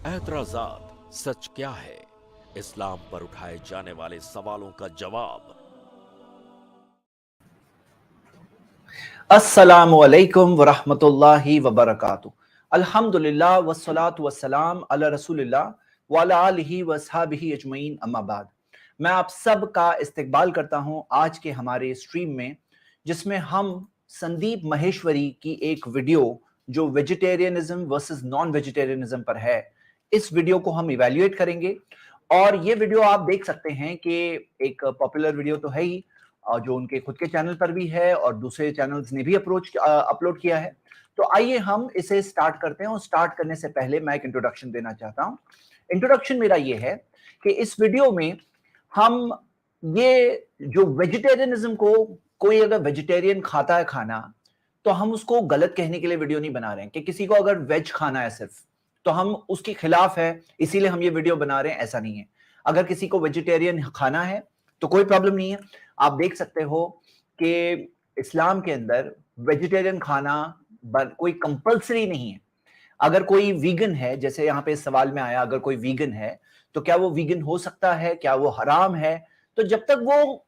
ऐतराज़ात सच क्या है, इस्लाम पर उठाए जाने वाले सवालों का जवाब। अस्सलामु अलैकुम वरहमतुल्लाहि वबरकातुहू। अल्हम्दुलिल्लाह वस्सलातु वस्सलाम अला रसूलिल्लाह व अला आलिहि व अस्हाबिहि अजमईन अम्मा बाद। मैं आप सब का इस्तकबाल करता हूं आज के हमारे स्ट्रीम में, जिसमें हम संदीप माहेश्वरी की एक वीडियो जो वेजिटेरियनिज्म वर्सेस नॉन वेजिटेरियनिज्म पर है, इस वीडियो को हम इवैल्यूएट करेंगे। और ये वीडियो आप देख सकते हैं कि एक पॉपुलर वीडियो तो है ही, जो उनके खुद के चैनल पर भी है और दूसरे चैनल्स ने भी अपलोड किया है। तो आइए हम इसे स्टार्ट करते हैं, और स्टार्ट करने से पहले मैं एक इंट्रोडक्शन देना चाहता हूं। इंट्रोडक्शन मेरा ये है कि इस वीडियो में हम ये जो वेजिटेरियनिज्म को, कोई अगर वेजिटेरियन खाता है खाना, तो हम उसको गलत कहने के लिए वीडियो नहीं बना रहे हैं कि किसी को अगर वेज खाना है सिर्फ तो हम उसके खिलाफ है इसीलिए हम ये वीडियो बना रहे हैं, ऐसा नहीं है। अगर किसी को वेजिटेरियन खाना है तो कोई प्रॉब्लम नहीं है। आप देख सकते हो कि इस्लाम के अंदर वेजिटेरियन खाना कोई कंपल्सरी नहीं है। अगर कोई वीगन है, जैसे यहाँ पे इस सवाल में आया, अगर कोई वीगन है तो क्या वो वीगन हो सकता है, क्या वो हराम है? तो जब तक वो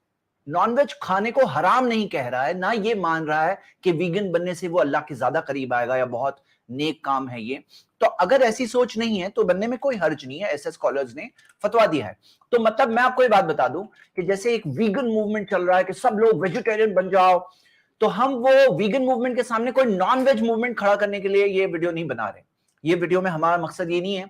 नॉनवेज खाने को हराम नहीं कह रहा है, ना ये मान रहा है कि वीगन बनने से वो अल्लाह के ज्यादा करीब आएगा या बहुत नेक काम है ये, तो अगर ऐसी सोच नहीं है तो बनने में कोई हर्ज नहीं है, ऐसे स्कॉलर्स ने फतवा दिया है। तो मतलब मैं आपको ये बात बता दूं कि जैसे एक वीगन मूवमेंट चल रहा है कि सब लोग वेजिटेरियन बन जाओ, तो हम वो वीगन मूवमेंट के सामने कोई नॉन वेज मूवमेंट खड़ा करने के लिए ये वीडियो नहीं बना रहे। ये वीडियो में हमारा मकसद ये नहीं है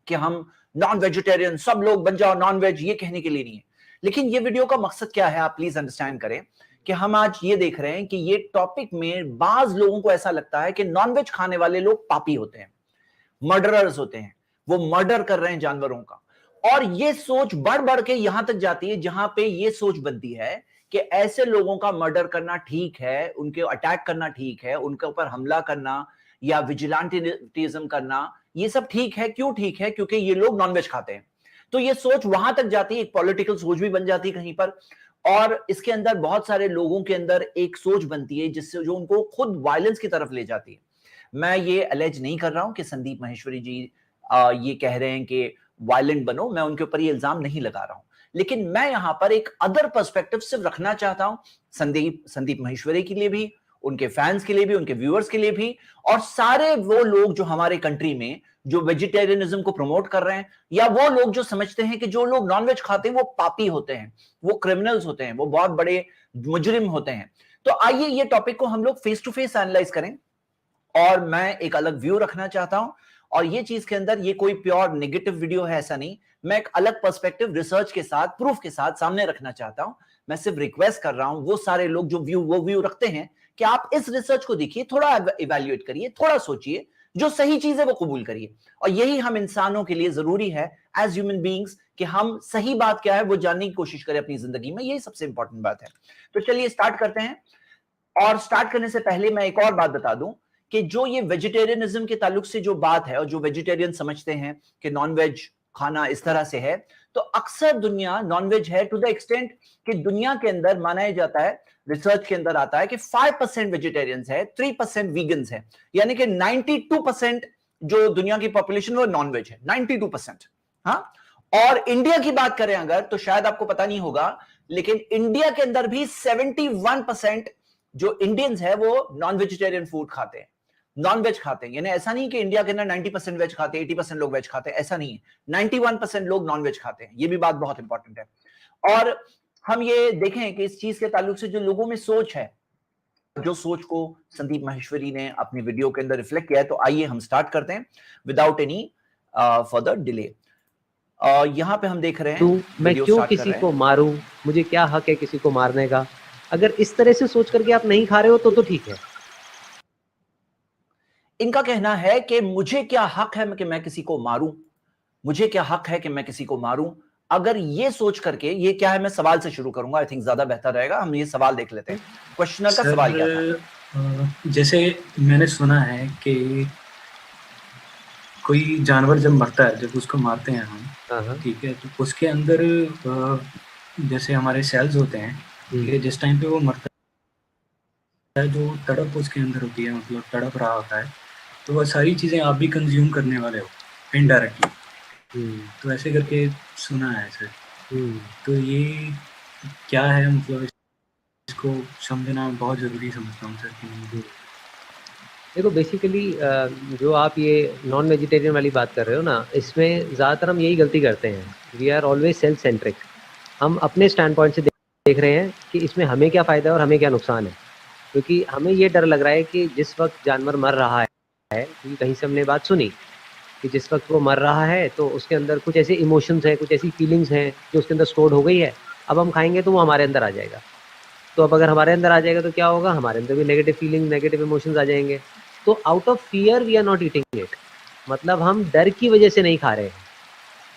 कि हम नॉन वेजिटेरियन सब लोग बन जाओ नॉन वेज, ये कहने के लिए नहीं है। लेकिन ये वीडियो का मकसद क्या है, आप प्लीज अंडरस्टैंड करें कि हम आज ये देख रहे हैं कि ये टॉपिक में बाज लोगों को ऐसा लगता है कि नॉनवेज खाने वाले लोग पापी होते हैं, मर्डरर्स होते हैं, वो मर्डर कर रहे हैं जानवरों का। और ये सोच बढ़ बढ़ के यहां तक जाती है जहां पे ये सोच बनती है कि ऐसे लोगों का मर्डर करना ठीक है, उनके अटैक करना ठीक है, उनके ऊपर हमला करना या विजिलेंटिज्म करना, ये सब ठीक है। क्यों ठीक है? क्योंकि ये लोग नॉनवेज खाते हैं। तो ये सोच वहां तक जाती है, एक पॉलिटिकल सोच भी बन जाती है कहीं पर। और इसके अंदर बहुत सारे लोगों के अंदर एक सोच बनती है जिससे जो उनको खुद वायलेंस की तरफ ले जाती है। मैं ये अलेज नहीं कर रहा हूं कि संदीप माहेश्वरी जी ये कह रहे हैं कि वायलेंट बनो, मैं उनके ऊपर ये इल्जाम नहीं लगा रहा हूं, लेकिन मैं यहां पर एक अदर पर्सपेक्टिव सिर्फ रखना चाहता हूं, संदीप माहेश्वरी के लिए भी, उनके फैंस के लिए भी, उनके व्यूअर्स के लिए भी, और सारे वो लोग जो हमारे कंट्री में जो वेजिटेरियनिज्म को प्रमोट कर रहे हैं, या वो लोग जो समझते हैं कि जो लोग नॉनवेज खाते हैं वो पापी होते हैं, वो क्रिमिनल्स होते हैं, वो बहुत बड़े मुजरिम होते हैं। तो आइए ये टॉपिक को हम लोग फेस टू फेस एनालाइज करें, और मैं एक अलग व्यू रखना चाहता हूं। और ये चीज के अंदर ये कोई प्योर नेगेटिव वीडियो है ऐसा नहीं, मैं एक अलग पर्सपेक्टिव रिसर्च के साथ, प्रूफ के साथ सामने रखना चाहता हूं। मैं सिर्फ रिक्वेस्ट कर रहा हूं वो सारे लोग जो व्यू रखते हैं कि आप इस रिसर्च को देखिए, थोड़ा इवैल्यूएट करिए, थोड़ा सोचिए, जो सही चीज है वो कबूल करिए। और यही हम इंसानों के लिए जरूरी है एज ह्यूमन बींग्स, कि हम सही बात क्या है वो जानने की कोशिश करें अपनी जिंदगी में, यही सबसे इंपॉर्टेंट बात है। तो चलिए स्टार्ट करते हैं। और स्टार्ट करने से पहले मैं एक और बात बता दूं कि जो ये वेजिटेरियनिज्म के ताल्लुक से जो बात है, और जो वेजिटेरियन समझते हैं कि नॉनवेज खाना इस तरह से है, तो अक्सर दुनिया नॉनवेज है टू द एक्सटेंट कि दुनिया के अंदर माना जाता है, रिसर्च के अंदर आता है कि 5% वेजिटेरियंस है, 3% वीगन्स है, यानी कि 92% जो दुनिया की पॉपुलेशन वो नॉनवेज है, 92%। हाँ, और इंडिया की बात करें अगर, तो शायद आपको पता नहीं होगा, लेकिन इंडिया के अंदर भी 71% जो इंडियंस है वो नॉन वेजिटेरियन फूड खाते हैं, नॉन वेज खाते हैं। यानी ऐसा नहीं कि इंडिया के अंदर 90% वेज खाते हैं, 80% लोग वेज खाते हैं, ऐसा नहीं है। 91% लोग नॉन वेज खाते हैं, ये भी बात बहुत इंपॉर्टेंट है। और हम ये देखें कि इस चीज के ताल्लुक से जो लोगों में सोच है, जो सोच को संदीप माहेश्वरी ने अपनी वीडियो के अंदर रिफ्लेक्ट किया है, तो आइए हम स्टार्ट करते हैं विदाउट एनी फर्दर डिले। यहां पे हम देख रहे हैं, मैं क्यों किसी को मारूं, मुझे क्या हक है किसी को मारने का? अगर इस तरह से सोच करके आप नहीं खा रहे हो तो ठीक है। इनका कहना है कि मुझे क्या हक है कि मैं किसी को मारूं, मुझे क्या हक है कि मैं किसी को मारूं। अगर ये सोच करके, ये क्या है, मैं सवाल से शुरू करूंगा, आई थिंक ज्यादा बेहतर रहेगा, हम ये सवाल देख लेते हैं। क्वेश्चनर का सवाल क्या था? जैसे मैंने सुना है कि कोई जानवर जब मरता है, जब उसको मारते हैं हम, ठीक है, तो उसके अंदर जैसे हमारे सेल्स होते हैं, ठीक है, जिस टाइम पे वो मरता है, जो तड़प उसके अंदर होती है, मतलब तड़प रहा होता है, तो वह सारी चीज़ें आप भी कंज्यूम करने वाले हो, इनडायरेक्टली। तो ऐसे करके सुना है सर। तो ये क्या है, मतलब इसको समझना बहुत ज़रूरी समझता हूँ सर कि देखो बेसिकली जो आप ये नॉन वेजिटेरियन वाली बात कर रहे हो ना, इसमें ज़्यादातर हम यही गलती करते हैं। We are always self centric. हम अपने स्टैंड पॉइंट से देख रहे हैं कि इसमें हमें क्या फ़ायदा है और हमें क्या नुकसान है, क्योंकि हमें ये डर लग रहा है कि जिस वक्त जानवर मर रहा है, क्योंकि कहीं से हमने बात सुनी कि जिस वक्त वो मर रहा है तो उसके अंदर कुछ ऐसे इमोशंस हैं, कुछ ऐसी फीलिंग्स हैं जो उसके अंदर स्टोर हो गई है। अब हम खाएंगे तो वो हमारे अंदर आ जाएगा। तो अब अगर हमारे अंदर आ जाएगा तो क्या होगा, हमारे अंदर भी नेगेटिव फीलिंग, नेगेटिव इमोशंस आ जाएंगे। तो out of fear we are not eating it. मतलब हम डर की वजह से नहीं खा रहे हैं,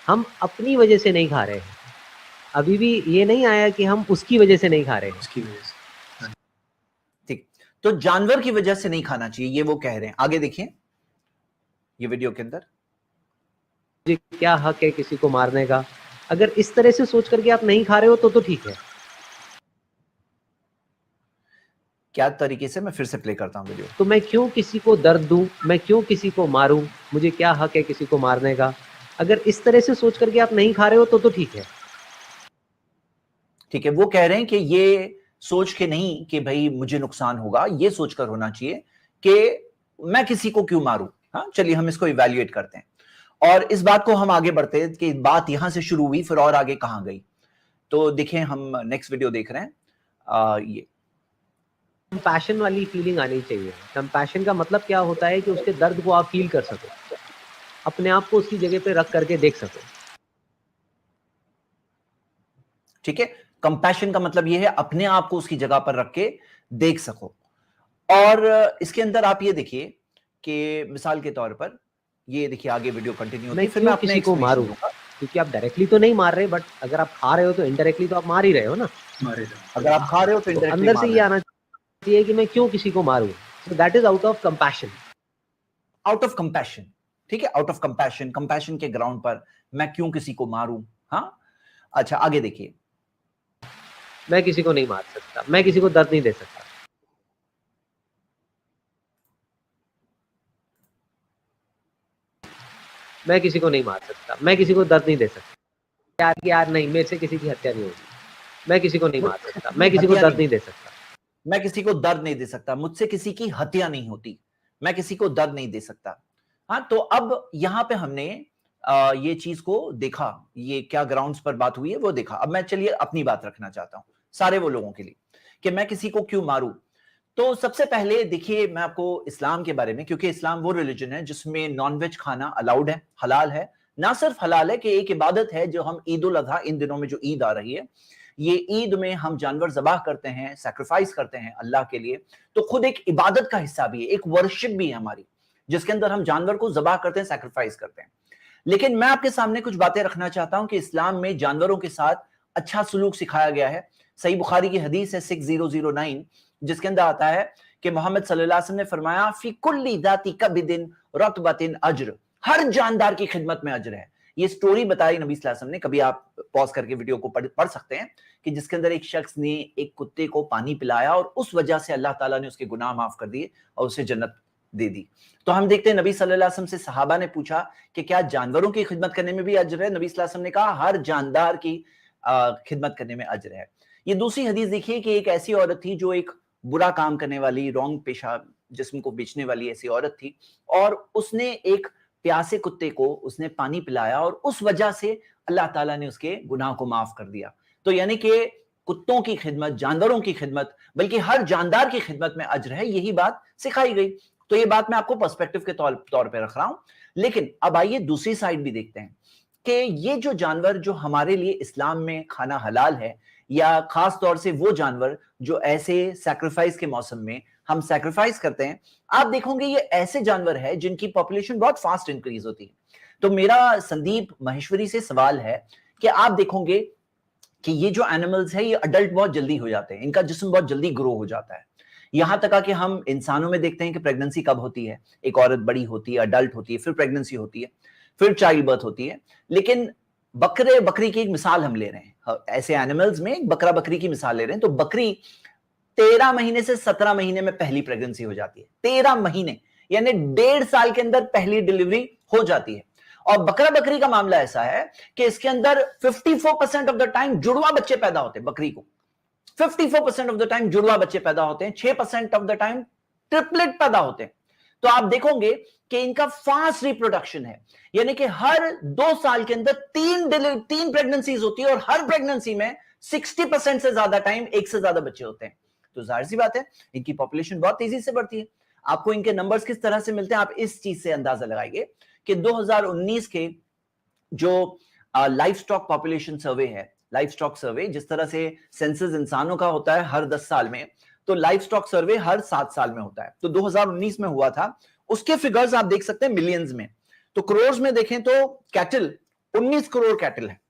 हम अपनी वजह से नहीं खा रहे हैं। अभी भी ये नहीं आया कि हम उसकी वजह से नहीं खा रहे हैं, उसकी वजह से। ठीक, तो जानवर की वजह से नहीं खाना चाहिए, ये वो कह रहे हैं। आगे देखिए ये वीडियो के अंदर। क्या हक है किसी को मारने का? अगर इस तरह से सोच करके आप नहीं खा रहे हो तो ठीक है। क्या तरीके से, मैं फिर से प्ले करता हूं वीडियो। तो मैं क्यों किसी को दर्द दूं, मैं क्यों किसी को मारूं, मुझे क्या हक है किसी को मारने का? अगर इस तरह से सोच करके आप नहीं खा रहे हो तो ठीक है। ठीक है, वो कह रहे हैं कि ये सोच के नहीं कि भाई मुझे नुकसान होगा, ये सोचकर होना चाहिए कि मैं किसी को क्यों मारूं। हाँ, चलिए हम इसको इवैल्यूएट करते हैं और इस बात को हम आगे बढ़ते हैं कि बात यहां से शुरू हुई फिर और आगे कहां गई। तो देखिए हम नेक्स्ट वीडियो देख रहे हैं। ये कंपैशन वाली फीलिंग आनी चाहिए। कंपैशन का मतलब क्या होता है कि उसके दर्द को आप फील कर सको, अपने आप को उसकी जगह पे रख करके देख सको। ठीक है, कंपैशन का मतलब ये है अपने आप को उसकी जगह पर रख के देख सको। और इसके अंदर आप ये देखिए कि मिसाल के तौर पर ये देखिए आगे वीडियो कंटिन्यू होती है, फिर मैं अपने किसी को मारूं, क्योंकि आप डायरेक्टली तो नहीं मार रहे, बट अगर आप खा रहे हो तो इनडायरेक्टली तो आप मार ही रहे हो ना। अगर आप खा रहे हो तो अंदर से ये आना चाहिए कि मैं क्यों किसी को मारूं। So that is out of compassion. Out of compassion, ठीक है, आउट ऑफ कंपैशन, कंपैशन के ग्राउंड पर मैं क्यों किसी को मारूं। हाँ, अच्छा आगे देखिए। मैं किसी को नहीं मार सकता, मैं किसी को दर्द नहीं दे सकता। मैं किसी को नहीं मार सकता, मैं किसी को दर्द नहीं दे सकता। यार नहीं, मेरे से किसी की हत्या नहीं होगी। मैं किसी को नहीं मार सकता, मैं किसी को दर्द नहीं दे सकता। मैं किसी को दर्द नहीं दे सकता, मुझसे किसी की हत्या नहीं होती, मैं किसी को दर्द नहीं दे सकता। हाँ, तो अब यहां पे हमने ये चीज को देखा, ये क्या ग्राउंड्स पर बात हुई है वो देखा। अब मैं चलिए अपनी बात रखना चाहता हूं सारे वो लोगों के लिए कि मैं किसी को क्यों मारूं। तो सबसे पहले देखिए मैं आपको इस्लाम के बारे में, क्योंकि इस्लाम वो रिलीजन है जिसमें नॉनवेज खाना अलाउड है, हलाल है। ना सिर्फ हलाल है कि एक इबादत है जो हम ईद उल अजहा, इन दिनों में जो ईद आ रही है, ये ईद में हम जानवर ज़बाह करते हैं, सैक्रिफाइस करते हैं अल्लाह के लिए। तो खुद एक इबादत का हिस्सा भी है, एक वर्शिप भी है हमारी, जिसके अंदर हम जानवर को ज़बाह करते हैं, सैक्रिफाइस करते हैं। लेकिन मैं आपके सामने कुछ बातें रखना चाहता हूं कि इस्लाम में जानवरों के साथ अच्छा सलूक सिखाया गया है। सही बुखारी की हदीस है 6009, जिसके अंदर आता है कि मोहम्मद सल्लल्लाहु अलैहि वसल्लम ने फरमाया, फी कुल्ली दाती कबिदिन रतबतिन अज्र, हर जानदार की खिदमत में अज्र है। ये स्टोरी बताई नबी सल्लल्लाहु अलैहि वसल्लम ने, कभी आप पॉज करके वीडियो को पढ़ सकते हैं, कि जिसके अंदर एक शख्स ने एक कुत्ते को पानी पिलाया और उस वजह से अल्लाह ताला ने उसके गुनाह माफ कर दिए और उसे जन्नत दे दी। तो हम देखते हैं नबी सल्लल्लाहु अलैहि वसल्लम से सहाबा ने पूछा कि क्या जानवरों की खिदमत करने में भी अज्र है? नबी सल्लल्लाहु अलैहि वसल्लम ने कहा हर जानदार की खिदमत करने में अज्र है। ये दूसरी हदीस देखिए कि एक ऐसी औरत थी जो एक बुरा काम करने वाली, रॉन्ग पेशा, जिस्म को बेचने वाली ऐसी औरत थी, और उसने एक प्यासे कुत्ते को उसने पानी पिलाया और उस वजह से अल्लाह ताला ने उसके गुनाह को माफ कर दिया। तो यानी कि कुत्तों की खिदमत, जानवरों की खिदमत, बल्कि हर जानदार की खिदमत में अज्र है, यही बात सिखाई गई। तो ये बात मैं आपको पर्सपेक्टिव के तौर पे रख रहा हूं। लेकिन अब आइए दूसरी साइड भी देखते हैं कि ये जो जानवर जो हमारे लिए इस्लाम में खाना हलाल है, या खास तौर से वो जानवर जो ऐसे सैक्रिफाइस के मौसम में हम सैक्रिफाइस करते हैं, आप देखोगे ये ऐसे जानवर है जिनकी पॉपुलेशन बहुत फास्ट इंक्रीज होती है। तो मेरा संदीप महेश्वरी से सवाल है कि आप देखोगे कि ये जो एनिमल्स है ये अडल्ट बहुत जल्दी हो जाते हैं, इनका जिस्म बहुत जल्दी ग्रो हो जाता है। यहां तक कि हम इंसानों में देखते हैं कि प्रेगनेंसी कब होती है, एक औरत बड़ी होती है, अडल्ट होती है, फिर प्रेगनेंसी होती है, फिर चाइल्ड बर्थ होती है। लेकिन बकरे बकरी की एक मिसाल हम ले रहे हैं, ऐसे एनिमल्स में बकरा बकरी की मिसाल ले रहे हैं। तो बकरी 13 महीने से 17 महीने में पहली प्रेगनेंसी हो जाती है। 13 महीने यानी 1.5 साल के अंदर पहली डिलीवरी हो जाती है। और बकरा बकरी का मामला ऐसा है कि इसके अंदर 54% ऑफ द टाइम जुड़वा बच्चे पैदा होते हैं। बकरी को 54% ऑफ द टाइम जुड़वा बच्चे पैदा होते हैं, 6% ऑफ द टाइम ट्रिपलेट पैदा होते हैं। तो आप देखोगे कि इनका फास्ट रिप्रोडक्शन है, यानी कि हर 2 साल के अंदर 3 प्रेगनेंसीज होती है और हर प्रेगनेंसी में 60% से ज्यादा टाइम एक से ज्यादा बच्चे होते हैं। तो जाहिर सी बात है इनकी पॉपुलेशन बहुत तेजी से बढ़ती है। आपको इनके नंबर्स किस तरह से मिलते हैं, आप इस चीज से अंदाजा लगाइए कि 2019 के जो लाइफ स्टॉक पॉपुलेशन सर्वे है, लाइफ स्टॉक सर्वे जिस तरह से सेंसस इंसानों का होता है हर 10 साल में, तो लाइफ स्टॉक सर्वे हर 7 साल में होता है। तो 2019 में हुआ था, उसके फिगर्स आप देख सकते हैं मिलियंस में। तो करोड़ में देखें तो कैटल 19 करोड़ कैटल है,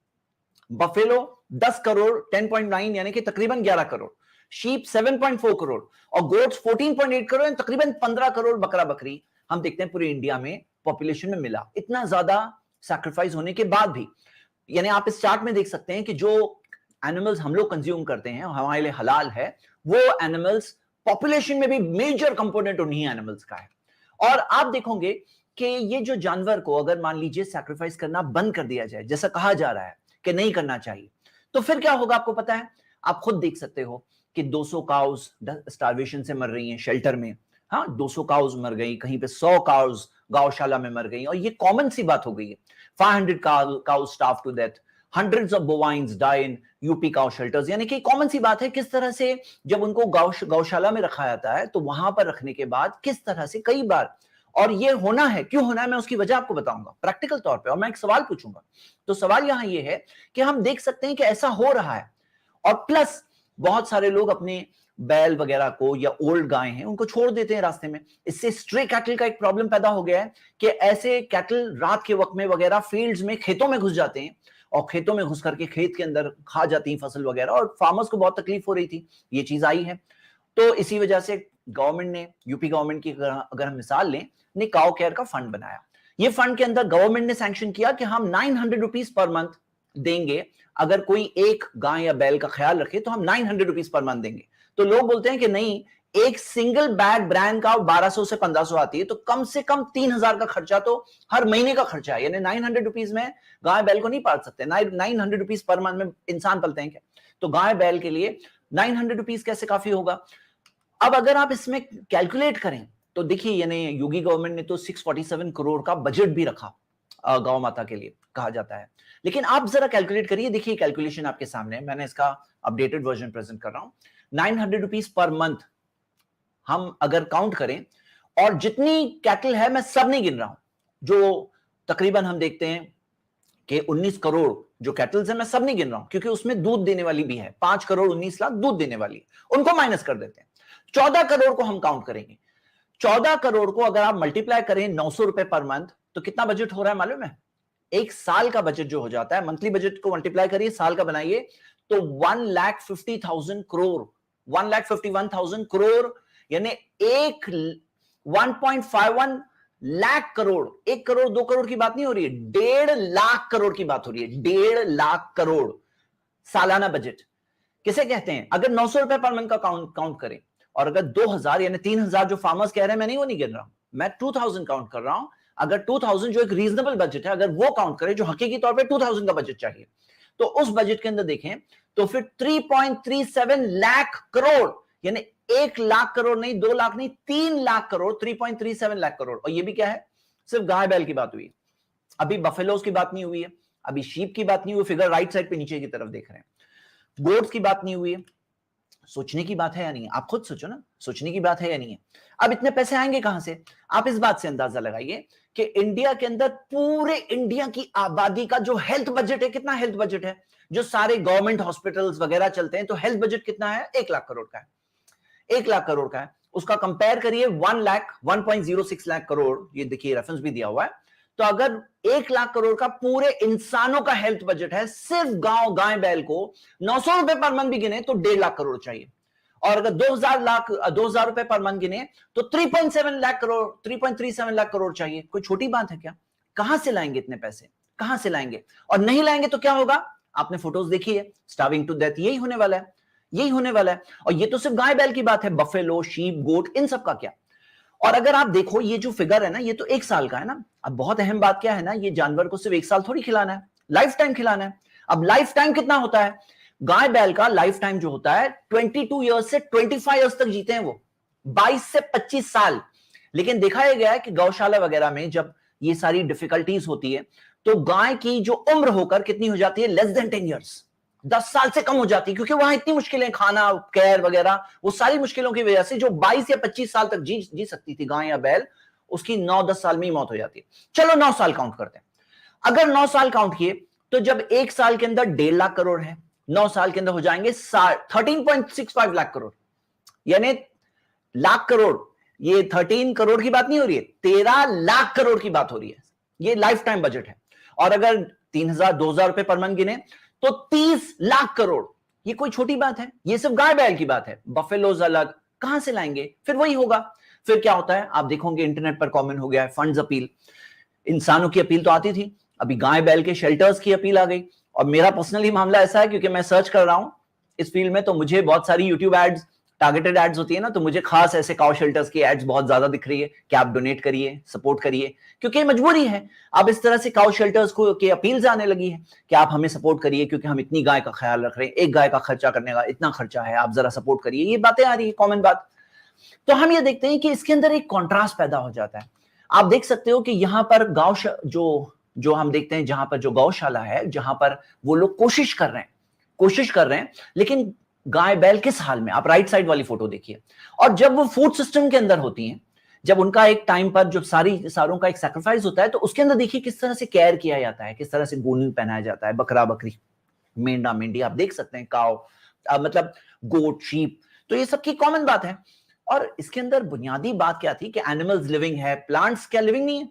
बफेलो 10 करोड़ 10.9 यानी कि तकरीबन 11 करोड़, शीप 7.4 करोड़ और गोट्स 14.8 करोड़, तकरीबन 15 करोड़ बकरा बकरी हम देखते हैं पूरी इंडिया में पॉपुलेशन में मिला। इतना ज्यादा सैक्रिफाइस होने के बाद भी, यानी आप इस चार्ट में देख सकते हैं कि जो एनिमल्स हम लोग कंज्यूम करते हैं हमारे लिए हलाल है, वो एनिमल्स पॉपुलेशन में भी मेजर कंपोनेंट उन्हीं एनिमल्स का है। और आप देखोगे कि ये जो जानवर को अगर मान लीजिए सैक्रिफाइस करना बंद कर दिया जाए, जैसा कहा जा रहा है कि नहीं करना चाहिए, तो फिर क्या होगा आपको पता है। आप खुद देख सकते हो कि 200 काउज स्टार्वेशन से मर रही हैं शेल्टर में। हाँ, 200 काउज मर गई, कहीं पे 100 काउज गौशाला में मर गई, और ये कॉमन सी बात हो गई है। 500 cows starve to death, hundreds of bovines die in UP cow shelters, यानी कि कॉमन सी बात है किस तरह से जब उनको गौशाला में रखा जाता है तो वहां पर रखने के बाद किस तरह से कई बार, और ये होना है, क्यों होना है मैं उसकी वजह आपको बताऊंगा प्रैक्टिकल तौर पे, और मैं एक सवाल पूछूंगा। तो सवाल यहां ये है कि हम देख सकते हैं कि ऐसा हो रहा है, और प्लस बहुत सारे लोग अपने बैल वगैरह को या ओल्ड गाय हैं उनको छोड़ देते हैं रास्ते में। इससे स्ट्रे कैटल का एक प्रॉब्लम पैदा हो गया है कि ऐसे कैटल रात के वक्त में वगैरह फील्ड्स में, खेतों में घुस जाते हैं और खेतों में घुस करके खेत के अंदर खा जाती हैं फसल वगैरह, और फार्मर्स को बहुत तकलीफ हो रही थी। ये चीज आई है, तो इसी वजह से गवर्नमेंट ने, यूपी गवर्नमेंट की अगर हम मिसाल लें, ने काउ केयर का फंड बनाया। ये फंड के अंदर गवर्नमेंट ने सैंक्शन किया कि हम 900 रुपीज पर मंथ देंगे, अगर कोई एक गाय या बैल का ख्याल रखे तो हम 900 रुपीज पर मंथ देंगे। तो लोग बोलते हैं कि नहीं, एक सिंगल बैग ब्रांड का 1200 से 1500 आती है, तो कम से कम 3000 का खर्चा तो हर महीने का खर्चा है, यानी 900 रुपीज में गाय बैल को नहीं पाल सकते। 900 रुपीज पर मंथ में इंसान पालते हैं क्या? तो गाय बैल के लिए 900 रुपीज कैसे काफी होगा? अब अगर आप इसमें कैलकुलेट करें तो देखिए, यानी योगी गवर्नमेंट ने तो 647 करोड़ का बजट भी रखा गौ माता के लिए, कहा जाता है। लेकिन आप जरा कैलकुलेट करिए, देखिए कैलकुलेशन आपके सामने, मैंने इसका अपडेटेड वर्जन प्रेजेंट कर रहा हूं। 900 रुपीज पर मंथ हम अगर काउंट करें, और जितनी कैटल है मैं सब नहीं गिन रहा हूं, जो तकरीबन हम देखते हैं कि 19 करोड़ जो कैटल्स है, मैं सब नहीं गिन रहा हूं क्योंकि उसमें दूध देने वाली भी है, 5 करोड़ 19 लाख दूध देने वाली है, उनको माइनस कर देते हैं। 14 करोड़ को हम काउंट करेंगे। 14 करोड़ को अगर आप मल्टीप्लाई करें 900 रुपए पर मंथ, तो कितना बजट हो रहा है मालूम है? एक साल का बजट जो हो जाता है, मंथली बजट को मल्टीप्लाई करिए, साल का बनाइए, तो 1,50,000 करोड़, 1,51,000 करोड़, यानी 1.51 लाख करोड़। 1 करोड़ 2 करोड़ की बात नहीं हो रही है, 1.5 लाख करोड़ की बात हो रही है। 1.5 लाख करोड़ सालाना बजट किसे कहते हैं? अगर 900 रुपए पर मंथ का काउंट करें, और अगर 2000 यानी 3000 जो फार्मर्स कह रहे हैं, मैं नहीं वो नहीं गिन रहा हूं, मैं 2000 काउंट कर रहा हूं। अगर 2000 जो एक रीजनेबल बजट है, अगर वो काउंट करें, जो हकीकी तौर पे 2000 का बजट चाहिए, तो उस बजट के अंदर देखें तो फिर 3.37 लाख करोड़, यानी 1 लाख करोड़ नहीं, 2 लाख नहीं, 3 लाख करोड़, 3.37 लाख करोड़। और ये भी क्या है? सिर्फ गाय बैल की बात हुई, अभी बफेलोज की बात नहीं हुई है, अभी शीप की बात नहीं हुई, फिगर राइट साइड पे नीचे की तरफ देख रहे हैं, गोट्स की बात नहीं हुई है। सोचने की बात है या नहीं है? आप खुद सोचो ना, सोचने की बात है या नहीं है? अब इतने पैसे आएंगे कहां से? आप इस बात से अंदाजा लगाइए कि इंडिया के अंदर पूरे इंडिया की आबादी का जो हेल्थ बजट है, कितना हेल्थ बजट है? जो सारे गवर्नमेंट हॉस्पिटल्स वगैरह चलते हैं, तो हेल्थ बजट कितना है? 1 लाख करोड़ का है। 1 लाख करोड़ का है। उसका कंपेयर करिए 1.06 लाख करोड़, ये देखिए रेफरेंस भी दिया हुआ है। तो अगर 1 लाख करोड़ का पूरे इंसानों का हेल्थ बजट है, सिर्फ गाय बैल को 900 रुपए पर मंथ भी गिने तो 1.5 लाख करोड़ चाहिए, और अगर 2000 रुपए पर मंथ गिने तो 3.7 लाख करोड़, 3.37 लाख करोड़ चाहिए। कोई छोटी बात है क्या? कहां से लाएंगे इतने पैसे? कहां से लाएंगे? और नहीं लाएंगे तो क्या होगा? आपने फोटोज देखी है, स्टार्विंग टू डेथ, यही होने वाला है, यही होने वाला है। और ये तो सिर्फ गाय बैल की बात है, बफेलो, शीप, गोट, इन सब का क्या? और अगर आप देखो ये जो फिगर है ना, ये तो 1 साल का है ना। अब बहुत अहम बात क्या है ना, ये जानवर को सिर्फ 1 साल थोड़ी खिलाना है, लाइफ टाइम खिलाना है। अब लाइफ टाइम कितना होता है? गाय बैल का लाइफ टाइम जो होता है 22 ईयर्स से 25 ईयर्स तक जीते हैं वो, 22 से 25 साल। लेकिन देखा यह गया है कि गौशाला वगैरह में जब ये सारी डिफिकल्टीज होती है तो गाय की जो उम्र होकर कितनी हो जाती है, लेस देन 10 ईयर्स, 10 साल से कम हो जाती है, क्योंकि वहां इतनी मुश्किलें, खाना, केयर वगैरह, वो सारी मुश्किलों की वजह से जो 22 या 25 साल तक जी सकती थी गाय या बैल, उसकी 9-10 साल में ही मौत हो जाती है। चलो 9 साल काउंट करते हैं। अगर 9 साल काउंट किए तो जब 1 साल के अंदर 1.5 लाख करोड़ है, 9 साल के अंदर हो जाएंगे 13.65 लाख करोड़, यानी लाख करोड़। ये 13 करोड़ की बात नहीं हो रही है, 13 लाख करोड़ की बात हो रही है। ये लाइफ टाइम बजट है। और अगर 3,000-2,000 रुपए पर मंथ गिने तो 30 लाख करोड़। ये कोई छोटी बात है? ये सिर्फ गाय बैल की बात है। बफेलोज अलग, कहां से लाएंगे? फिर वही होगा। फिर क्या होता है, आप देखोगे इंटरनेट पर कॉमन हो गया है फंड्स अपील। इंसानों की अपील तो आती थी, अभी गाय बैल के शेल्टर्स की अपील आ गई। और मेरा पर्सनली मामला ऐसा है, क्योंकि मैं सर्च कर रहा हूं इस फील्ड में, तो मुझे बहुत सारी यूट्यूब एड्स, टारगेटेड एड्स होती है ना, तो मुझे खास ऐसे काउ शेल्टर्स की एड्स बहुत ज्यादा दिख रही है कि आप डोनेट करिए, सपोर्ट करिए, क्योंकि मजबूरी है। अब इस तरह से काउ शेल्टर्स को की अपील्स आने लगी है कि आप हमें सपोर्ट करिए, क्योंकि हम इतनी गाय का ख्याल रख रहे हैं, एक गाय का खर्चा करने का इतना खर्चा है, आप जरा सपोर्ट करिए। ये बातें आ रही है, कॉमन बात। तो हम ये देखते हैं कि इसके अंदर एक कॉन्ट्रास्ट पैदा हो जाता है। आप देख सकते हो कि यहां पर जो हम देखते हैं, जहां पर जो गौशाला है, जहां पर वो लोग कोशिश कर रहे हैं, लेकिन गाय बैल किस हाल में, आप राइट साइड वाली फोटो देखिए। और जब वो फूड सिस्टम के अंदर होती हैं, जब उनका एक टाइम पर जब सारों का एक सैक्रिफाइस होता है, तो उसके अंदर देखिए किस तरह से केयर किया जाता है, किस तरह से गोनी पहनाया जाता है, बकरा बकरी, मेंढा मेंढी, आप देख सकते हैं, काव, मतलब गोट, शीप। तो ये सबकी कॉमन बात है। और इसके अंदर बुनियादी बात क्या थी कि एनिमल्स लिविंग है, प्लांट्स क्या लिविंग नहीं है?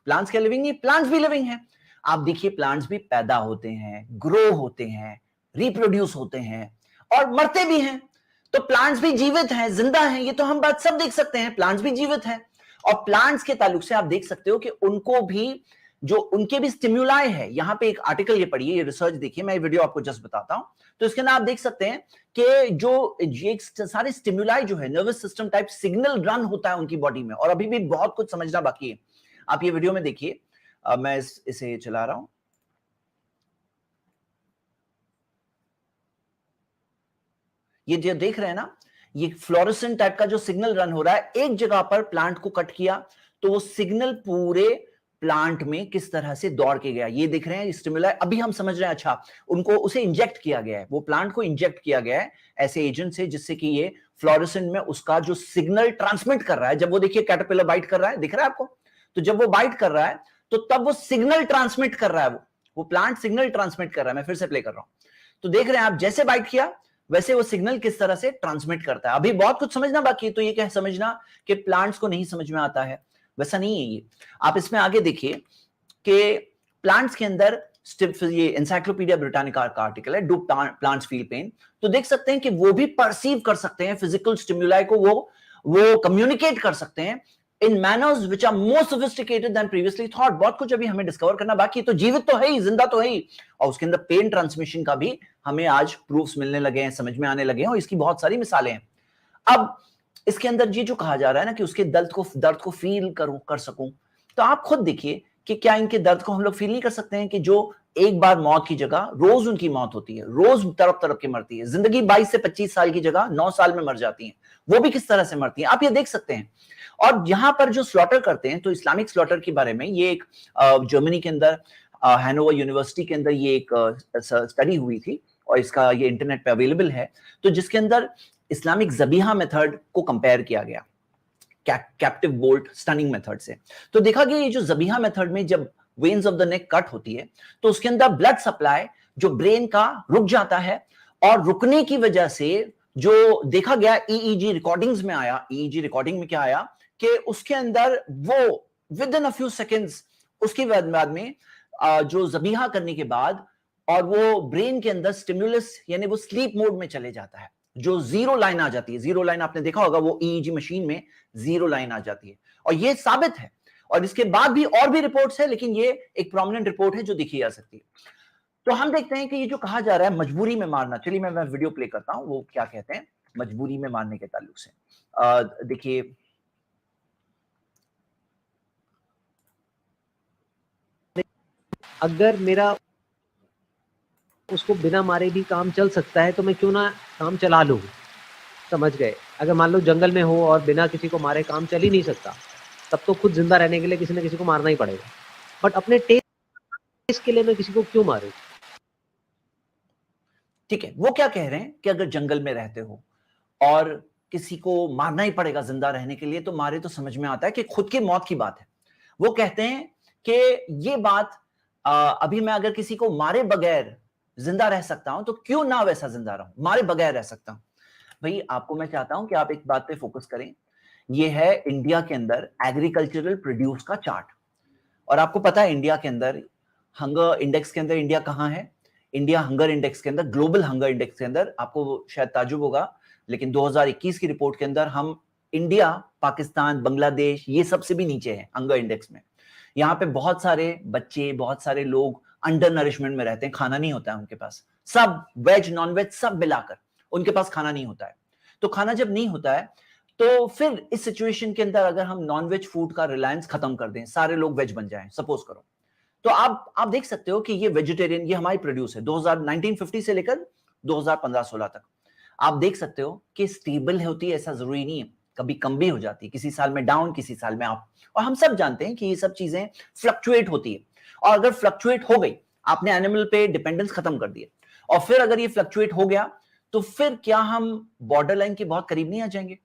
प्लांट्स क्या लिविंग नहीं है? प्लांट्स भी लिविंग है। आप देखिए प्लांट्स भी पैदा होते हैं, ग्रो होते हैं, रिप्रोड्यूस होते हैं और मरते भी हैं। तो प्लांट्स भी जीवित हैं, जिंदा हैं, ये तो हम बात सब देख सकते हैं। प्लांट्स भी जीवित हैं और प्लांट्स के ताल्लुक से आप देख सकते हो कि उनको भी जो उनके भी स्टिम्युलाई है। यहां पे एक आर्टिकल ये पढ़िए, ये रिसर्च देखिए, मैं वीडियो आपको जस्ट बताता हूं। तो इसके अंदर आप देख सकते हैं कि जो ये सारे स्टिम्युलाई जो है, nervous system type signal run होता है उनकी बॉडी में, और अभी भी बहुत कुछ समझना बाकी है। आप ये वीडियो में देखिए, मैं इसे चला रहा हूं। ये जो देख रहे हैं ना, ये फ्लोरेसेंट टाइप का जो सिग्नल रन हो रहा है, एक जगह पर प्लांट को कट किया तो वो सिग्नल पूरे प्लांट में किस तरह से दौड़ के गया। ये देख रहे हैं स्टिमुलाई, अभी हम समझ रहे हैं। अच्छा, उनको उसे इंजेक्ट किया गया है, वो प्लांट को इंजेक्ट किया गया है ऐसे एजेंट से, जिससे कि ये फ्लोरेसेंट में उसका जो सिग्नल ट्रांसमिट कर रहा है। जब वो देखिए कैटरपिलर बाइट कर रहा है, दिख रहा है आपको? तो जब वो बाइट कर रहा है तो तब वो सिग्नल ट्रांसमिट कर रहा है, वो प्लांट सिग्नल ट्रांसमिट कर रहा है। मैं फिर से प्ले कर रहा हूं, तो देख रहे हैं आप, जैसे बाइट किया वैसे वो सिग्नल किस तरह से ट्रांसमिट करता है। अभी बहुत कुछ समझना बाकी है। तो ये क्या समझना कि प्लांट्स को नहीं समझ में आता है, वैसा नहीं है ये। आप इसमें आगे देखिए कि प्लांट्स के अंदर, ये एनसाइक्लोपीडिया ब्रिटानिका का आर्टिकल है, डू प्लांट्स फील पेन। तो देख सकते हैं कि वो भी परसीव कर सकते हैं फिजिकल स्टिमुलाई को, वो कम्युनिकेट कर सकते हैं in manners which are more sophisticated than previously thought. बहुत कुछ अभी हमें डिस्कवर करना बाकी है। तो जीवित तो है ही, जिंदा तो है ही, और उसके अंदर पेन ट्रांसमिशन का भी हमें आज प्रूफ्स मिलने लगे हैं, समझ में आने लगे हैं, और इसकी बहुत सारी मिसालें हैं। अब इसके अंदर ये जो कहा जा रहा है ना कि उसके दर्द को फील कर सकूं, तो आप खुद देखिए कि क्या इनके दर्द को हम लोग फील नहीं कर सकते हैं कि जो एक बार मौत की जगह रोज उनकी मौत होती है, रोज तरफ के मरती है। जिंदगी 22 से 25 साल की जगह 9 साल में मर जाती है, वो भी किस तरह से मरती है, आप ये देख सकते हैं। और यहां पर जो स्लॉटर करते हैं, तो इस्लामिक स्लॉटर के बारे में ये एक जर्मनी के अंदर हैनोवर यूनिवर्सिटी के अंदर ये एक स्टडी हुई थी, और इसका ये इंटरनेट पे अवेलेबल है। तो जिसके अंदर इस्लामिक ज़बीहा मेथड को कंपेयर किया गया कैप्टिव बोल्ट स्टनिंग मेथड से। तो देखा गया ये जो ज़बीहा मेथड में जब veins of the neck cut होती है तो उसके अंदर ब्लड सप्लाई जो ब्रेन का रुक जाता है, और रुकने की वजह से जो देखा गया ईईजी रिकॉर्डिंग्स में आया, ईईजी रिकॉर्डिंग में क्या आया कि उसके अंदर वो with in a few seconds उसके बाद में जो ज़बीहा करने के बाद, और वो ब्रेन के अंदर स्टिमुलस यानी वो स्लीप मोड में चले जाता है, जो जीरो लाइन आ जाती है। जीरो लाइन आपने देखा होगा, वो ईईजी मशीन में जीरो लाइन आ जाती है, और ये साबित है। और इसके बाद भी और भी रिपोर्ट्स है, लेकिन ये एक प्रोमिनेंट रिपोर्ट है जो देखी जा सकती है। तो हम देखते हैं कि ये जो कहा जा रहा है मजबूरी में मारना, चलिए मैं वीडियो प्ले करता हूं, वो क्या कहते हैं मजबूरी में मारने के ताल्लुक से। देखिए अगर मेरा उसको बिना मारे भी काम चल सकता है तो मैं क्यों ना काम चला लूं, समझ गए। अगर मान लो जंगल में हो और बिना किसी को मारे काम चल ही नहीं सकता, तब तो खुद जिंदा रहने के लिए किसी न किसी को मारना ही पड़ेगा। बट अपने टेस्ट के लिए मैं किसी को क्यों मारूं? ठीक है, वो क्या कह रहे हैं कि अगर जंगल में रहते हो और किसी को मारना ही पड़ेगा जिंदा रहने के लिए तो मारे, तो समझ में आता है कि खुद की मौत की बात है। वो कहते हैं कि ये बात अभी मैं अगर किसी को मारे बगैर जिंदा रह सकता हूं तो क्यों ना वैसा जिंदा रहूं, मारे बगैर रह सकता हूं। भाई आपको मैं चाहता हूं कि आप एक बात पे फोकस करें। ये है इंडिया के अंदर एग्रीकल्चरल प्रोड्यूस का चार्ट। और आपको पता है इंडिया के अंदर हंगर इंडेक्स के अंदर इंडिया कहां है? इंडिया हंगर इंडेक्स के अंदर, ग्लोबल हंगर इंडेक्स के अंदर, आपको शायद ताजुब होगा लेकिन 2021 की रिपोर्ट के अंदर हम इंडिया, पाकिस्तान, बांग्लादेश ये सबसे भी नीचे है हंगर इंडेक्स में। यहाँ पे बहुत सारे बच्चे, बहुत सारे लोग अंडर नरिशमेंट में रहते हैं, खाना नहीं होता है उनके पास, सब वेज नॉन वेज सब मिलाकर उनके पास खाना नहीं होता है। तो खाना जब नहीं होता है तो फिर इस सिचुएशन के अंदर अगर हम नॉन वेज फूड का रिलायंस खत्म कर दें, सारे लोग वेज बन जाएं, सपोज करो, तो आप देख सकते हो कि ये वेजिटेरियन, ये हमारी प्रोड्यूस है 1950 से लेकर 2015-16 तक। आप देख सकते हो कि स्टेबल होती है, ऐसा जरूरी नहीं है, कभी कम भी हो जाती है, किसी साल में डाउन, किसी साल में अप। और हम सब जानते हैं कि ये सब चीजें फ्लक्चुएट होती है। और अगर फ्लक्चुएट हो गई, आपने एनिमल पे डिपेंडेंस खत्म कर दिया, और फिर अगर ये फ्लक्चुएट हो गया तो फिर क्या हम बॉर्डर लाइन के बहुत करीब नहीं आ जाएंगे?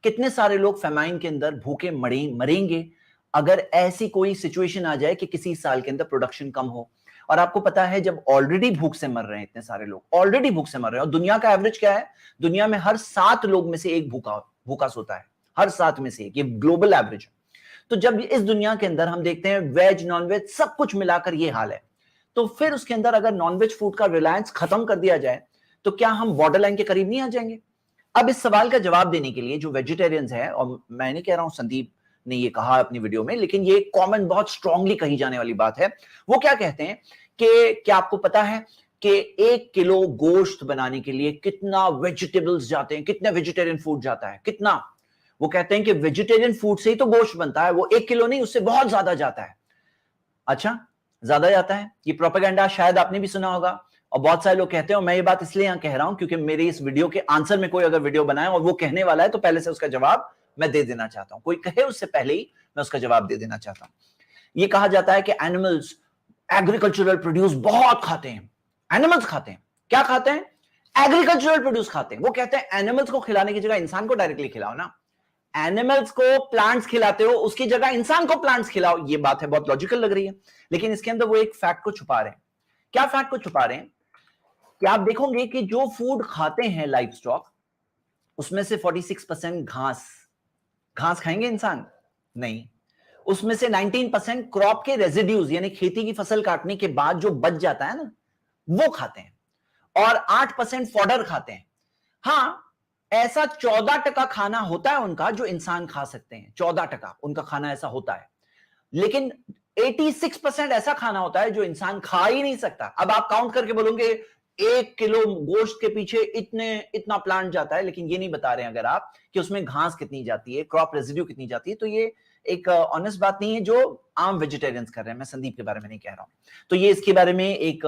कितने सारे लोग फेमाइन के अंदर भूखे मरेंगे अगर ऐसी कोई सिचुएशन आ जाए कि किसी साल के अंदर प्रोडक्शन कम हो। और आपको पता है जब ऑलरेडी भूख से मर रहे हैं इतने सारे लोग, ऑलरेडी भूख से मर रहे हैं, और दुनिया का एवरेज क्या है? दुनिया में हर 7 लोग में से एक भूखा सोता है, हर 7 में से एक, ये ग्लोबल एवरेज है। तो जब इस दुनिया के अंदर हम देखते हैं वेज नॉन वेज सब कुछ मिलाकर ये हाल है, तो फिर उसके अंदर अगर नॉन वेज फूड का रिलायंस खत्म कर दिया जाए तो क्या हम बॉर्डर लाइन के करीब नहीं आ जाएंगे? अब इस सवाल का जवाब देने के लिए जो वेजिटेरियंस है, और मैं नहीं कह रहा हूं संदीप ने ये कहा अपनी वीडियो में, लेकिन ये कॉमन बहुत स्ट्रांगली कही जाने वाली बात है, वो क्या कहते हैं कि क्या आपको पता है कि 1 किलो गोश्त बनाने के लिए कितना वेजिटेबल्स जाते हैं, कितने वेजिटेरियन फूड जाता है, कितना? वो कहते हैं कि वेजिटेरियन फूड से ही तो गोश्त बनता है, वो 1 किलो नहीं, उससे बहुत ज्यादा जाता है। अच्छा, ज्यादा जाता है, ये प्रोपेगेंडा शायद आपने भी सुना होगा, और बहुत सारे लोग कहते हैं, और मैं ये बात इसलिए यहां कह रहा हूं क्योंकि मेरे इस वीडियो के आंसर में कोई अगर वीडियो बनाए और वो कहने वाला है तो पहले से उसका जवाब मैं दे देना चाहता हूं, कोई कहे उससे पहले ही मैं उसका जवाब दे देना चाहता हूं। ये कहा जाता है कि एनिमल्स एग्रीकल्चरल प्रोड्यूस बहुत खाते हैं। एनिमल्स खाते हैं, क्या खाते हैं? एग्रीकल्चरल प्रोड्यूस खाते हैं। वो कहते हैं एनिमल्स को खिलाने की जगह इंसान को डायरेक्टली खिलाओ ना, एनिमल्स को प्लांट्स खिलाते हो उसकी जगह इंसान को प्लांट्स खिलाओ। ये बात है, बहुत लॉजिकल लग रही है, लेकिन इसके अंदर वो एक फैक्ट को छुपा रहे हैं। क्या फैक्ट को छुपा रहे हैं? कि आप देखोगे कि जो फूड खाते हैं लाइव स्टॉक, उसमें से 46% घास खाएंगे इंसान? नहीं। उसमें से 19% क्रॉप के रेजिड्यूज, यानी खेती की फसल काटने के बाद जो बच जाता है ना, वो खाते हैं, और 8% फॉडर खाते हैं। हां, ऐसा 14% खाना होता है उनका जो इंसान खा सकते हैं, 14% उनका खाना ऐसा होता है, लेकिन 86% ऐसा खाना होता है जो इंसान खा ही नहीं सकता। अब आप काउंट करके बोलोगे 1 किलो गोश्त के पीछे इतना प्लांट जाता है, लेकिन ये नहीं बता रहे हैं अगर आप कि उसमें घास कितनी जाती है, क्रॉप रेजिड्यू कितनी जाती है। तो ये एक ऑनेस्ट बात नहीं है जो आम वेजिटेरियंस कर रहे हैं, मैं संदीप के बारे में नहीं कह रहा हूं। तो ये इसके बारे में एक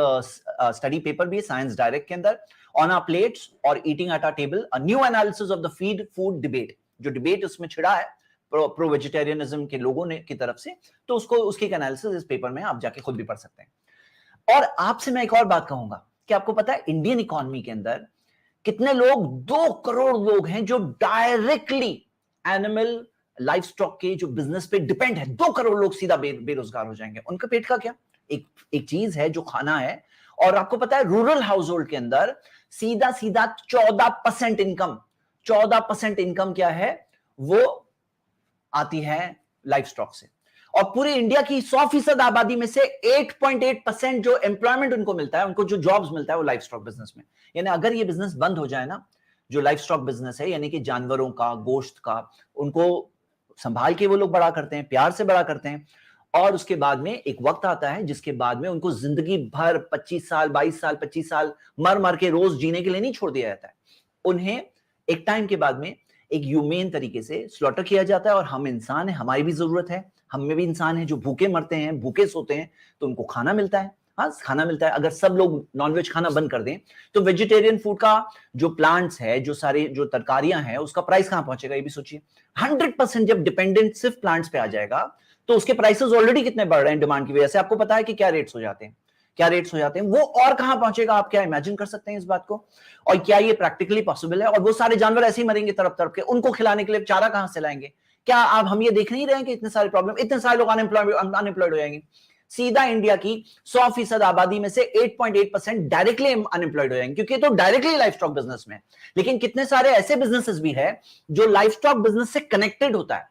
स्टडी पेपर भी है साइंस डायरेक्ट के अंदर, ऑन आवर प्लेट्स और eating at our table, a new analysis of the feed food debate. जो डिबेट उसमें छिड़ा है प्रो वेजिटेरियनिज्म के लोगों ने की तरफ से, तो उसकी एक एनालिसिस इस पेपर में आप जाके खुद भी पढ़ सकते हैं। और आपसे मैं एक और बात कहूंगा कि आपको पता है इंडियन इकोनॉमी के अंदर कितने लोग, 2 करोड़ लोग हैं जो डायरेक्टली एनिमल लाइफ स्टॉक के जो बिजनेस पे डिपेंड है। 2 करोड़ लोग सीधा बेरोजगार हो जाएंगे। उनका पेट का क्या? एक चीज है जो खाना है। और आपको पता है रूरल हाउस होल्ड के अंदर सीधा 14% इनकम क्या है? वो आती है लाइफ स्टॉक से। और पूरी इंडिया की 100% आबादी में से 8.8% जो एम्प्लॉयमेंट उनको मिलता है, उनको जो जॉब्स मिलता है, वो लाइफ स्टॉक बिजनेस में। यानी अगर ये बिजनेस बंद हो जाए ना, जो लाइफ स्टॉक बिजनेस है, यानी कि जानवरों का, गोश्त का, उनको संभाल के वो लोग बड़ा करते हैं, प्यार से बड़ा करते हैं, और उसके बाद में एक वक्त आता है जिसके बाद में उनको जिंदगी भर 25 साल 22 साल 25 साल मर के रोज जीने के लिए नहीं छोड़ दिया जाता है। उन्हें एक टाइम के बाद में एक ह्यूमेन तरीके से स्लॉटर किया जाता है। और हम इंसान है, हमारी भी जरूरत है, हम में भी इंसान हैं जो भूखे मरते हैं, भूखे सोते हैं, तो उनको खाना मिलता है। हाँ, खाना मिलता है। अगर सब लोग नॉनवेज खाना बंद कर दें तो वेजिटेरियन फूड का जो प्लांट्स है, जो सारी जो तरकारियां हैं, उसका प्राइस कहां पहुंचेगा, ये भी सोचिए। 100% जब डिपेंडेंट सिर्फ प्लांट्स पे आ जाएगा तो उसके प्राइसेस ऑलरेडी कितने बढ़ रहे हैं डिमांड की वजह से। आपको पता है कि क्या रेट्स हो जाते हैं, क्या रेट्स हो जाते हैं, वो और कहां पहुंचेगा, आप क्या इमेजिन कर सकते हैं इस बात को? और क्या ये प्रैक्टिकली पॉसिबल है? और वो सारे जानवर ऐसे ही मरेंगे तड़प तड़प के, उनको खिलाने के लिए चारा कहां से लाएंगे? क्या आप हम ये देख नहीं रहे हैं कि इतने सारे प्रॉब्लम, इतने सारे लोग अनएम्प्लॉयड हो जाएंगे? सीधा इंडिया की 100% आबादी में से 8.8% डायरेक्टली अनएम्प्लॉयड हो जाएंगे, क्योंकि तो डायरेक्टली लाइफ स्टॉक बिजनेस में। लेकिन कितने सारे ऐसे बिजनेसेस भी है जो लाइफ स्टॉक बिजनेस से कनेक्टेड होता है,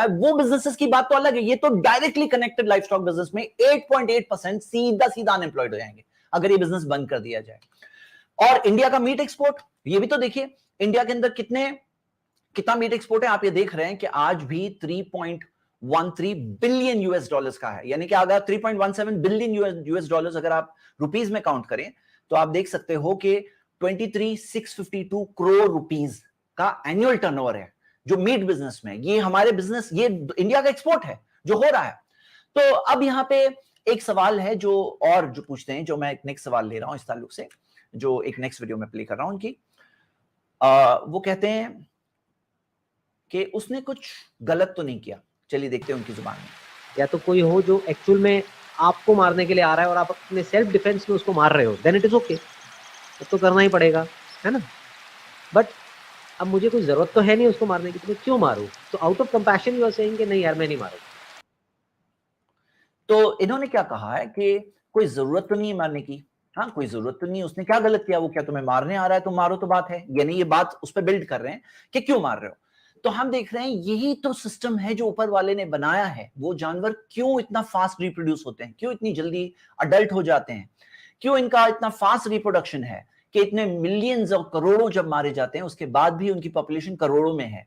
वो बिजनेसेस की बात तो अलग है। ये तो directly connected life stock business में 8.8% सीधा सीधा अनएम्प्लॉयड हो जाएंगे अगर ये बिजनेस बंद कर दिया जाए। और इंडिया का मीट एक्सपोर्ट, ये भी तो देखिए, इंडिया के अंदर कितना मीट एक्सपोर्ट है। आप ये देख रहे हैं कि आज भी 3.13 बिलियन यूएस डॉलर्स का है, यानी कि अगर 3.17 बिलियन यूएस डॉलर्स अगर आप रुपीस में काउंट करें तो आप देख सकते हो कि 23,652 करोड़ रुपीस का एनुअल टर्नओवर है जो मीट बिजनेस में। ये हमारे बिजनेस, ये इंडिया का एक्सपोर्ट है जो हो रहा है। तो अब यहां पे एक सवाल है जो पूछते हैं, जो मैं एक नेक्स्ट सवाल ले रहा हूं इस ताल्लुक से, जो एक नेक्स्ट वीडियो में प्ले कर रहा हूं उनकी। वो कहते हैं कि उसने कुछ गलत तो नहीं किया। चलिए देखते हैं उनकी जुबान में। या तो कोई हो जो एक्चुअल में आपको मारने के लिए आ रहा है और आप अपने सेल्फ डिफेंस में उसको मार रहे हो, देन इट इज ओके, तो करना ही पड़ेगा, है ना। बट अब मुझे कोई जरूरत तो है नहीं उसको मारने की, तो मैं क्यों मारूं? तो out of compassion you are saying कि नहीं यार मैं नहीं मारूं। तो इन्होंने क्या कहा है कि कोई जरूरत तो नहीं है मारने की। हाँ, कोई जरूरत तो नहीं है, उसने क्या गलत किया, वो क्या तुम्हें मारने आ रहा है, तुम मारो तो बात है। यानी ये बात उस पर बिल्ड कर रहे हैं कि क्यों मार रहे हो। तो हम देख रहे हैं यही तो सिस्टम है जो ऊपर वाले ने बनाया है। वो जानवर क्यों इतना फास्ट रिप्रोड्यूस होते हैं, क्यों इतनी जल्दी अडल्ट हो जाते हैं, क्यों इनका इतना फास्ट रिप्रोडक्शन है कि इतने मिलियंस और करोड़ों जब मारे जाते हैं उसके बाद भी उनकी पॉपुलेशन करोड़ों में है।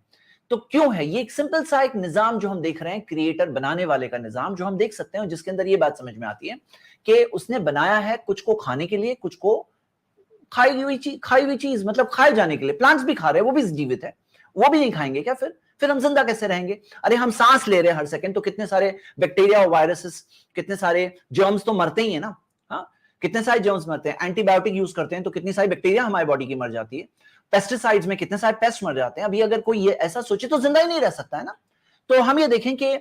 तो क्यों है ये? एक सिंपल सा एक निजाम जो हम देख रहे हैं, क्रिएटर बनाने वाले का निजाम जो हम देख सकते हैं, जिसके अंदर ये बात समझ में आती है कि उसने बनाया है कुछ को खाने के लिए, कुछ को खाई हुई चीज मतलब खाए जाने के लिए। प्लांट्स भी खा रहे हैं, वो भी जीवित है, वो भी नहीं खाएंगे क्या? फिर हम जिंदा कैसे रहेंगे? अरे हम सांस ले रहे हैं हर सेकंड, तो कितने सारे बैक्टीरिया और वायरसेस, कितने सारे जर्म्स तो मरते ही है ना। हाँ, कितने सारे जर्म्स मरते हैं। एंटीबायोटिक यूज करते हैं तो कितनी सारी बैक्टीरिया हमारी बॉडी की मर जाती है। पेस्टिसाइड्स में कितने सारे पेस्ट मर जाते हैं। अभी अगर कोई ये ऐसा सोचे तो जिंदा ही नहीं रह सकता है ना। तो हम ये देखें कि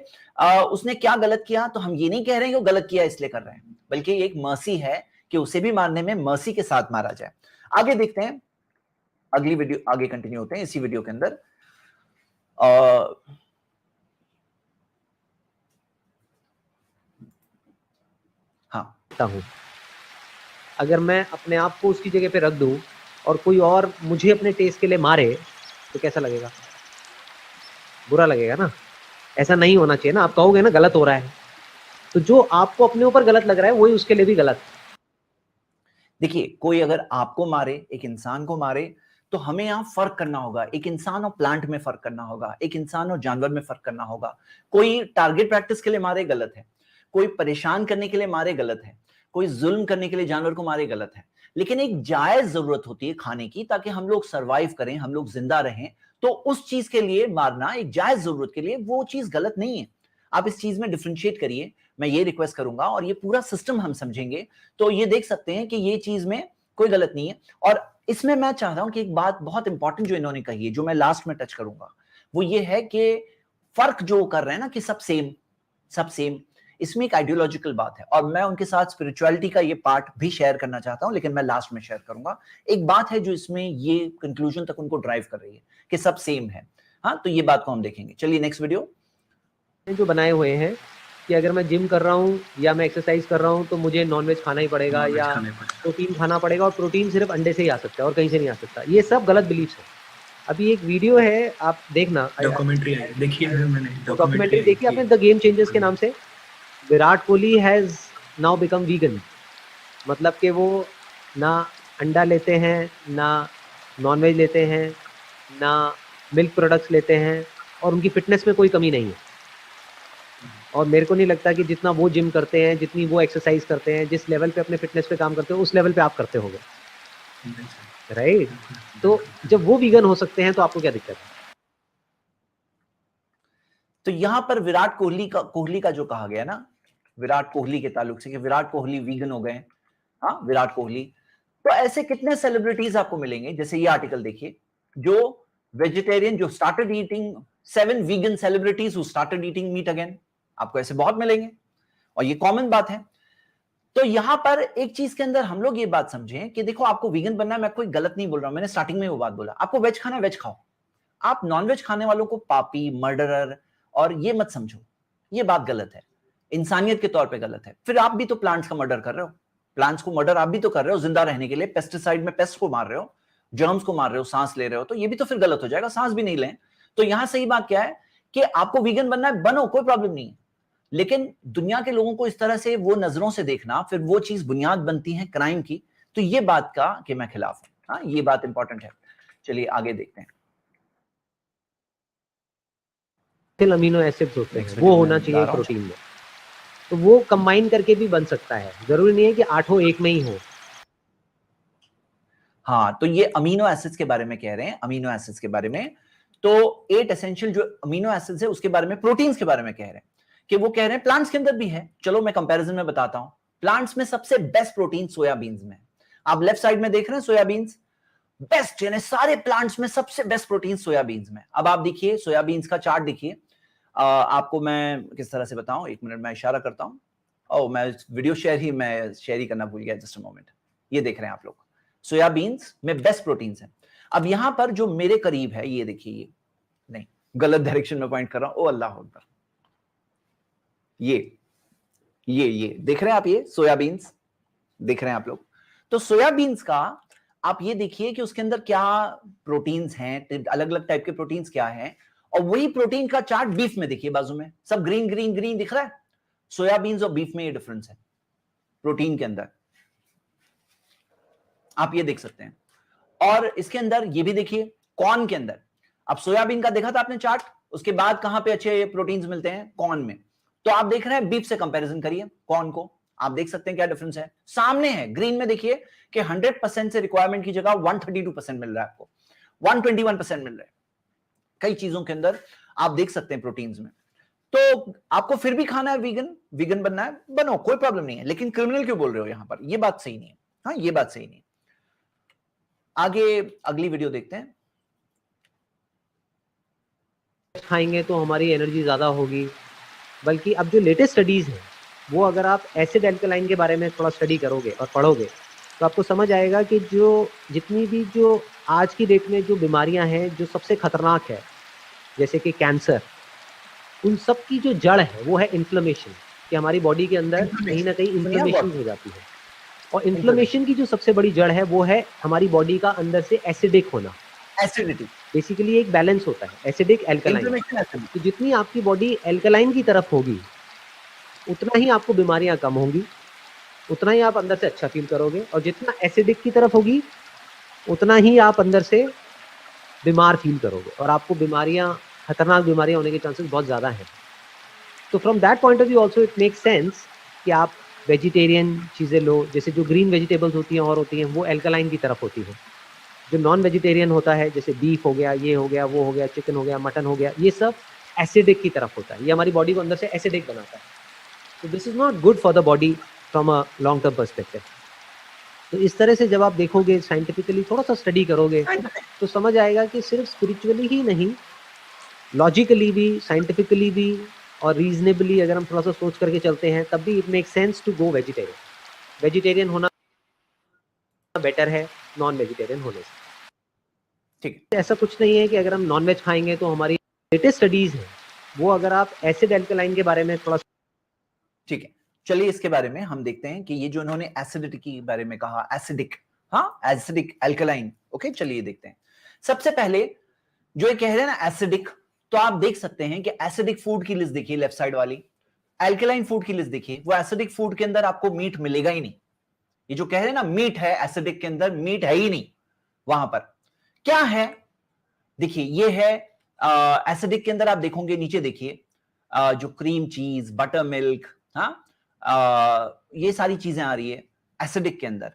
उसने क्या गलत किया, तो हम ये नहीं कह रहे हैं कि वो गलत किया इसलिए कर रहे हैं, बल्कि एक मर्सी है कि उसे भी मारने में मर्सी के साथ मारा जाए। आगे देखते हैं, अगली वीडियो आगे कंटिन्यू होते हैं इसी वीडियो के अंदर। हाँ, अगर मैं अपने आप को उसकी जगह पे रख दूं और कोई और मुझे अपने टेस्ट के लिए मारे तो कैसा लगेगा? बुरा लगेगा ना। ऐसा नहीं होना चाहिए ना। आप कहोगे ना गलत हो रहा है, तो जो आपको अपने ऊपर गलत लग रहा है वही उसके लिए भी गलत। देखिए, कोई अगर आपको मारे, एक इंसान को मारे, तो हमें यहाँ फर्क करना होगा। एक इंसान और प्लांट में फर्क करना होगा, एक इंसान और जानवर में फर्क करना होगा। कोई टारगेट प्रैक्टिस के लिए मारे गलत है, कोई परेशान करने के लिए मारे गलत है, कोई जुल्म करने के लिए जानवर को मारे गलत है। लेकिन एक जायज जरूरत होती है खाने की, ताकि हम लोग सरवाइव करें, हम लोग जिंदा रहें। तो उस चीज के लिए मारना, एक जायज जरूरत के लिए, वो चीज गलत नहीं है। आप इस चीज में डिफरेंशिएट करिए, मैं ये रिक्वेस्ट करूंगा। और ये पूरा सिस्टम हम समझेंगे तो ये देख सकते हैं कि ये चीज में कोई गलत नहीं है। और इसमें मैं चाहता हूं कि एक बात बहुत इंपॉर्टेंट जो इन्होंने कही है, जो मैं लास्ट में टच करूंगा, वो ये है कि फर्क जो कर रहे हैं ना कि सब सेम, इसमें एक आइडियोलॉजिकल बात है। और मैं उनके साथ स्पिरिचुअलिटी का ये पार्ट भी शेयर करना चाहता हूं, लेकिन मैं लास्ट में शेयर करूंगा। एक बात है जो इसमें ये कंक्लूजन तक उनको ड्राइव कर रही है कि सब सेम है। हाँ, तो ये बात को हम देखेंगे। चलिए नेक्स्ट वीडियो। जो बनाए हुए हैं कि अगर मैं जिम कर रहा हूँ या मैं एक्सरसाइज कर रहा हूँ तो मुझे नॉनवेज खाना ही पड़ेगा या प्रोटीन खाना पड़ेगा, और प्रोटीन सिर्फ अंडे से ही आ सकता है और कहीं से नहीं आ सकता। ये सब गलत बिलीफ्स है। अभी एक वीडियो है, आप देखना, डॉक्यूमेंट्री देखी है मैंने, डॉक्यूमेंट्री देखी आपने द गेम चेंजर्स के नाम से। Virat Kohli has now become vegan, मतलब कि वो ना अंडा लेते हैं, ना नॉनवेज लेते हैं, ना मिल्क प्रोडक्ट्स लेते हैं, और उनकी फिटनेस में कोई कमी नहीं है। और मेरे को नहीं लगता कि जितना वो जिम करते हैं, जितनी वो एक्सरसाइज करते हैं, जिस लेवल पे अपने फिटनेस पे काम करते हो, उस लेवल पे आप करते होगे, राइट? तो जब वो वीगन हो सकते हैं तो आपको क्या दिक्कत है? तो यहां पर विराट कोहली का जो कहा गया ना, विराट कोहली के ताल्लुक से कि विराट कोहली वीगन हो गए। हाँ, विराट कोहली। तो ऐसे कितने सेलिब्रिटीज आपको मिलेंगे, जैसे ये आर्टिकल देखिए, जो वेजिटेरियन, जो started eating 7 vegan celebrities who started eating meat again, आपको ऐसे बहुत मिलेंगे और ये कॉमन बात है। तो यहां पर एक चीज के अंदर हम लोग ये बात समझें कि देखो, आपको वीगन बनना है, मैं कोई गलत नहीं बोल रहा हूं, मैंने स्टार्टिंग में वो बात बोला, आपको वेज खाना है वेज खाओ। आप नॉनवेज खाने वालों को पापी, मर्डरर और ये मत समझो, ये बात गलत है, इंसानियत के तौर पे गलत है। फिर आप भी तो प्लांट्स का मर्डर कर रहे हो, प्लांट्स को मर्डर आप भी तो कर रहे हो जिंदा रहने के लिए, पेस्टिसाइड में पेस्ट को मार रहे हो, जर्म्स को मार रहे हो, सांस ले रहे हो, तो ये भी तो फिर गलत हो जाएगा, सांस भी नहीं लें। तो यहां सही बात क्या है कि आपको वीगन बनना है, बनो, कोई प्रॉब्लम नहीं है, लेकिन दुनिया के लोगों को इस तरह से वो नजरों से देखना, फिर वो चीज बुनियाद बनती है क्राइम की, तो ये बात का कि मैं खिलाफ हूं। हाँ, ये बात इंपॉर्टेंट है। चलिए आगे देखते हैं। अमीनो एसिड्स होते हैं, वो होना चाहिए प्रोटीन में, तो वो कंबाइन करके भी बन सकता है, जरूरी नहीं है कि 8 एक में ही हो। हाँ, तो ये अमीनो एसिड्स के बारे में कह रहे हैं, अमीनो एसिड्स के बारे में। तो 8 एसेंशियल जो अमीनो एसिड्स है उसके बारे में, प्रोटीन्स के बारे में कह रहे हैं कि वो कह रहे हैं प्लांट्स के अंदर भी है। चलो मैं कंपैरिजन में बताता हूं, प्लांट्स में सबसे बेस्ट प्रोटीन सोयाबीन्स में। आप लेफ्ट साइड में देख रहे हैं सोयाबीन्स बेस्ट, यानी सारे प्लांट्स में सबसे बेस्ट प्रोटीन सोयाबीन्स में। अब आप देखिए सोयाबीन्स का चार्ट देखिए, आपको मैं किस तरह से बताऊं, एक मिनट मैं इशारा करता हूं। ओ, मैं वीडियो शेयर ही करना भूल गया, जस्ट अ मोमेंट। ये देख रहे हैं आप लोग, सोयाबीन्स में बेस्ट प्रोटीन्स हैं। अब यहां पर जो मेरे करीब है, ये देखिए, ये नहीं, गलत डायरेक्शन में पॉइंट कर रहा हूं, ओ अल्लाह अकबर, ये देख रहे हैं आप, ये सोयाबीन्स देख रहे हैं आप लोग। तो सोयाबीन्स का आप ये देखिए कि उसके अंदर क्या प्रोटीन्स हैं, अलग अलग टाइप के प्रोटीन्स क्या हैं, और वही प्रोटीन का चार्ट बीफ में देखिए, बाजू में सब ग्रीन ग्रीन ग्रीन दिख रहा है। सोयाबीन्स और बीफ में ये डिफरेंस है प्रोटीन के अंदर, आप ये देख सकते हैं। और इसके अंदर ये भी देखिए, कॉर्न के अंदर, अब सोयाबीन का देखा था आपने चार्ट, उसके बाद कहां पे अच्छे प्रोटीन्स मिलते हैं, कॉर्न में। तो आप देख रहे हैं, बीफ से कंपैरिजन करिए कॉर्न को, आप देख सकते हैं क्या डिफरेंस है, सामने है। ग्रीन में देखिए कि 100% से रिक्वायरमेंट की जगह 132% मिल रहा है आपको, 121% मिल रहा है कई चीजों के अंदर, आप देख सकते हैं प्रोटीन्स में। तो आपको फिर भी खाना है वीगन बनना है, बनो, कोई प्रॉब्लम नहीं है, लेकिन क्रिमिनल क्यों बोल रहे हो यहां पर, ये बात सही नहीं है। हाँ, ये बात सही नहीं है। आगे अगली वीडियो देखते हैं। खाएंगे तो हमारी एनर्जी ज्यादा होगी, बल्कि अब जो लेटेस्ट स्टडीज हैं वो अगर आप एसिड एल्कलाइन के बारे में थोड़ा स्टडी करोगे और पढ़ोगे तो आपको समझ आएगा कि जो जितनी भी जो आज की डेट में जो बीमारियां हैं जो सबसे खतरनाक है, जैसे कि कैंसर, उन सब की जो जड़ है वो है इन्फ्लेमेशन, कि हमारी बॉडी के अंदर कहीं ना कहीं इन्फ्लेमेशन हो जाती है। और इन्फ्लेमेशन की जो सबसे बड़ी जड़ है वो है हमारी बॉडी का अंदर से एसिडिक होना, एसिडिटी। बेसिकली एक बैलेंस होता है एसिडिक एल्कलाइन। तो जितनी आपकी बॉडी एल्कलाइन की तरफ होगी उतना ही आपको बीमारियां कम होंगी, उतना ही आप अंदर से अच्छा फील करोगे, और जितना एसिडिक की तरफ होगी उतना ही आप अंदर से बीमार फील करोगे, और आपको बीमारियां, खतरनाक बीमारियां होने के चांसेस बहुत ज़्यादा हैं। तो from that point of view also it makes sense कि आप वेजिटेरियन चीज़ें लो, जैसे जो ग्रीन वेजिटेबल्स होती हैं और होती हैं वो एल्कलाइन की तरफ होती हैं। जो नॉन वेजिटेरियन होता है, जैसे बीफ हो गया, ये हो गया, वो हो गया, चिकन हो गया, मटन हो गया, ये सब एसिडिक की तरफ होता है, ये हमारी बॉडी को अंदर से एसिडिक बनाता है। तो this is not good for the body from a long term perspective. तो इस तरह से जब आप देखोगे, साइंटिफिकली थोड़ा सा स्टडी करोगे तो समझ आएगा कि सिर्फ स्पिरिचुअली ही नहीं, लॉजिकली भी, साइंटिफिकली भी और रीजनेबली अगर हम थोड़ा सा सोच करके चलते हैं तब भी it make sense to go vegetarian. Vegetarian होना बेटर है नॉन वेजिटेरियन होने से। ठीक है, ऐसा कुछ नहीं है कि अगर हम नॉन वेज खाएंगे तो हमारी लेटेस्ट स्टडीज है वो, अगर आप एसिड एल्कलाइन के बारे में थोड़ा, ठीक है, चलिए इसके बारे में हम देखते हैं कि ये जो इन्होंने एसिडिटी के बारे में कहा, एसिडिक, हाँ एसिडिक एल्कलाइन, ओके, चलिए देखते हैं। सबसे पहले जो ये कह रहे हैं ना एसिडिक, तो आप देख सकते हैं कि एसिडिक फूड की लिस्ट देखिए लेफ्ट साइड वाली, एल्कलाइन फूड की लिस्ट देखिए, वो एसिडिक फूड के अंदर आपको मीट मिलेगा ही नहीं। ये जो कह रहे हैं ना मीट है एसिडिक के अंदर, मीट है ही नहीं वहां पर। क्या है, देखिए ये है एसिडिक के अंदर, आप देखोगे नीचे देखिए जो क्रीम चीज, बटर मिल्क, हाँ ये सारी चीजें आ रही है एसिडिक के अंदर,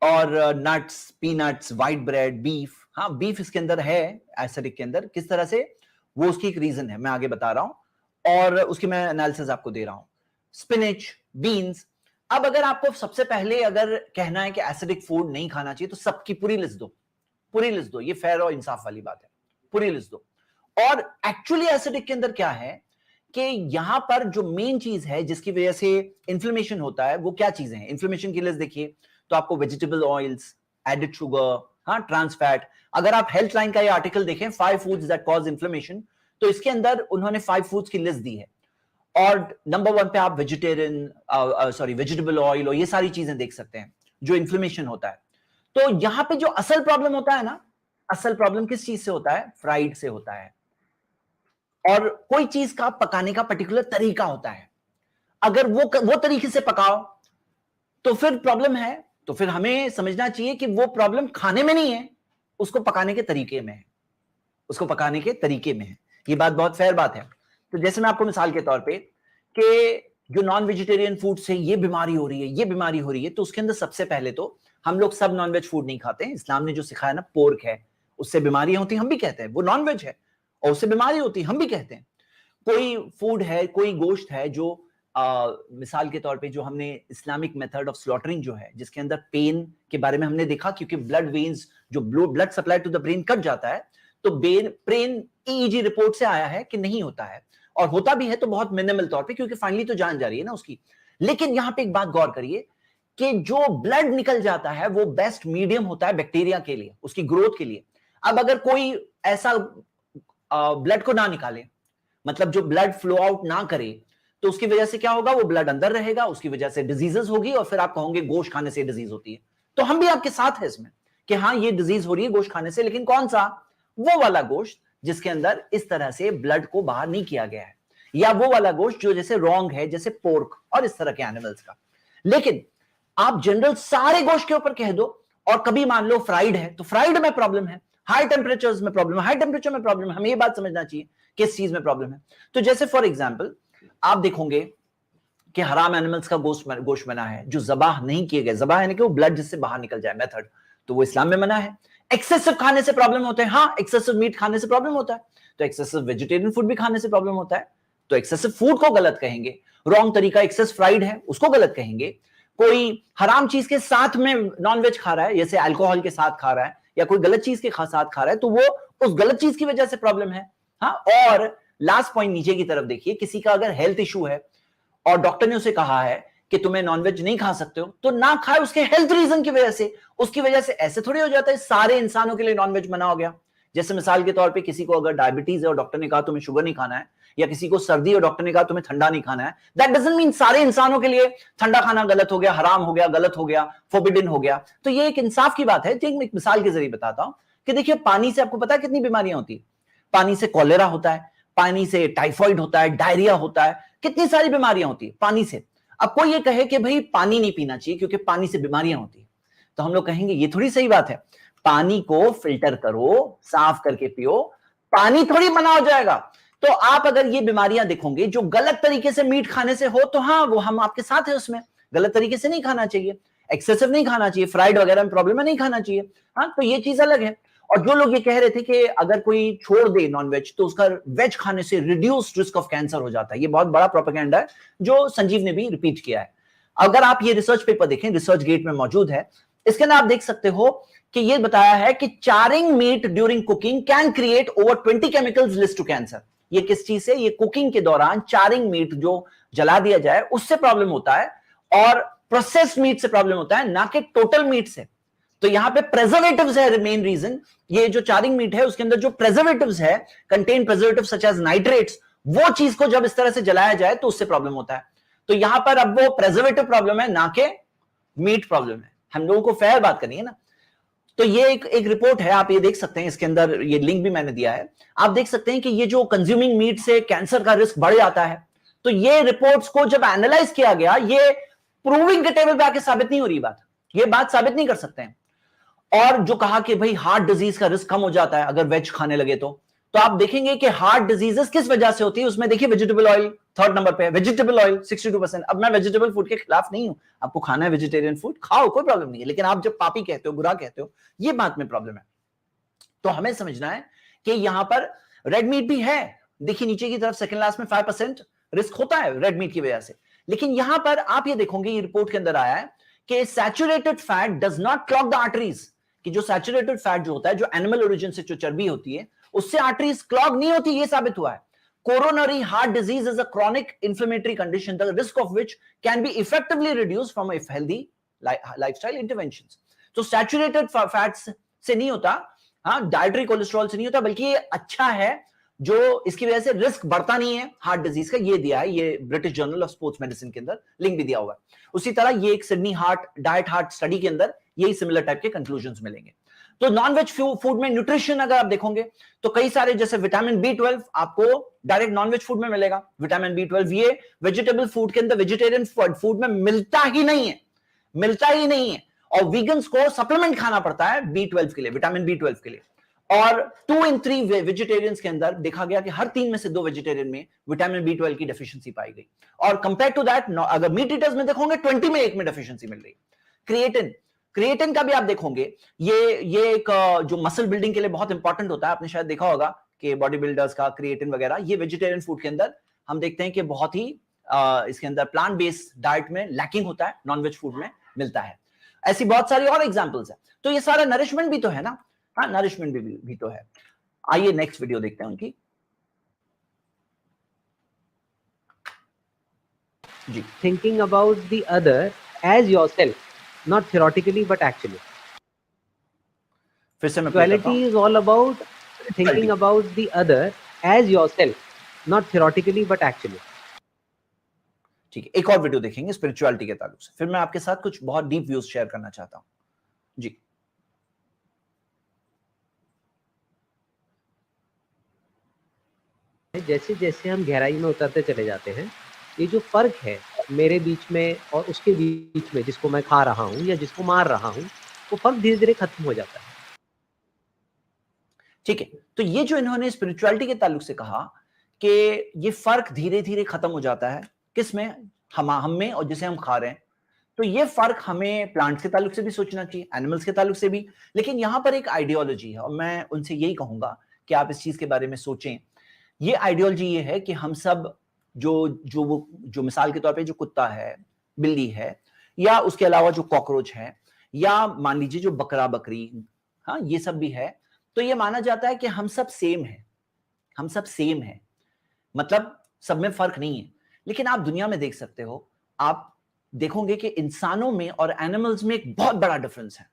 और nuts, peanuts, white bread, beef, हाँ बीफ इसके अंदर है एसिडिक के अंदर। किस तरह से, वो उसकी एक रीजन है, मैं आगे बता रहा हूं, और उसकी मैं एनालिसिस आपको दे रहा हूं। Spinach, beans. अब अगर आपको सबसे पहले अगर कहना है कि एसिडिक फूड नहीं खाना चाहिए तो सबकी पूरी लिस्ट दो, पूरी लिस्ट दो। ये फेयर और इंसाफ वाली बात है, पूरी लिस्ट दो। और एक्चुअली एसिडिक के अंदर क्या है कि यहां पर जो मेन चीज है जिसकी वजह से इंफ्लेमेशन होता है वो क्या चीजें हैं। इंफ्लेमेशन की लिस्ट देखिए तो आपको वेजिटेबल ऑयल्स, एडेड शुगर, हाँ, ट्रांस फैट। अगर आप हेल्थ लाइन का ये आर्टिकल देखें 5 फूड्स दैट कॉज इंफ्लेमेशन, तो इसके अंदर उन्होंने 5 फूड्स की लिस्ट दी है और नंबर 1 पे आप वेजिटेबल ऑयल और ये सारी चीजें देख सकते हैं जो इंफ्लेमेशन होता है। तो यहां पे जो असल प्रॉब्लम होता है ना, असल प्रॉब्लम किस चीज से होता है? फ्राइड से होता है। और कोई चीज का पकाने का पर्टिकुलर तरीका होता है, अगर वो तरीके से पकाओ तो फिर प्रॉब्लम है। तो फिर हमें समझना चाहिए कि वो प्रॉब्लम खाने में नहीं है, उसको पकाने के तरीके में है, उसको पकाने के तरीके में है। ये बात बहुत फेयर बात है। तो जैसे मैं आपको मिसाल के तौर पे कि जो नॉन वेजिटेरियन फूड से ये बीमारी हो रही है, ये बीमारी हो रही है, तो उसके अंदर सबसे पहले तो हम लोग सब नॉन वेज फूड नहीं खाते हैं। इस्लाम ने जो सिखाया ना, पोर्क है, उससे बीमारियां होती, हम भी कहते हैं। वो नॉन वेज है और उससे बीमारी होती, हम भी कहते हैं। कोई फूड है, कोई गोश्त है जो मिसाल के तौर पे जो हमने इस्लामिक मेथड ऑफ स्लॉटरिंग जो है, जिसके अंदर पेन के बारे में हमने देखा, क्योंकि ब्लड वेन्स जो blood supply to the brain cut जाता है, तो ब्रेन ईईजी रिपोर्ट से आया है कि नहीं होता है, और होता भी है तो बहुत मिनिमल तौर पे, क्योंकि फाइनली तो जान जा रही है ना उसकी। लेकिन यहां पे एक बात गौर करिए कि जो ब्लड निकल जाता है वो बेस्ट मीडियम होता है बैक्टीरिया के लिए, उसकी ग्रोथ के लिए। अब अगर कोई ऐसा ब्लड को ना निकाले, मतलब जो ब्लड फ्लो आउट ना करे, तो उसकी वजह से क्या होगा? वो ब्लड अंदर रहेगा, उसकी वजह से डिजीजेस होगी, और फिर आप कहोगे गोश्त खाने से डिजीज होती है। तो हम भी आपके साथ है इसमें कि हाँ, ये डिजीज हो रही है गोश्त खाने से, लेकिन कौन सा? वो वाला गोश्त जिसके अंदर इस तरह से ब्लड को बाहर नहीं किया गया है, या वो वाला गोश्त जो जैसे रॉन्ग है, जैसे पोर्क और इस तरह के एनिमल्स का। लेकिन आप जनरल सारे गोश्त के ऊपर कह दो, और कभी मान लो फ्राइड है तो फ्राइड में प्रॉब्लम है, हाई टेम्परेचर्स में प्रॉब्लम है, हाई टेम्परेचर में प्रॉब्लम है। हमें ये बात समझना चाहिए किस चीज में प्रॉब्लम है। तो जैसे फॉर एग्जांपल आप देखोगे कि हराम एनिमल्स का गोश्त मना है, जो जबाह नहीं किए गए, जबाह यानी कि वो ब्लड जिससे बाहर निकल जाए मेथड, तो वो इस्लाम में मना है। एक्सेसिव खाने से प्रॉब्लम होते हैं, हाँ, एक्सेसिव मीट खाने से प्रॉब्लम होता है, तो एक्सेसिव वेजिटेरियन फूड भी खाने से प्रॉब्लम होता है, तो एक्सेसिव फूड को गलत कहेंगे। रॉन्ग तरीका एक्सेस फ्राइड है, उसको गलत कहेंगे। कोई हराम चीज के साथ में नॉनवेज खा रहा है, जैसे अल्कोहल के साथ खा रहा है, या कोई गलत चीज के साथ खा रहा है, तो वो उस गलत चीज की वजह से प्रॉब्लम है। हाँ, और लास्ट पॉइंट नीचे की तरफ देखिए, किसी का अगर हेल्थ इशू है और डॉक्टर ने उसे कहा है कि तुम्हें नॉनवेज नहीं खा सकते हो, तो ना खाए उसके हेल्थ रीजन की वजह से। उसकी वजह से ऐसे थोड़ी हो जाता है सारे इंसानों के लिए नॉनवेज मना हो गया। जैसे मिसाल के तौर पे किसी को अगर डायबिटीज है और डॉक्टर ने कहा तुम्हें शुगर नहीं खाना है, या किसी को सर्दी और डॉक्टर ने कहा तुम्हें ठंडा नहीं खाना है, दैट डजंट मीन सारे इंसानों के लिए ठंडा खाना गलत हो गया, हराम हो गया, गलत हो गया, फोरबिडन हो गया। तो ये एक इंसाफ की बात है। एक मिसाल के जरिए बताता हूं कि देखिए, पानी से आपको पता है कितनी बीमारियां होती है। पानी से कॉलेरा होता है, पानी से टाइफॉइड होता है, डायरिया होता है, कितनी सारी बीमारियां होती है पानी से। अब कोई ये कहे कि भाई पानी नहीं पीना चाहिए क्योंकि पानी से बीमारियां होती है, तो हम लोग कहेंगे ये थोड़ी सही बात है। पानी को फिल्टर करो, साफ करके पियो, पानी थोड़ी मना हो जाएगा। तो आप अगर ये बीमारियां देखोगे जो गलत तरीके से मीट खाने से हो, तो हाँ, वो हम आपके साथ है उसमें। गलत तरीके से नहीं खाना चाहिए, एक्सेसिव नहीं खाना चाहिए, फ्राइड वगैरह में प्रॉब्लम है, नहीं खाना चाहिए। हाँ, तो ये चीज अलग है। और जो लोग ये कह रहे थे कि अगर कोई छोड़ दे नॉनवेज तो उसका वेज खाने से रिड्यूस्ड रिस्क ऑफ कैंसर हो जाता है, ये बहुत बड़ा प्रोपेगेंडा है जो संजीव ने भी रिपीट किया है। अगर आप ये रिसर्च पेपर देखें, रिसर्च गेट में मौजूद है, इसके अंदर आप देख सकते हो कि ये बताया है कि charring meat during cooking can create over 20 chemicals list to cancer. ये किस चीज से? ये कुकिंग के दौरान चारिंग मीट जो जला दिया जाए उससे प्रॉब्लम होता है, और प्रोसेस्ड मीट से प्रॉब्लम होता है, ना कि टोटल मीट से। तो यहां पे प्रेजर्वेटिव्स है मेन रीजन। ये जो चारिंग मीट है उसके अंदर जो प्रेजर्वेटिव्स है, contain preservatives such as nitrates, वो चीज को जब इस तरह से जलाया जाए तो उससे प्रॉब्लम होता है। तो यहां पर अब वो प्रेजर्वेटिव प्रॉब्लम है, ना कि मीट प्रॉब्लम है। हम लोगों को फेयर बात करनी है ना। तो ये एक रिपोर्ट है, आप ये देख सकते हैं, इसके अंदर ये लिंक भी मैंने दिया है। आप देख सकते हैं कि ये जो कंज्यूमिंग मीट से कैंसर का रिस्क बढ़ जाता है, तो ये रिपोर्ट्स को जब एनालाइज किया गया, ये प्रूविंग के टेबल पे आके साबित नहीं हो रही बात, ये बात साबित नहीं कर सकते हैं। और जो कहा कि भाई हार्ट डिजीज का रिस्क कम हो जाता है अगर वेज खाने लगे तो आप देखेंगे कि हार्ट डिजीजेस किस वजह से होती है। उसमें देखिए वेजिटेबल ऑयल थर्ड नंबर पे है, वेजिटेबल ऑयल 62%। अब मैं वेजिटेबल फूड के खिलाफ नहीं हूं, आपको खाना है वेजिटेरियन फूड खाओ, कोई प्रॉब्लम नहीं है, लेकिन आप जब पापी कहते हो, बुरा कहते हो, ये बात में प्रॉब्लम है। तो हमें समझना है कि यहां पर रेड मीट भी है देखिए नीचे की तरफ सेकंड लास्ट में 5% रिस्क होता है रेड मीट की वजह से। लेकिन यहां पर आप ये देखोगे, ये रिपोर्ट के अंदर आया है कि saturated fat does not clog the arteries, कि जो सैचुरेटेड फैट जो होता है, जो एनिमल ओरिजिन से जो चर्बी होती है, उससे आर्टरीज क्लॉग नहीं होती, ये साबित हुआ है। Coronary heart disease is a chronic inflammatory condition the risk of which can be effectively reduced from healthy lifestyle interventions. तो सैचुरेटेड फैट्स से नहीं होता, हाँ, डाइटरी कोलेस्ट्रॉल से नहीं होता, बल्कि ये अच्छा है, जो इसकी वजह से रिस्क बढ़ता नहीं है हार्ट डिजीज का। ये दिया है, ये British journal of sports medicine के अंदर लिंक भी दिया हुआ है। उसी तरह ये एक Sydney heart diet heart study के अंदर यही सिमिलर टाइप के कंक्लूजन्स मिलेंगे। तो नॉनवेज फूड में न्यूट्रिशन अगर आप देखोगे तो कई सारे, जैसे विटामिन B12 आपको डायरेक्ट नॉनवेज फूड में मिलेगा। विटामिन B12 ये वेजिटेबल फूड के अंदर, वेजिटेरियन फूड में मिलता ही नहीं है, मिलता ही नहीं है। और वीगन्स को सप्लीमेंट खाना पड़ता है B12 के लिए, विटामिन B12 के लिए। और 2 in 3 वेजिटेरियंस के अंदर देखा गया कि हर 3 में से 2 वेजिटेरियन में विटामिन B12 की डेफिशिएंसी पाई गई। और कंपेयर टू दैट अगर मीट ईटर्स में देखोगे 20 में 1 में डेफिशिएंसी मिल रही। क्रिएटिन का भी आप देखोगे, ये एक जो मसल बिल्डिंग के लिए बहुत इंपॉर्टेंट होता है। आपने शायद देखा होगा कि बॉडी बिल्डर्स का क्रिएटिन वगैरह, ये वेजिटेरियन फूड के अंदर हम देखते हैं कि बहुत ही इसके अंदर प्लांट बेस्ड डाइट में लैकिंग होता है, नॉनवेज फूड में मिलता है। ऐसी बहुत सारी और एग्जांपल्स है। तो ये सारा नरिशमेंट भी तो है ना, हाँ, नरिशमेंट भी तो है। आइए नेक्स्ट वीडियो देखते हैं उनकी जी। Thinking about the other as yourself, not theoretically but actually. फिर से मैं spirituality is all about thinking about the other as yourself, not theoretically but actually. ठीक है, एक और वीडियो देखेंगे स्पिरिचुअलिटी के ताल्लुक से, फिर मैं आपके साथ कुछ बहुत डीप व्यूज शेयर करना चाहता हूं जी। जैसे जैसे हम गहराई में उतरते चले जाते हैं, ये जो फर्क है मेरे बीच में और उसके बीच में, जिसको मैं खा रहा हूँ या जिसको मार रहा हूँ, वो फर्क धीरे धीरे खत्म हो जाता है। ठीक है, तो ये जो इन्होंने स्पिरिचुअलिटी के ताल्लुक से कहा कि ये फर्क धीरे धीरे खत्म हो जाता है, किसमें? हम में और जिसे हम खा रहे हैं। तो ये फर्क हमें प्लांट्स के ताल्लुक से भी सोचना चाहिए, एनिमल्स के ताल्लुक से भी। लेकिन यहां पर एक आइडियोलॉजी है और मैं उनसे यही कहूंगा कि आप इस चीज के बारे में सोचें। ये आइडियोलॉजी ये है कि हम सब जो मिसाल के तौर पे जो कुत्ता है, बिल्ली है, या उसके अलावा जो कॉकरोच है, या मान लीजिए जो बकरा बकरी, हाँ, ये सब भी है, तो ये माना जाता है कि हम सब सेम है, हम सब सेम है, मतलब सब में फर्क नहीं है। लेकिन आप दुनिया में देख सकते हो, आप देखोगे कि इंसानों में और एनिमल्स में एक बहुत बड़ा डिफरेंस है।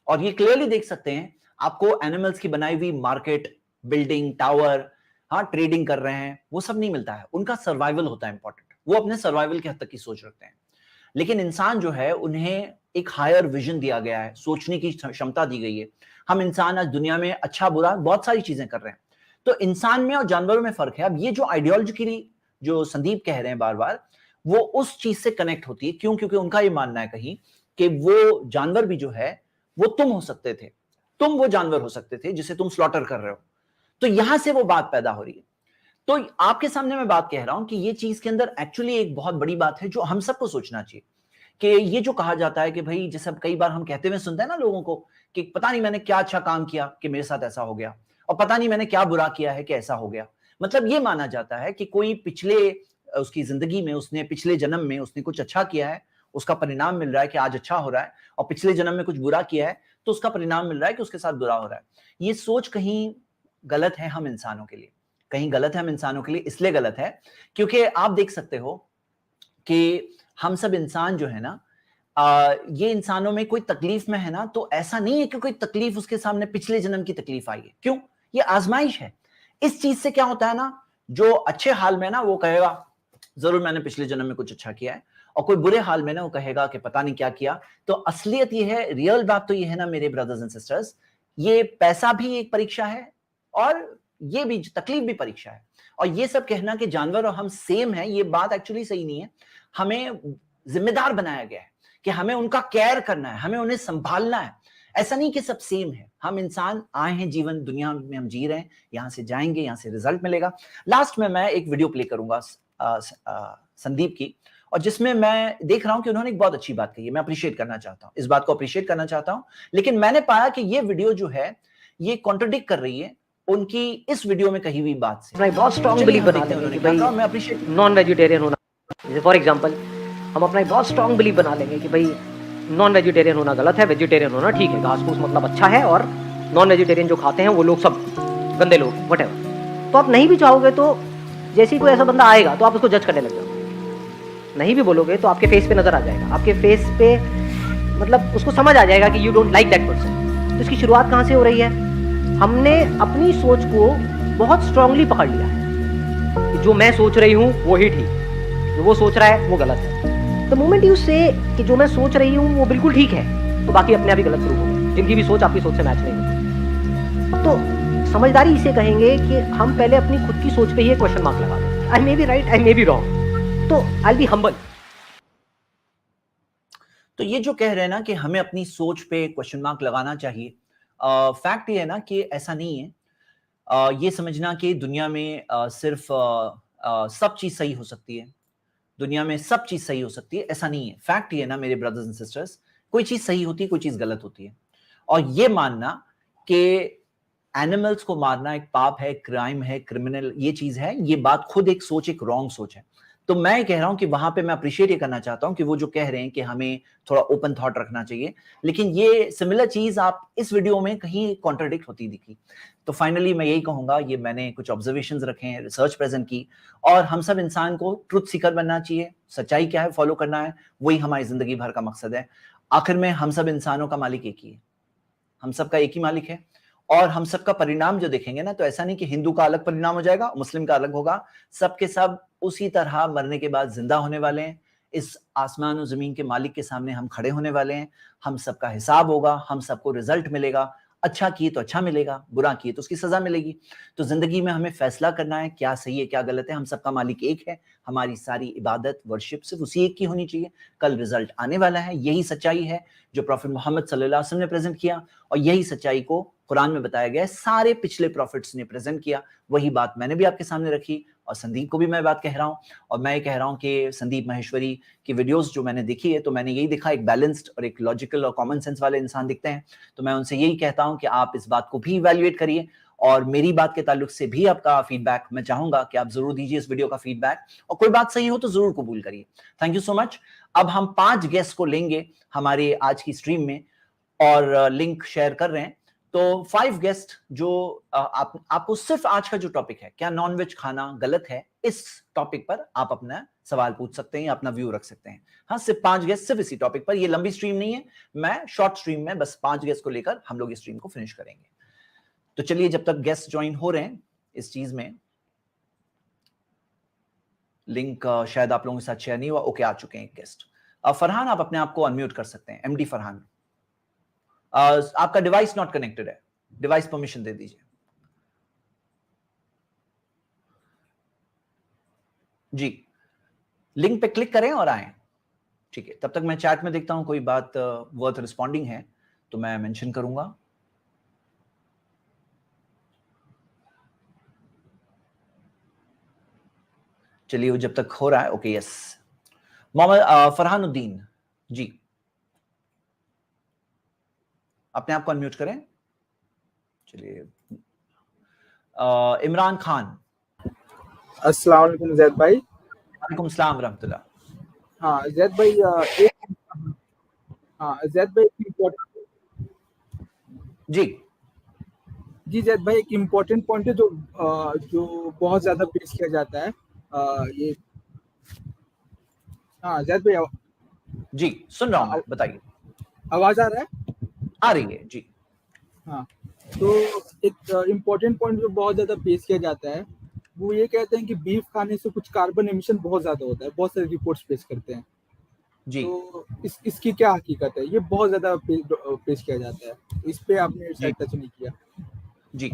और ये क्लियरली देख सकते हैं, आपको एनिमल्स की बनाई हुई मार्केट, बिल्डिंग, टावर, हाँ, ट्रेडिंग कर रहे हैं, वो सब नहीं मिलता है। उनका सर्वाइवल होता है इंपॉर्टेंट, वो अपने सर्वाइवल के हद तक की सोच रखते हैं। लेकिन इंसान जो है, उन्हें एक हायर विजन दिया गया है, सोचने की क्षमता दी गई है। हम इंसान आज दुनिया में अच्छा बुरा बहुत सारी चीजें कर रहे हैं। तो इंसान में और जानवरों में फर्क है। अब ये जो आइडियोलॉजिकली जो संदीप कह रहे हैं बार बार, वो उस चीज से कनेक्ट होती है। क्यों? क्योंकि उनका ये मानना है कहीं कि वो जानवर भी जो है, वो तुम हो सकते थे, तुम वो जानवर हो सकते थे जिसे तुम स्लॉटर कर रहे हो। तो यहां से वो बात पैदा हो रही है। तो आपके सामने मैं बात कह रहा हूं कि ये चीज के अंदर एक्चुअली एक बहुत बड़ी बात है जो हम सबको सोचना चाहिए। कि ये जो कहा जाता है कि भाई, जैसे अब कई बार हम कहते हुए सुनते हैं ना लोगों को कि पता नहीं मैंने क्या अच्छा काम किया कि मेरे साथ ऐसा हो गया, और पता नहीं मैंने क्या बुरा किया है कि ऐसा हो गया। मतलब ये माना जाता है कि कोई पिछले उसकी जिंदगी में, उसने पिछले जन्म में उसने कुछ अच्छा किया है, उसका परिणाम मिल रहा है कि आज अच्छा हो रहा है, और पिछले जन्म में कुछ बुरा किया है तो उसका परिणाम मिल रहा है कि उसके साथ बुरा हो रहा है। ये सोच कहीं गलत है हम इंसानों के लिए, कहीं गलत है हम इंसानों के लिए। इसलिए गलत है क्योंकि आप देख सकते हो कि हम सब इंसान जो है ना, ये इंसानों में कोई तकलीफ में है ना, तो ऐसा नहीं है कि कोई तकलीफ उसके सामने पिछले जन्म की तकलीफ आई है। क्यों? ये आजमाइश है। इस चीज से क्या होता है ना, जो अच्छे हाल में ना वो कहेगा जरूर मैंने पिछले जन्म में कुछ अच्छा किया है, और कोई बुरे हाल में ना वो कहेगा कि पता नहीं क्या किया। तो असलियत ये है, रियल बात तो ये है ना मेरे ब्रदर्स एंड सिस्टर्स, ये पैसा भी एक परीक्षा है और ये भी तकलीफ भी परीक्षा है। और ये सब कहना कि जानवर और हम सेम हैं, ये बात एक्चुअली सही नहीं है। हमें जिम्मेदार बनाया गया है कि हमें उनका केयर करना है, हमें उन्हें संभालना है। ऐसा नहीं कि सब सेम है। हम इंसान आए हैं, जीवन दुनिया में हम जी रहे हैं, यहां से जाएंगे, यहां से रिजल्ट मिलेगा। लास्ट में मैं एक वीडियो प्ले करूंगा संदीप की, और जिसमें मैं देख रहा हूं कि उन्होंने एक बहुत अच्छी बात कही है। मैं अप्रिशिएट करना चाहता हूं, इस बात को अप्रिशिएट करना चाहता हूं। लेकिन मैंने पाया कि ये वीडियो जो है, ये कॉन्ट्रडिक्ट कर रही है उनकी इस वीडियो में कही हुई बात से। अपना बहुत स्ट्रॉन्ग बिलीफ बना लेंगे कि भाई मैं अप्रिशिएट नॉन वेजिटेरियन होना, जैसे फॉर एग्जांपल हम अपना एक बहुत स्ट्रॉन्ग बिलीफ बना लेंगे कि भाई नॉन वेजिटेरियन होना गलत है, वेजिटेरियन होना ठीक है, घास फूस मतलब अच्छा है, और नॉन वेजिटेरियन जो खाते हैं वो लोग सब गंदे लोग, व्हाटएवर। तो आप नहीं भी चाहोगे तो जैसे ही कोई ऐसा बंदा आएगा तो आप उसको जज करने लग जाओगे। नहीं भी बोलोगे तो आपके फेस पे नजर आ जाएगा, आपके फेस पे मतलब उसको समझ आ जाएगा कि you don't like that person. तो इसकी शुरुआत कहाँ से हो रही है? हमने अपनी सोच को बहुत स्ट्रांगली पकड़ लिया है कि जो मैं सोच रही हूँ वो ही ठीक, जो वो सोच रहा है वो गलत है। द मोमेंट यू से कि जो मैं सोच रही हूँ वो बिल्कुल ठीक है, तो बाकी अपने आप ही गलत प्रूव होंगे, जिनकी भी सोच आपकी सोच से मैच नहीं होती। तो समझदारी इसे कहेंगे कि हम पहले अपनी खुद की सोच पे ही एक क्वेश्चन मार्क लगा दें। I may be right, I may be wrong, तो आई बी हम्बल। तो ये जो कह रहे हैं ना कि हमें अपनी सोच पे क्वेश्चन मार्क लगाना चाहिए, फैक्ट ये है ना कि ऐसा नहीं है। ये समझना कि दुनिया में सिर्फ सब चीज सही हो सकती है, दुनिया में सब चीज सही हो सकती है, ऐसा नहीं है। फैक्ट ये है ना मेरे ब्रदर्स एंड सिस्टर्स, कोई चीज सही होती है, कोई चीज गलत होती है। और ये मानना कि एनिमल्स को मारना एक पाप है, क्राइम है, क्रिमिनल ये चीज है, ये बात खुद एक सोच, एक रॉन्ग सोच है। तो मैं कह रहा हूं कि वहां पे मैं अप्रिशिएट ये करना चाहता हूं कि वो जो कह रहे हैं कि हमें थोड़ा ओपन थॉट रखना चाहिए, लेकिन ये सिमिलर चीज आप इस वीडियो में कहीं कॉन्ट्राडिक्ट होती दिखी। तो फाइनली मैं यही कहूंगा, ये मैंने कुछ ऑब्जर्वेशंस रखे हैं, रिसर्च प्रेजेंट की, और हम सब इंसान को ट्रुथ सीकर बनना चाहिए, सच्चाई क्या है फॉलो करना है, वही हमारी जिंदगी भर का मकसद है। आखिर में हम सब इंसानों का मालिक एक ही है, हम सबका एक ही मालिक है, और हम सबका परिणाम जो देखेंगे ना, तो ऐसा नहीं कि हिंदू का अलग परिणाम हो जाएगा, मुस्लिम का अलग होगा, सबके सब उसी तरह मरने के बाद जिंदा होने वाले हैं। इस आसमान और जमीन के मालिक के सामने हम खड़े होने वाले हैं, हम सबका हिसाब होगा, हम सबको रिजल्ट मिलेगा, अच्छा किए तो अच्छा मिलेगा, बुरा किए तो उसकी सजा मिलेगी। तो जिंदगी में हमें फैसला करना है क्या सही है क्या गलत है। हम सबका मालिक एक है, हमारी सारी इबादत वर्शिप सिर्फ उसी एक की होनी चाहिए। कल रिजल्ट आने वाला है, यही सच्चाई है जो प्रॉफिट मोहम्मद सल्लल्लाहु अलैहि वसल्लम ने प्रेजेंट किया, और यही सच्चाई को कुरान में बताया गया है, सारे पिछले प्रॉफिट्स ने प्रेजेंट किया। वही बात मैंने भी आपके सामने रखी, और संदीप को भी मैं बात कह रहा हूं। और मैं ये कह रहा हूं कि संदीप माहेश्वरी की वीडियोस जो मैंने देखी है, तो मैंने यही देखा, एक बैलेंस्ड और एक लॉजिकल और कॉमन सेंस वाले इंसान दिखते हैं। तो मैं उनसे यही कहता हूं कि आप इस बात को भी इवैल्यूएट करिए, और मेरी बात के ताल्लुक से भी आपका फीडबैक मैं चाहूंगा कि आप जरूर दीजिए इस वीडियो का फीडबैक, और कोई बात सही हो तो जरूर कबूल करिए। Thank you so much. अब हम 5 गेस्ट को लेंगे हमारे आज की स्ट्रीम में, और लिंक शेयर कर रहे हैं। तो 5 गेस्ट जो आपको सिर्फ आज का जो टॉपिक है, क्या नॉनवेज खाना गलत है, इस टॉपिक पर आप अपना सवाल पूछ सकते हैं, अपना व्यू रख सकते हैं। हाँ, सिर्फ 5 गेस्ट, सिर्फ इसी टॉपिक पर। ये लंबी स्ट्रीम नहीं है, मैं शॉर्ट स्ट्रीम में बस 5 गेस्ट को लेकर हम लोग इस स्ट्रीम को फिनिश करेंगे। तो चलिए, जब तक गेस्ट ज्वाइन हो रहे हैं इस चीज में, लिंक शायद आप लोगों के साथ शेयर नहीं हुआ। ओके, आ चुके हैं गेस्ट। फरहान, आप अपने आप को अनम्यूट कर सकते हैं, एमडी फरहान। आपका डिवाइस नॉट कनेक्टेड है, डिवाइस परमिशन दे दीजिए जी। लिंक पे क्लिक करें और आए, ठीक है। तब तक मैं चैट में देखता हूं कोई बात वर्थ रिस्पॉन्डिंग है तो मैं मेंशन करूंगा। चलिए, वो जब तक हो रहा है, ओके, यस। मोहम्मद फरहानुद्दीन जी, अपने आप को अनम्यूट करें। चलिए, इमरान खान। अस्सलाम वालेकुम जैद भाई। वालेकुम सलाम रहमतुल्लाह। हाँ जैद भाई, जैद भाई जी जी जैद भाई, एक इम्पोर्टेंट पॉइंट है जो बहुत ज्यादा पेश किया जाता है। ये हाँ जैद भाई, जी सुन रहा हूं, बताइए। आवाज आ रहा है? आ रही है जी। हाँ, तो एक इम्पोर्टेंट पॉइंट जो बहुत ज्यादा पेश किया जाता है, वो ये कहते हैं कि बीफ खाने से कुछ कार्बन एमिशन बहुत ज्यादा होता है, बहुत सारे रिपोर्ट्स पेश करते हैं जी। तो इसकी क्या हकीकत है? ये बहुत ज्यादा पेश किया जाता है, इस पे आपने शायद टच नहीं किया जी।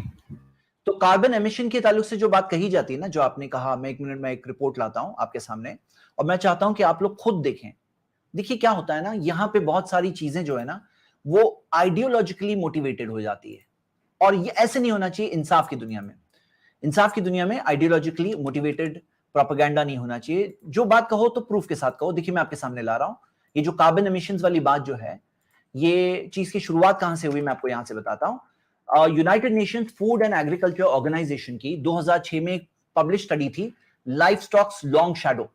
तो कार्बन एमिशन के ताल्लुक से जो बात कही जाती है ना, जो आपने कहा, मैं 1 मिनट में एक रिपोर्ट लाता हूं आपके सामने, और मैं चाहता हूं कि आप लोग खुद देखें। देखिए क्या होता है ना, यहाँ पे बहुत सारी चीजें जो है ना, वो आइडियोलॉजिकली मोटिवेटेड हो जाती है, और ये ऐसे नहीं होना चाहिए। इंसाफ की दुनिया में, इंसाफ की दुनिया में आइडियोलॉजिकली मोटिवेटेड प्रोपेगेंडा नहीं होना चाहिए। जो बात कहो तो प्रूफ के साथ कहो। देखिए, मैं आपके सामने ला रहा हूं, ये जो कार्बन एमिशंस वाली बात जो है, ये चीज की शुरुआत कहां से हुई मैं आपको यहां से बताता हूं। United Nations Food and agriculture Organization की 2006 में पब्लिश स्टडी थी, लाइफ स्टॉक्स लॉन्ग शैडो।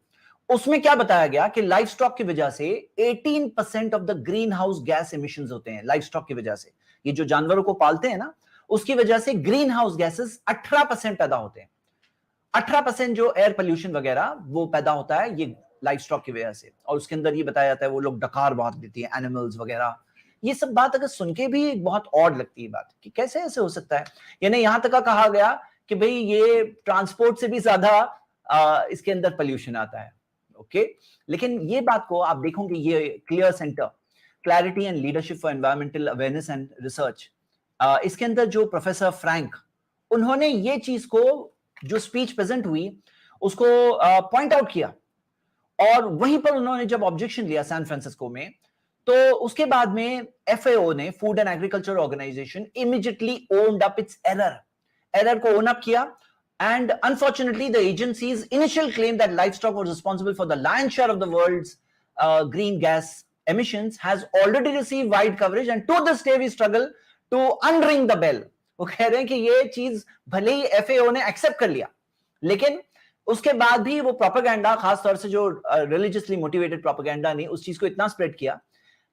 उसमें क्या बताया गया कि लाइफ स्टॉक की वजह से 18% of the green house gas emissions होते हैं। लाइफ स्टॉक की वजह से, ये जो जानवरों को पालते हैं ना, उसकी वजह से ग्रीन हाउस गैसेस 18% पैदा होते हैं। 18% जो एयर पोल्यूशन वगैरह वो पैदा होता है ये लाइफ स्टॉक की वजह से। और उसके अंदर ये बताया जाता है वो लोग डकार बहुत देती है एनिमल्स वगैरह। ये सब बात अगर सुन के भी बहुत ऑड लगती है बात कि कैसे ऐसे हो सकता है। यानी यहां तक कहा गया कि भाई ये ट्रांसपोर्ट से भी ज्यादा इसके अंदर पोल्यूशन आता है। ओके, लेकिन ये बात को आप देखोगे, ये clear centre clarity and leadership for environmental awareness and research, इसके अंदर जो प्रोफेसर फ्रैंक, उन्होंने ये चीज को जो स्पीच प्रेजेंट हुई उसको पॉइंट आउट किया। और वहीं पर उन्होंने जब ऑब्जेक्शन लिया सैन फ्रांसिस्को में, तो उसके बाद में FAO ने, food and agriculture organization, immediately owned up its error को ओन अप किया। And unfortunately, the agency's initial claim that livestock was responsible for the lion's share of the world's green gas emissions has already received wide coverage, and to this day we struggle to unring the bell. वो कह रहे हैं कि ये चीज भले ही FAO ने accept कर लिया, लेकिन उसके बाद भी वो प्रोपेगेंडा, खासतौर से जो रिलीजियसली मोटिवेटेड प्रोपेगेंडा ने उस चीज को इतना स्प्रेड किया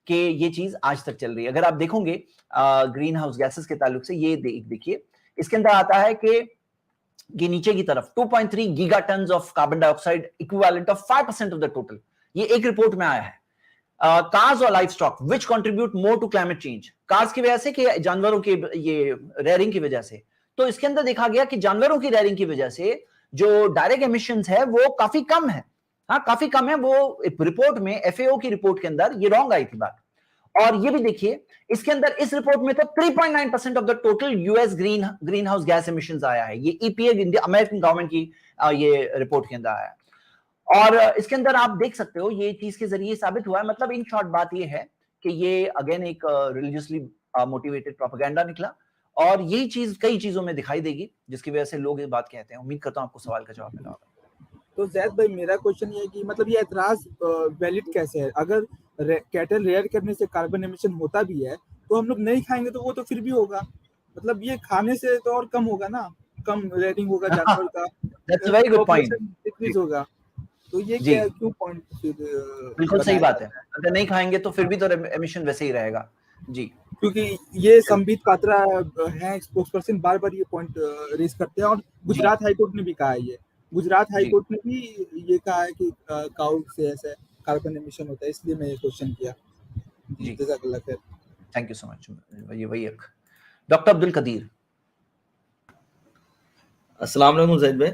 कि ये चीज आज तक चल रही है। अगर आप देखोगे ग्रीन हाउस गैसेस के ताल्लुक से, ये देखिए इसके अंदर आता है कि ये नीचे की तरफ 2.3 gigatons of carbon dioxide equivalent of 5% of the total, ये एक रिपोर्ट में आया है। कार्स और livestock which contribute more to climate change, cars की वजह से कि जानवरों की ये रेयरिंग की वजह से। तो इसके अंदर देखा गया कि जानवरों की रेयरिंग की वजह से जो डायरेक्ट एमिशंस है वो काफी कम है। हाँ, काफी कम है। वो रिपोर्ट में, FAO की रिपोर्ट के अंदर ये रॉन्ग आई थी बात। और ये भी देखिए इसके अंदर, इस रिपोर्ट में तो 3.9% of the total US green house gas emissions आया है। ये EPA, इंडिया, अमेरिकन गवर्नमेंट की ये रिपोर्ट के अंदर आया है। और इसके अंदर आप देख सकते हो ये चीज के जरिए साबित हुआ है। मतलब इन शॉर्ट बात ये है कि ये अगेन एक रिलीजियसली मोटिवेटेड प्रोपेगेंडा निकला, और यही चीज कई चीजों में दिखाई देगी जिसकी वजह से लोग ये बात कहते हैं। उम्मीद करता हूं आपको सवाल का जवाब मिला होगा। तो जैद भाई, मेरा क्वेश्चन ये है कि मतलब ये एतराज वैलिड कैसे है? अगर कैटल रेयर करने से कार्बन एमिशन होता भी है तो हम लोग नहीं खाएंगे तो वो तो फिर भी होगा। मतलब ये खाने से तो और कम होगा ना, कम रेयरिंग होगा जानवर का, that's a very good point, decrease होगा। तो ये क्या, क्यों पॉइंट फिर बिल्कुल सही बात है। अगर नहीं खाएंगे तो फिर भी तो एमिशन वैसे ही रहेगा जी। क्योंकि ये संबित पात्रा है स्पोक्सपर्सन, बार-बार ये पॉइंट रेज करते हैं। और गुजरात हाई कोर्ट ने भी कहा है, ये गुजरात हाई कोर्ट ने भी ये कहा है कि काऊ से ऐसा कार्बन एमिशन होता है। इसलिए मैं ये क्वेश्चन किया जी। जज़ाकल्लाह खैर, थैंक यू सो मच। वही डॉक्टर अब्दुल कदीर। अस्सलाम वालेकुम ज़ैद भाई,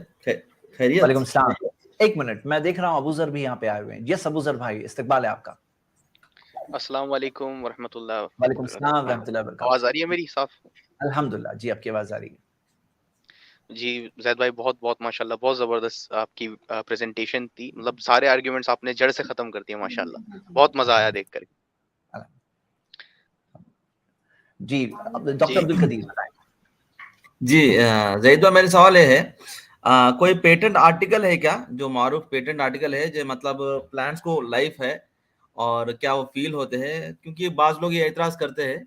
खैरियत? वालेकुम सलाम। एक मिनट, मैं देख रहा हूँ अबूजर भी यहाँ पे आए हुए हैं। यस अबूजर भाई, इस्तकबाल है आपका। अस्सलाम वालेकुम वरहमतुल्लाह। वालेकुम सलाम रहमतुल्लाह वबरकातुहू। आवाज आ रही है मेरी साफ? अल्हम्दुलिल्लाह जी, आपकी आवाज आ रही है जी। ज़ैद भाई बहुत बहुत माशाल्लाह, बहुत ज़बरदस्त आपकी प्रेजेंटेशन थी। मतलब सारे आर्गुमेंट्स आपने जड़ से खत्म कर दिए माशाल्लाह, बहुत मजा आया देख कर जी। डॉक्टर अब्दुल कदीर बताएं। जी ज़ैद भाई, मेरा सवाल ये है, कोई पेटेंट आर्टिकल है क्या, जो मारूफ पेटेंट आर्टिकल है जो मतलब प्लांट्स को लाइफ है और क्या वो फील होते हैं? क्योंकि बाज लोग ये एतराज करते हैं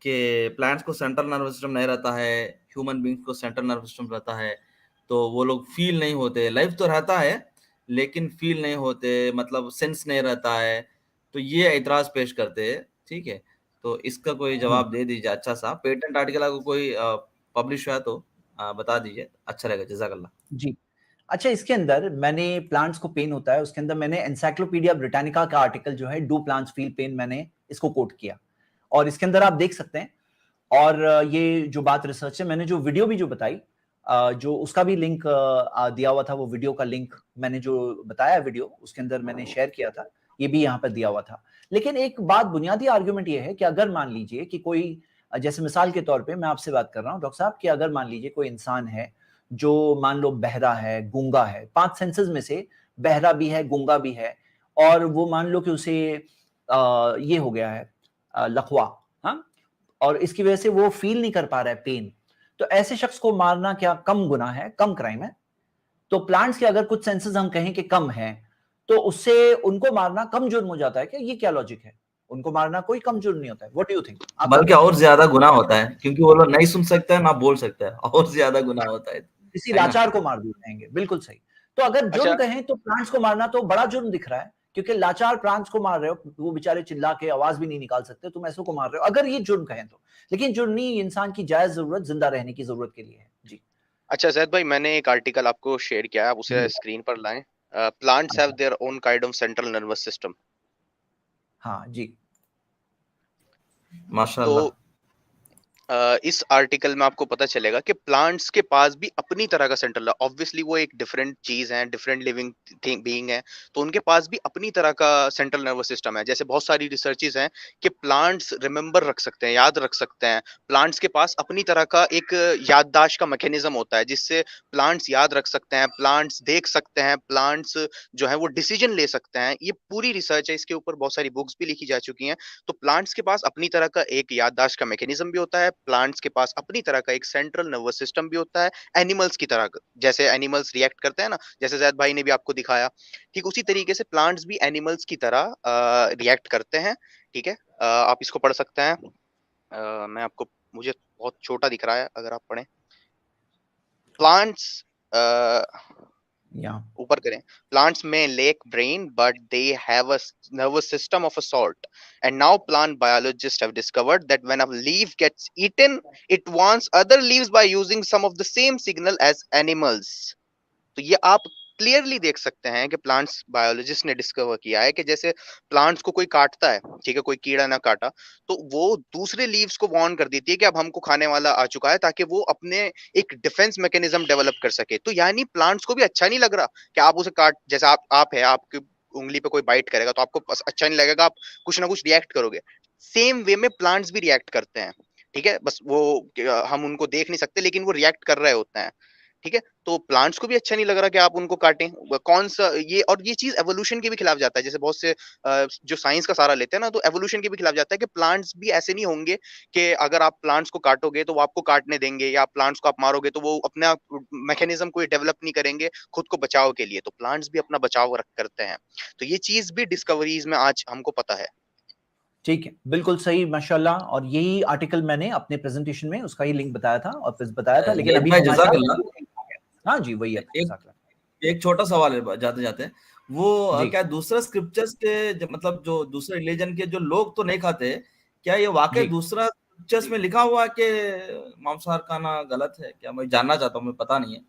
कि प्लांट्स को सेंट्रल नर्वस सिस्टम नहीं रहता है, ह्यूमन बींग्स को सेंट्रल नर्वस सिस्टम रहता है, तो वो लोग फील नहीं होते। लाइफ तो रहता है लेकिन फील नहीं होते, मतलब सेंस नहीं रहता है। तो ये एतराज पेश करते हैं, ठीक है? तो इसका कोई जवाब दे दीजिए अच्छा सा। पेटेंट आर्टिकल अगर कोई पब्लिश हुआ तो बता दीजिए, अच्छा रहेगा। जज़ाकल्लाह जी। अच्छा, इसके अंदर मैंने प्लांट्स को पेन होता है, उसके अंदर मैंने एनसाइक्लोपीडिया ब्रिटानिका का आर्टिकल जो है डू प्लांट्स फील पेन, मैंने इसको कोट किया और इसके अंदर आप देख सकते हैं। और ये जो बात रिसर्च है, मैंने जो वीडियो भी जो बताई, जो उसका भी लिंक दिया हुआ था, वो वीडियो का लिंक मैंने जो बताया वीडियो उसके अंदर मैंने शेयर किया था, ये भी यहाँ पर दिया हुआ था। लेकिन एक बात, बुनियादी आर्ग्यूमेंट ये है कि अगर मान लीजिए कि कोई, जैसे मिसाल के तौर पे मैं आपसे बात कर रहा हूँ डॉक्टर साहब, कि अगर मान लीजिए कोई इंसान है जो मान लो बहरा है, गूंगा है, 5 सेंसेस में से बहरा भी है, गूंगा भी है, और वो मान लो कि उसे ये हो गया है लकवा, हाँ, और इसकी वजह से वो फील नहीं कर पा रहा है पेन, तो ऐसे शख्स को मारना क्या कम गुनाह है, कम क्राइम है? तो प्लांट्स के अगर कुछ सेंसेस हम कहें कि कम है, तो उससे उनको मारना कम जुर्म हो जाता है क्या? ये क्या लॉजिक है? उनको मारना कोई कम जुर्म नहीं होता है। What do you think? बल्कि और ज्यादा गुनाह होता है, क्योंकि वो लोग नहीं सुन सकते हैं ना बोल सकते हैं, और ज्यादा गुनाह होता है। किसी लाचार को मार देंगे, बिल्कुल सही। तो अगर जुर्म कहें तो प्लांट्स को मारना तो बड़ा जुर्म दिख रहा है, क्योंकि लाचार प्लांट्स को मार रहे हो, वो बेचारे चिल्ला के आवाज भी नहीं निकाल सकते, तुम ऐसों को मार रहे हो, अगर ये जुर्म कहें तो। लेकिन जुर्म नहीं, इंसान की जायज जरूरत जिंदा रहने की जरूरत के लिए है। जी अच्छा जैद भाई, मैंने एक आर्टिकल आपको शेयर किया है, आप उसे स्क्रीन पर लाएं। Plants have their own kind of central nervous system. हाँ जी, माशाल्लाह। तो इस आर्टिकल में आपको पता चलेगा कि प्लांट्स के पास भी अपनी तरह का सेंट्रल, ऑब्वियसली वो एक डिफरेंट चीज है, डिफरेंट लिविंग बीइंग है, तो उनके पास भी अपनी तरह का सेंट्रल नर्वस सिस्टम है। जैसे बहुत सारी रिसर्चेस हैं कि प्लांट्स रिमेंबर रख सकते हैं, याद रख सकते हैं। प्लांट्स के पास अपनी तरह का एक याददाश्त का मैकेनिज्म होता है जिससे प्लांट्स याद रख सकते हैं, प्लांट्स देख सकते हैं, प्लांट्स जो है वो डिसीजन ले सकते हैं। ये पूरी रिसर्च है, इसके ऊपर बहुत सारी बुक्स भी लिखी जा चुकी हैं। तो प्लांट्स के पास अपनी तरह का एक याददाश्त का मैकेनिज्म भी होता है, प्लांट्स के पास अपनी तरह का एक सेंट्रल नर्वस सिस्टम भी होता है, एनिमल्स की तरह। जैसे एनिमल्स रिएक्ट करते हैं ना, जैसे जैद भाई ने भी आपको दिखाया, ठीक उसी तरीके से प्लांट्स भी एनिमल्स की तरह रिएक्ट करते हैं। ठीक है, आप इसको पढ़ सकते हैं। मैं आपको, मुझे बहुत छोटा दिख रहा है, अगर आप पढ़ें। प्लांट्स ऊपर करें, प्लांट्स में lack brain but they have a nervous system of a sort, and now plant biologists have discovered that when a leaf gets eaten it warns other leaves by using some of the same signal as animals। तो ये आप clearly देख सकते हैं कि plants biologist ने discover किया है कि जैसे प्लांट्स को कोई काटता है, ठीक है, कोई कीड़ा ना काटा, तो वो दूसरे लीव्स को वार्न कर देती है कि अब हमको खाने वाला आ चुका है, ताकि वो अपने एक डिफेंस मैकेनिज्म डेवलप कर सके। तो यानी प्लांट्स को भी अच्छा नहीं लग रहा कि आप उसे काट, जैसे आप है, आपकी उंगली पे कोई बाइट करेगा तो आपको अच्छा नहीं लगेगा, आप कुछ ना कुछ रिएक्ट करोगे। सेम वे में प्लांट्स भी रिएक्ट करते हैं, ठीक है, बस वो हम उनको देख नहीं सकते लेकिन वो रिएक्ट कर रहे होते हैं। ठीक है, तो प्लांट्स को भी अच्छा नहीं लग रहा कि आप उनको काटें। कौन सा ये, और ये चीज एवोल्यूशन के भी खिलाफ जाता है। जैसे बहुत से जो साइंस का सहारा लेते हैं ना, तो एवोल्यूशन के भी खिलाफ जाता है कि प्लांट्स भी ऐसे नहीं होंगे कि अगर आप प्लांट्स को काटोगे तो वो आपको काटने देंगे, या प्लांट्स को आप मारोगे तो वो अपना मैकेनिज्म कोई डेवलप नहीं करेंगे खुद को बचाव के लिए। तो प्लांट्स भी अपना बचाव करते हैं। तो ये चीज भी डिस्कवरीज में आज हमको पता है। ठीक है, बिल्कुल सही, माशाल्लाह। और यही आर्टिकल मैंने अपने प्रेजेंटेशन में उसका ही लिंक बताया था और फिर बताया था, लेकिन अभी हाँ जी वही है। एक छोटा सवाल है जाते जाते, वो क्या दूसरा स्क्रिप्चर्स के मतलब जो दूसरे रिलीजन के जो लोग तो नहीं खाते, क्या ये वाकई दूसरा स्क्रिप्चर्स में लिखा हुआ है कि मांसाहार खाना गलत है? क्या मैं जानना चाहता हूँ, मुझे पता नहीं है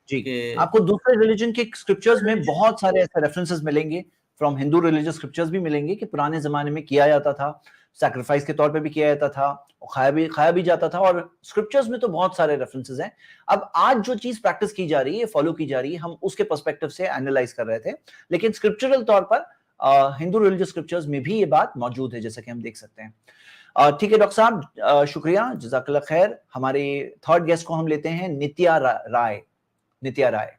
जी। आपको दूसरे रिलीजन के स्क्रिप्चर्स में बहुत सारे ऐसे रेफरेंसेस मिलेंगे, फ्रॉम हिंदू रिलीजियस स्क्रिप्चर्स भी मिलेंगे कि पुराने जमाने में किया जाता था, सैक्रिफाइस के तौर पे भी किया जाता था और खाया भी जाता था, और स्क्रिप्चर्स में तो बहुत सारे रेफरेंसेस हैं। अब आज जो चीज प्रैक्टिस की जा रही है, फॉलो की जा रही है, हम उसके पर्सपेक्टिव से एनालाइज कर रहे थे, लेकिन स्क्रिप्चरल तौर पर हिंदू रिलीजियस स्क्रिप्चर्स में भी ये बात मौजूद है, जैसा कि हम देख सकते हैं। ठीक है डॉक्टर साहब, शुक्रिया, जज़ाकल्लाह खैर। हमारे थर्ड गेस्ट को हम लेते हैं, नित्या राय। नित्या राय।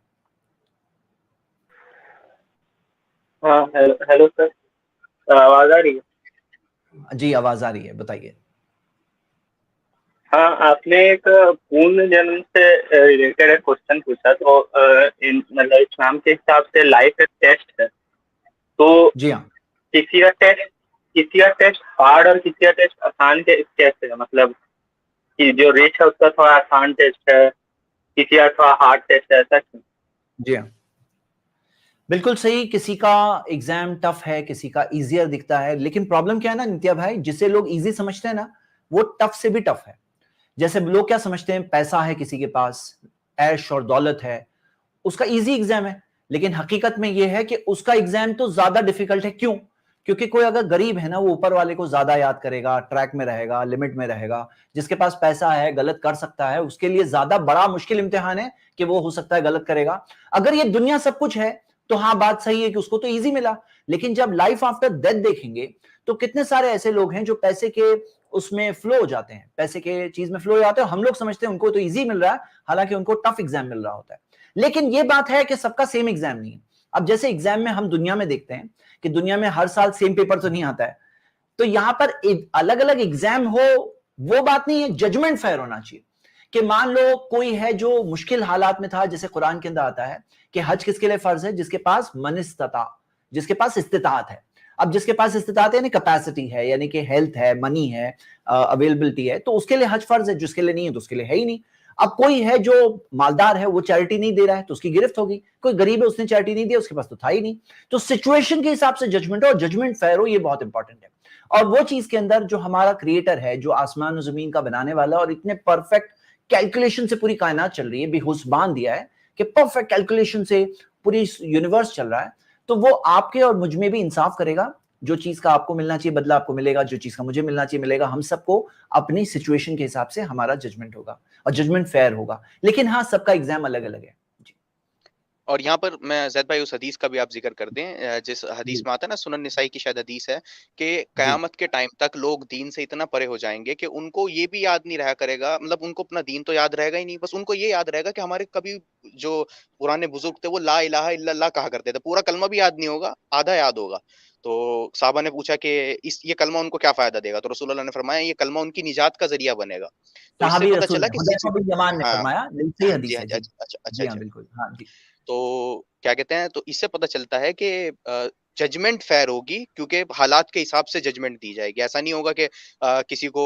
हाँ, हेलो सर, आवाज आ रही है? जी आवाज आ रही है, बताइए। हाँ, आपने एक पूर्ण जन्म से रिलेटेड एक क्वेश्चन पूछा, तो मतलब इस्लाम के हिसाब से लाइफ एक टेस्ट है, तो जी हाँ, किसी का टेस्ट हार्ड और किसी का टेस्ट आसान कैसे है? मतलब कि जो रिच है उसका थोड़ा आसान टेस्ट है, किसी का थोड़ा हार्ड टेस्ट है, ऐसा क्यों? जी हाँ, बिल्कुल सही। किसी का एग्जाम टफ है, किसी का इजियर दिखता है, लेकिन प्रॉब्लम क्या है ना नित्या भाई, जिसे लोग इजी समझते हैं ना, वो टफ से भी टफ है। जैसे लोग क्या समझते हैं, पैसा है किसी के पास, ऐश और दौलत है, उसका इजी एग्जाम है, लेकिन हकीकत में यह है कि उसका एग्जाम तो ज्यादा डिफिकल्ट है। क्यों? क्योंकि कोई अगर गरीब है ना, वो ऊपर वाले को ज्यादा याद करेगा, ट्रैक में रहेगा, लिमिट में रहेगा। जिसके पास पैसा है, गलत कर सकता है, उसके लिए ज्यादा बड़ा मुश्किल इम्तिहान है कि वो हो सकता है गलत करेगा। अगर ये दुनिया सब कुछ है तो हाँ, बात सही है कि उसको तो इजी मिला, लेकिन जब लाइफ आफ्टर डेथ देखेंगे तो कितने सारे ऐसे लोग हैं जो पैसे के उसमें फ्लो हो जाते हैं, पैसे के चीज में फ्लो हो जाते हैं। हम लोग समझते हैं उनको तो इजी मिल रहा है, हालांकि उनको टफ एग्जाम मिल रहा होता है। लेकिन ये बात है कि सबका सेम एग्जाम नहीं है। अब जैसे एग्जाम में हम दुनिया में देखते हैं कि दुनिया में हर साल सेम पेपर तो नहीं आता है, तो यहां पर अलग अलग एग्जाम हो वो बात नहीं है, जजमेंट फेयर होना चाहिए। कि मान लो कोई है जो मुश्किल हालात में था, जैसे कुरान के अंदर आता है कि हज किसके लिए फर्ज है? जिसके पास मन इस्तिता, जिसके पास इस्तिताअत है। अब जिसके पास इस्तिताअत यानी कैपेसिटी है, यानी कि हेल्थ है, मनी है, अवेलेबिलिटी है, तो उसके लिए हज फर्ज है, जिसके लिए नहीं है तो उसके लिए है ही नहीं। अब कोई है जो मालदार है, वो चैरिटी नहीं दे रहा है तो उसकी गिरफ्त होगी। कोई गरीब है, उसने चैरिटी नहीं दी, उसके पास तो था ही नहीं। तो सिचुएशन के हिसाब से जजमेंट हो, और जजमेंट फेयर हो, ये बहुत इंपॉर्टेंट है। और वो चीज के अंदर जो हमारा क्रिएटर है, जो आसमान और जमीन का बनाने वाला, और इतने परफेक्ट कैलकुलेशन से पूरी कायनात चल रही है, बेहुसबान दिया है कि परफेक्ट कैलकुलेशन से पूरी यूनिवर्स चल रहा है, तो वो आपके और मुझ में भी इंसाफ करेगा। जो चीज का आपको मिलना चाहिए बदला आपको मिलेगा, जो चीज का मुझे मिलना चाहिए मिलेगा। हम सबको अपनी सिचुएशन के हिसाब से हमारा जजमेंट होगा, और जजमेंट फेयर होगा। लेकिन हाँ, सबका एग्जाम अलग अलग है। और यहाँ पर मैं जैद भाई उस हदीस का भी आप जिक्र कर दें, जिस हदीस में आता है ना, सुनन निसाई की शायद हदीस है कि कयामत के टाइम तक लोग दीन से इतना परे हो जाएंगे कि उनको ये भी याद नहीं रहा करेगा, मतलब उनको अपना दीन तो याद रहेगा ही नहीं, बस उनको ये याद रहेगा कि हमारे कभी जो पुराने बुजुर्ग थे वो ला इलाहा इल्लल्लाह कहा करते थे, पूरा कलमा भी याद नहीं होगा, आधा याद होगा। तो साहबा ने पूछा कि ये कलमा उनको क्या फायदा देगा, तो रसूलुल्लाह ने फरमाया ये कलमा उनकी निजात का जरिया बनेगा। तो इससे सहाबी पता रसूल चला कि हुदैफा बिन यमान ने हाँ फरमाया, सही जी हदीस हाँ है जी, जी। अच्छा अच्छा जी हाँ, अच्छा। बिल्कुल, हाँ जी। तो क्या कहते हैं, तो इससे पता चलता है कि जजमेंट फेयर होगी, क्योंकि हालात के हिसाब से जजमेंट दी जाएगी। ऐसा नहीं होगा कि किसी को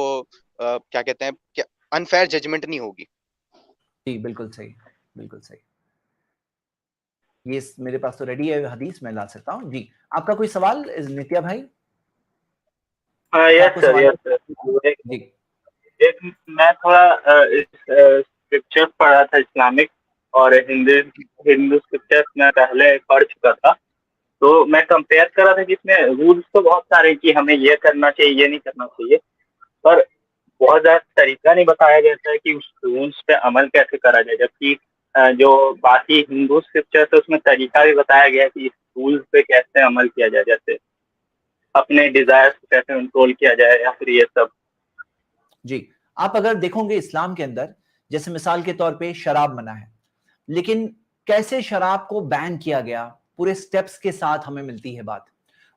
क्या कहते हैं, अनफेयर जजमेंट नहीं होगी। जी बिल्कुल सही, बिल्कुल सही। ये मेरे पास तो रेडी है हदीस, मैं ला सकता हूँ जी। आपका कोई सवाल नित्या भाई? Yes sir, yes sir. जी। एक मैं थोड़ा स्क्रिप्चर पढ़ा था इस्लामिक और हिंदू स्क्रिप्चर्स में पहले पढ़ चुका था, तो मैं कंपेयर कर रहा था कि इसमें रूल्स तो बहुत सारे कि हमें ये करना चाहिए, ये नहीं करना चाहिए, पर बहुत ज्यादा तरीका नहीं बताया जाता है कि उस रूल्स पे अमल कैसे करा जाए। जबकि जो बाकी हिंदू स्क्रिप्चर्स है उसमें तरीका भी बताया गया है कि इस रूल्स पे कैसे अमल किया जाए, जैसे अपने डिजायर्स को कैसे कंट्रोल किया जाए, या फिर ये सब। जी, आप अगर देखोगे इस्लाम के अंदर, जैसे मिसाल के तौर पे शराब मना है, लेकिन कैसे शराब को बैन किया गया, पूरे स्टेप्स के साथ हमें मिलती है बात।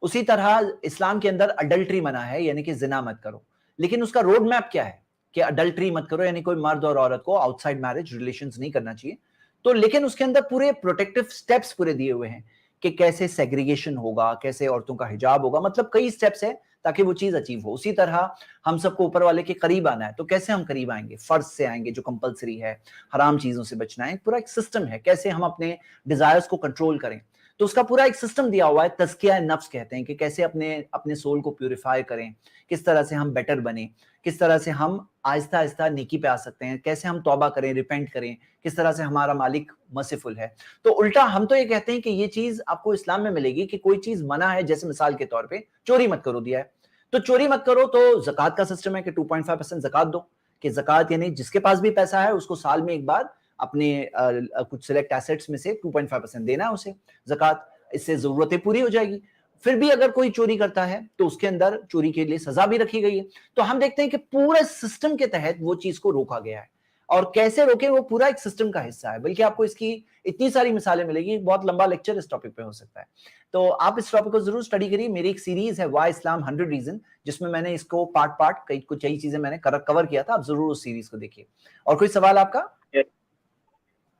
उसी तरह इस्लाम के अंदर अडल्ट्री मना है, यानी कि जिना मत करो, लेकिन उसका रोड मैप क्या है कि अडल्ट्री मत करो, यानी कोई मर्द और औरत को आउटसाइड मैरिज रिलेशंस नहीं करना चाहिए। तो लेकिन उसके अंदर पूरे प्रोटेक्टिव स्टेप्स पूरे दिए हुए हैं कि कैसे सेग्रीगेशन होगा, कैसे औरतों का हिजाब होगा, मतलब कई स्टेप्स है ताकि वो चीज अचीव हो। उसी तरह हम सबको ऊपर वाले के करीब आना है, तो कैसे हम करीब आएंगे? फर्ज से आएंगे जो कंपलसरी है, हराम चीजों से बचना है, पूरा एक सिस्टम है कैसे हम अपने डिजायर्स को कंट्रोल करें। तो उसका पूरा एक सिस्टम दिया हुआ है, तज़किया नफ्स कहते हैं, कि कैसे अपने अपने सोल को प्यूरिफाई करें, किस तरह से हम बेटर बने, किस तरह से हम आहिस्ता आहिस्ता नेकी पे आ सकते हैं, कैसे हम तौबा करें, रिपेंट करें, किस तरह से हमारा मालिक मर्सीफुल है। तो उल्टा हम तो ये कहते हैं कि ये चीज आपको इस्लाम में मिलेगी कि कोई चीज मना है, जैसे मिसाल के तौर पे चोरी मत करो दिया है, तो चोरी मत करो, तो ज़कात का सिस्टम है कि 2.5% ज़कात दो, कि ज़कात यानी जिसके पास भी पैसा है उसको साल में एक बार अपने कुछ सिलेक्ट एसेट्स में से 2.5% देना है उसे ज़कात, इससे जरूरतें पूरी हो जाएगी। फिर भी अगर कोई चोरी करता है तो उसके अंदर चोरी के लिए सजा भी रखी गई है। तो हम देखते हैं कि पूरे सिस्टम के तहत वो चीज को रोका गया है, और कैसे रोके वो पूरा एक सिस्टम का हिस्सा है। बल्कि आपको इसकी इतनी सारी मिसालें मिलेगी, बहुत लंबा लेक्चर इस टॉपिक पे हो सकता है। तो आप इस टॉपिक को जरूर स्टडी करिए। मेरी एक सीरीज है वाई इस्लाम 100 रीजन, जिसमें मैंने इसको पार्ट पार्ट कई चीजें मैंने कवर किया था। आप जरूर उस सीरीज को देखिए। और कोई सवाल आपका?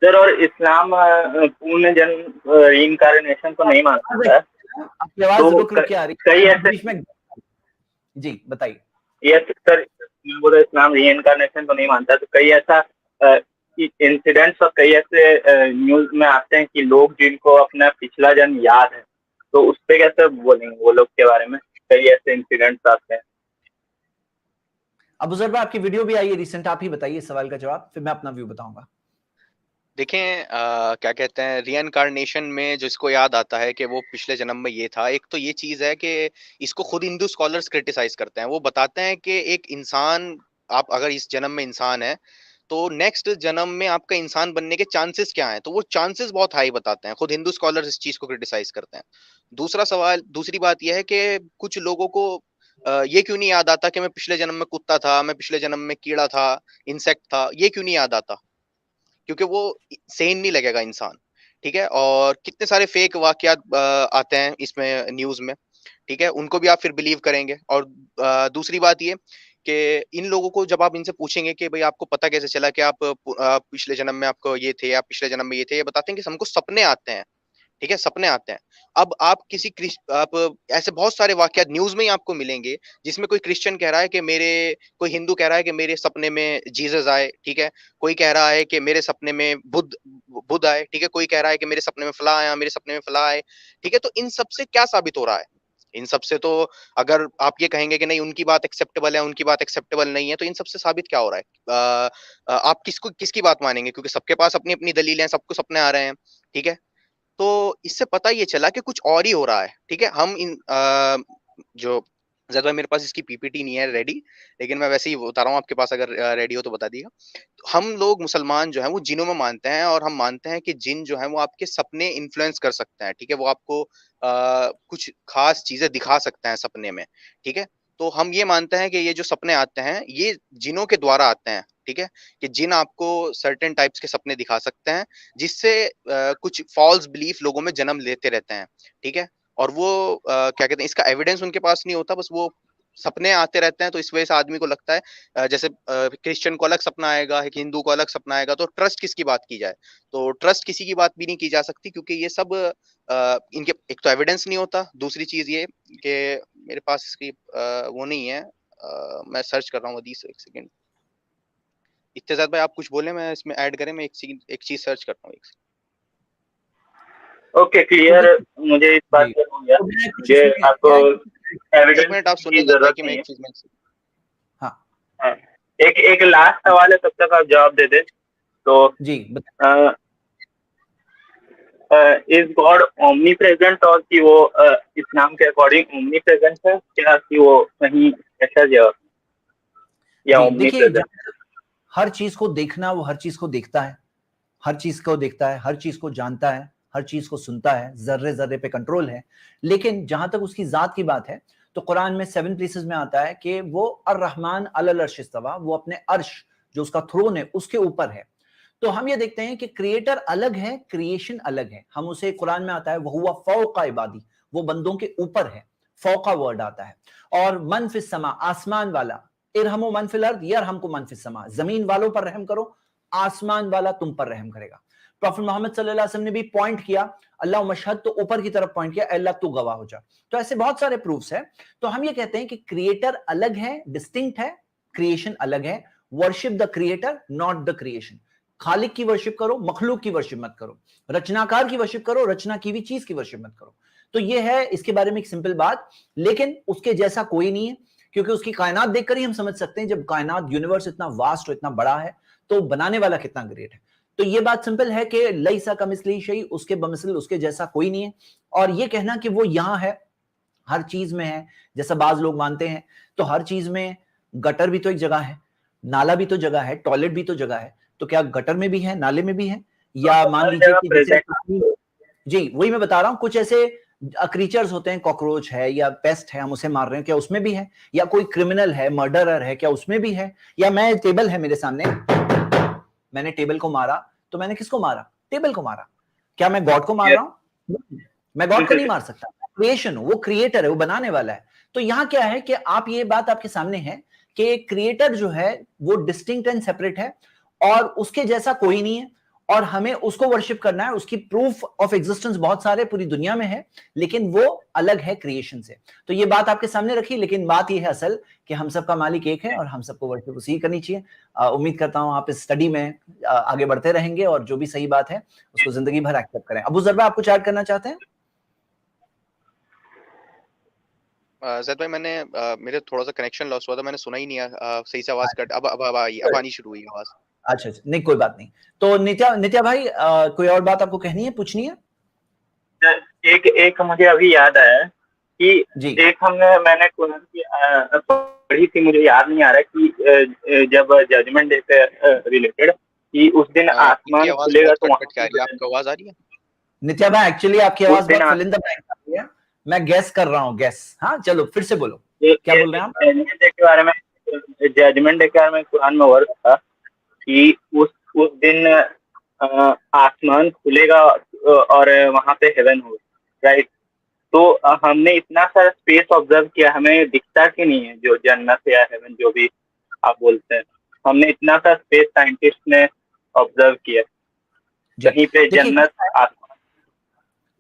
सर, और इस्लाम पूर्ण जन्म रीइंकार्नेशन को नहीं मानता है, आपकी आवाज तो रुक के आ रही कई है ऐसे, बीच में। जी बताइए। यस सर, मैं बोल रहा इस्लाम रीइंकार्नेशन को नहीं मानता, तो कई ऐसा इंसिडेंट्स और कई ऐसे न्यूज में आते हैं कि लोग जिनको अपना पिछला जन्म याद है, तो उस पे कैसे बोलेंगे वो लोग के बारे में? कई ऐसे इंसिडेंट्स आते हैं। अब बुजुर्ग आपकी वीडियो भी आई है रिसेंट, आप ही बताइए सवाल का जवाब, फिर मैं अपना व्यू बताऊंगा। देखें क्या कहते हैं, रीइंकार्नेशन में जिसको याद आता है कि वो पिछले जन्म में ये था, एक तो ये चीज है कि इसको खुद हिंदू स्कॉलर्स क्रिटिसाइज करते हैं। वो बताते हैं कि एक इंसान, आप अगर इस जन्म में इंसान है तो नेक्स्ट जन्म में आपका इंसान बनने के चांसेस क्या हैं, तो वो चांसेस बहुत हाई बताते हैं। खुद हिंदू स्कॉलर्स इस चीज को क्रिटिसाइज करते हैं। दूसरी बात यह है कि कुछ लोगों को ये क्यों नहीं याद आता कि मैं पिछले जन्म में कुत्ता था, मैं पिछले जन्म में कीड़ा था, इंसेक्ट था, ये क्यों नहीं याद आता? क्योंकि वो सेन नहीं लगेगा इंसान, ठीक है। और कितने सारे फेक वाकयात आते हैं इसमें न्यूज में, ठीक है, उनको भी आप फिर बिलीव करेंगे। और दूसरी बात ये कि इन लोगों को जब आप इनसे पूछेंगे कि भाई आपको पता कैसे चला कि आप पिछले जन्म में आपको ये थे, आप पिछले जन्म में ये थे, ये बताते हैं कि हमको सपने आते हैं, ठीक है, सपने आते हैं। अब आप आप ऐसे बहुत सारे वाकयात न्यूज में ही आपको मिलेंगे जिसमें कोई क्रिश्चियन कह रहा है कि कोई हिंदू कह रहा है कि मेरे सपने में जीसस आए, ठीक है, कोई कह रहा है कि मेरे सपने में बुद्ध आए, ठीक है, कोई कह रहा है कि मेरे सपने में फला आया, मेरे सपने में फला आए, ठीक है। तो इन सब से क्या साबित हो रहा है? इन सब से तो अगर आप ये कहेंगे कि नहीं उनकी बात एक्सेप्टेबल है, उनकी बात एक्सेप्टेबल नहीं है, तो इन सब से साबित क्या हो रहा है? आप किसकी बात मानेंगे? क्योंकि सबके पास अपनी अपनी दलील है, सबको सपने आ रहे हैं, ठीक है। तो इससे पता ये चला कि कुछ और ही हो रहा है, ठीक है। हम जो ज्यादा मेरे पास इसकी पीपीटी नहीं है रेडी, लेकिन मैं वैसे ही बता रहा हूँ, आपके पास अगर रेडी हो तो बता दिएगा। तो हम लोग मुसलमान जो हैं वो जिनों में मानते हैं, और हम मानते हैं कि जिन जो हैं वो आपके सपने इन्फ्लुएंस कर सकते हैं, ठीक है, वो आपको कुछ खास चीजें दिखा सकते हैं सपने में, ठीक है। तो हम ये मानते हैं कि ये जो सपने आते हैं ये जिनों के द्वारा आते हैं, ठीक है, कि जिन आपको सर्टेन टाइप्स के सपने दिखा सकते हैं, जिससे कुछ फॉल्स बिलीफ लोगों में जन्म लेते रहते हैं, ठीक है। और वो क्या कहते हैं, इसका एविडेंस उनके पास नहीं होता, बस वो सपने आते रहते हैं। तो इस वजह से आदमी को लगता है जैसे क्रिश्चियन को अलग सपना आएगा, एक हिंदू को अलग सपना आएगा, तो ट्रस्ट किसकी बात की जाए? तो ट्रस्ट किसी की बात भी नहीं की जा सकती, क्योंकि ये सब इनके एक तो एविडेंस नहीं होता, दूसरी चीज ये कि मेरे पास इसकी वो नहीं है। मैं सर्च कर रहा हूँ हदीस, एक सेकेंड। इत्तेज़ाद भाई आप कुछ बोले, मैं इसमें ऐड करें, मैं एक चीज सर्च करता हूँ। ओके, क्लियर, मुझे इस बात का हो गया। मुझे आपको एविडेंस, एक मिनट आप सुनिए, जरूरत कि मैं नहीं एक चीज में हाँ एक लास्ट सवाल है, तब तक आप जवाब दे दे। तो जी इज गॉड ओमनी प्रेजेंट, और कि वो इस्लाम के अकॉर्डिंग ओमनी प्रेजेंट है क्या, कि वो कहीं ऐसा या ओमनी प्रेजेंट? हर चीज को देखना, वो हर चीज को देखता है, हर चीज को देखता है, हर चीज को जानता है, हर चीज को सुनता है, जर्रे जर्रे पे कंट्रोल है। लेकिन जहां तक उसकी जात की बात है, तो कुरान में 7 प्लेसेस में आता है कि वो अर्रहमान अलल अर्श इस्तवा, वो अपने अर्श जो उसका थ्रोन है उसके ऊपर है। तो हम ये देखते हैं कि क्रिएटर अलग है, क्रिएशन अलग है। हम उसे कुरान में आता है वह हुआ फौका इबादी, वो बंदों के ऊपर है, फौका वर्ड आता है। और मन फिस समा, आसमान वाला, इरहमो मन फिल अर्द यरहमकुम मन फिस समा, जमीन वालों पर रहम करो, आसमान वाला तुम पर रहम करेगा। प्रॉफेट मोहम्मद सल्लल्लाहु अलैहि वसल्लम ने भी पॉइंट किया, अल्लाह मशहद, तो ऊपर की तरफ पॉइंट किया, अल्लाह तू गवाह हो जा। तो ऐसे बहुत सारे प्रूफ्स है। तो हम ये कहते हैं कि क्रिएटर अलग है, डिस्टिंक्ट है, क्रिएशन अलग है। Worship the creator not the creation. खालिक की वर्शिप करो, मखलूक की वर्शिप मत करो। रचनाकार की वर्शिप करो, रचना की हुई चीज की वर्शिप मत करो। तो ये है इसके बारे में एक सिंपल बात। लेकिन उसके जैसा कोई नहीं है, क्योंकि उसकी कायनात देखकर ही हम समझ सकते हैं, जब कायनात यूनिवर्स इतना वास्ट और इतना बड़ा है तो बनाने वाला कितना ग्रेट है। तो ये बात सिंपल है कि लैसा कमिस्लिही शै, उसके बमिसल, उसके जैसा कोई नहीं है। और ये कहना कि वो यहां है, हर चीज में है, जैसा बाज लोग मानते हैं, तो हर चीज में गटर भी तो एक जगह है, नाला भी तो जगह है, टॉयलेट भी तो जगह है। तो क्या गटर में भी है, नाले में भी है? या मान लीजिए कि जी वही मैं बता रहा हूं, कुछ ऐसे क्रीचर्स होते हैं, कॉकरोच है या पेस्ट है, हम उसे मार रहे हैं, क्या उसमें भी है? या कोई क्रिमिनल है, मर्डरर है, क्या उसमें भी है? या मैं, टेबल है मेरे सामने, मैंने टेबल को मारा, तो मैंने किसको मारा? टेबल को मारा। क्या मैं गॉड को मार रहा हूं? मैं गॉड को नहीं मार सकता, क्रिएशन हूं, वो क्रिएटर है, वो बनाने वाला है। तो यहां क्या है कि आप, ये बात आपके सामने है कि क्रिएटर जो है वो डिस्टिंक्ट एंड सेपरेट है, और उसके जैसा कोई नहीं है, और हमें उसको वर्शिप करना है। उसकी प्रूफ ऑफ एग्जिस्टेंस बहुत सारे पूरी दुनिया में है, लेकिन वो अलग है क्रिएशन से। तो ये बात आपके सामने रखी, लेकिन बात ये है असल कि हम सबका मालिक एक है और हम सबको वर्शिप उसी ही करनी चाहिए। उम्मीद करता हूं आप इस स्टडी में आगे बढ़ते रहेंगे और जो भी सही बात है उसको जिंदगी भर एक्सेप्ट करें। अबू जरबा, आप कुछ ऐड करना चाहते हैं? जैद भाई, मैंने मेरे थोड़ा सा कनेक्शन लॉस हुआ था, मैंने सुना ही नहीं सही से आवाज कट, अब आनी शुरू हुई आवाज। अच्छा, नहीं कोई बात नहीं। तो नित्या भाई, कोई और बात आपको कहनी है, पूछनी है? एक मुझे अभी याद आया कि एक मैंने कुरान की पढ़ी थी, मुझे याद नहीं आ रहा कि जब जजमेंट डे से रिलेटेड, कि उस दिन आसमान खुलेगा, तो आपको आवाज आ रही है? नित्या भाई, एक्चुअली आपकी आवाज बहुत फिल इन द ब्लैंक आ रही है, मैं गैस कर रहा हूँ, गैस। हाँ चलो फिर से बोलो, क्या बोल रहे हैं आप? जजमेंट डे के बारे में कुरान में वर्ड था कि उस दिन आसमान खुलेगा और वहां पे हेवन होगा, राइट? तो हमने इतना सारा स्पेस ऑब्जर्व किया, हमें दिखता कि नहीं है जो जन्नत या हेवन जो भी आप बोलते हैं, हमने इतना सारा स्पेस साइंटिस्ट ने ऑब्जर्व किया, कहीं पे जन्नत आसमान।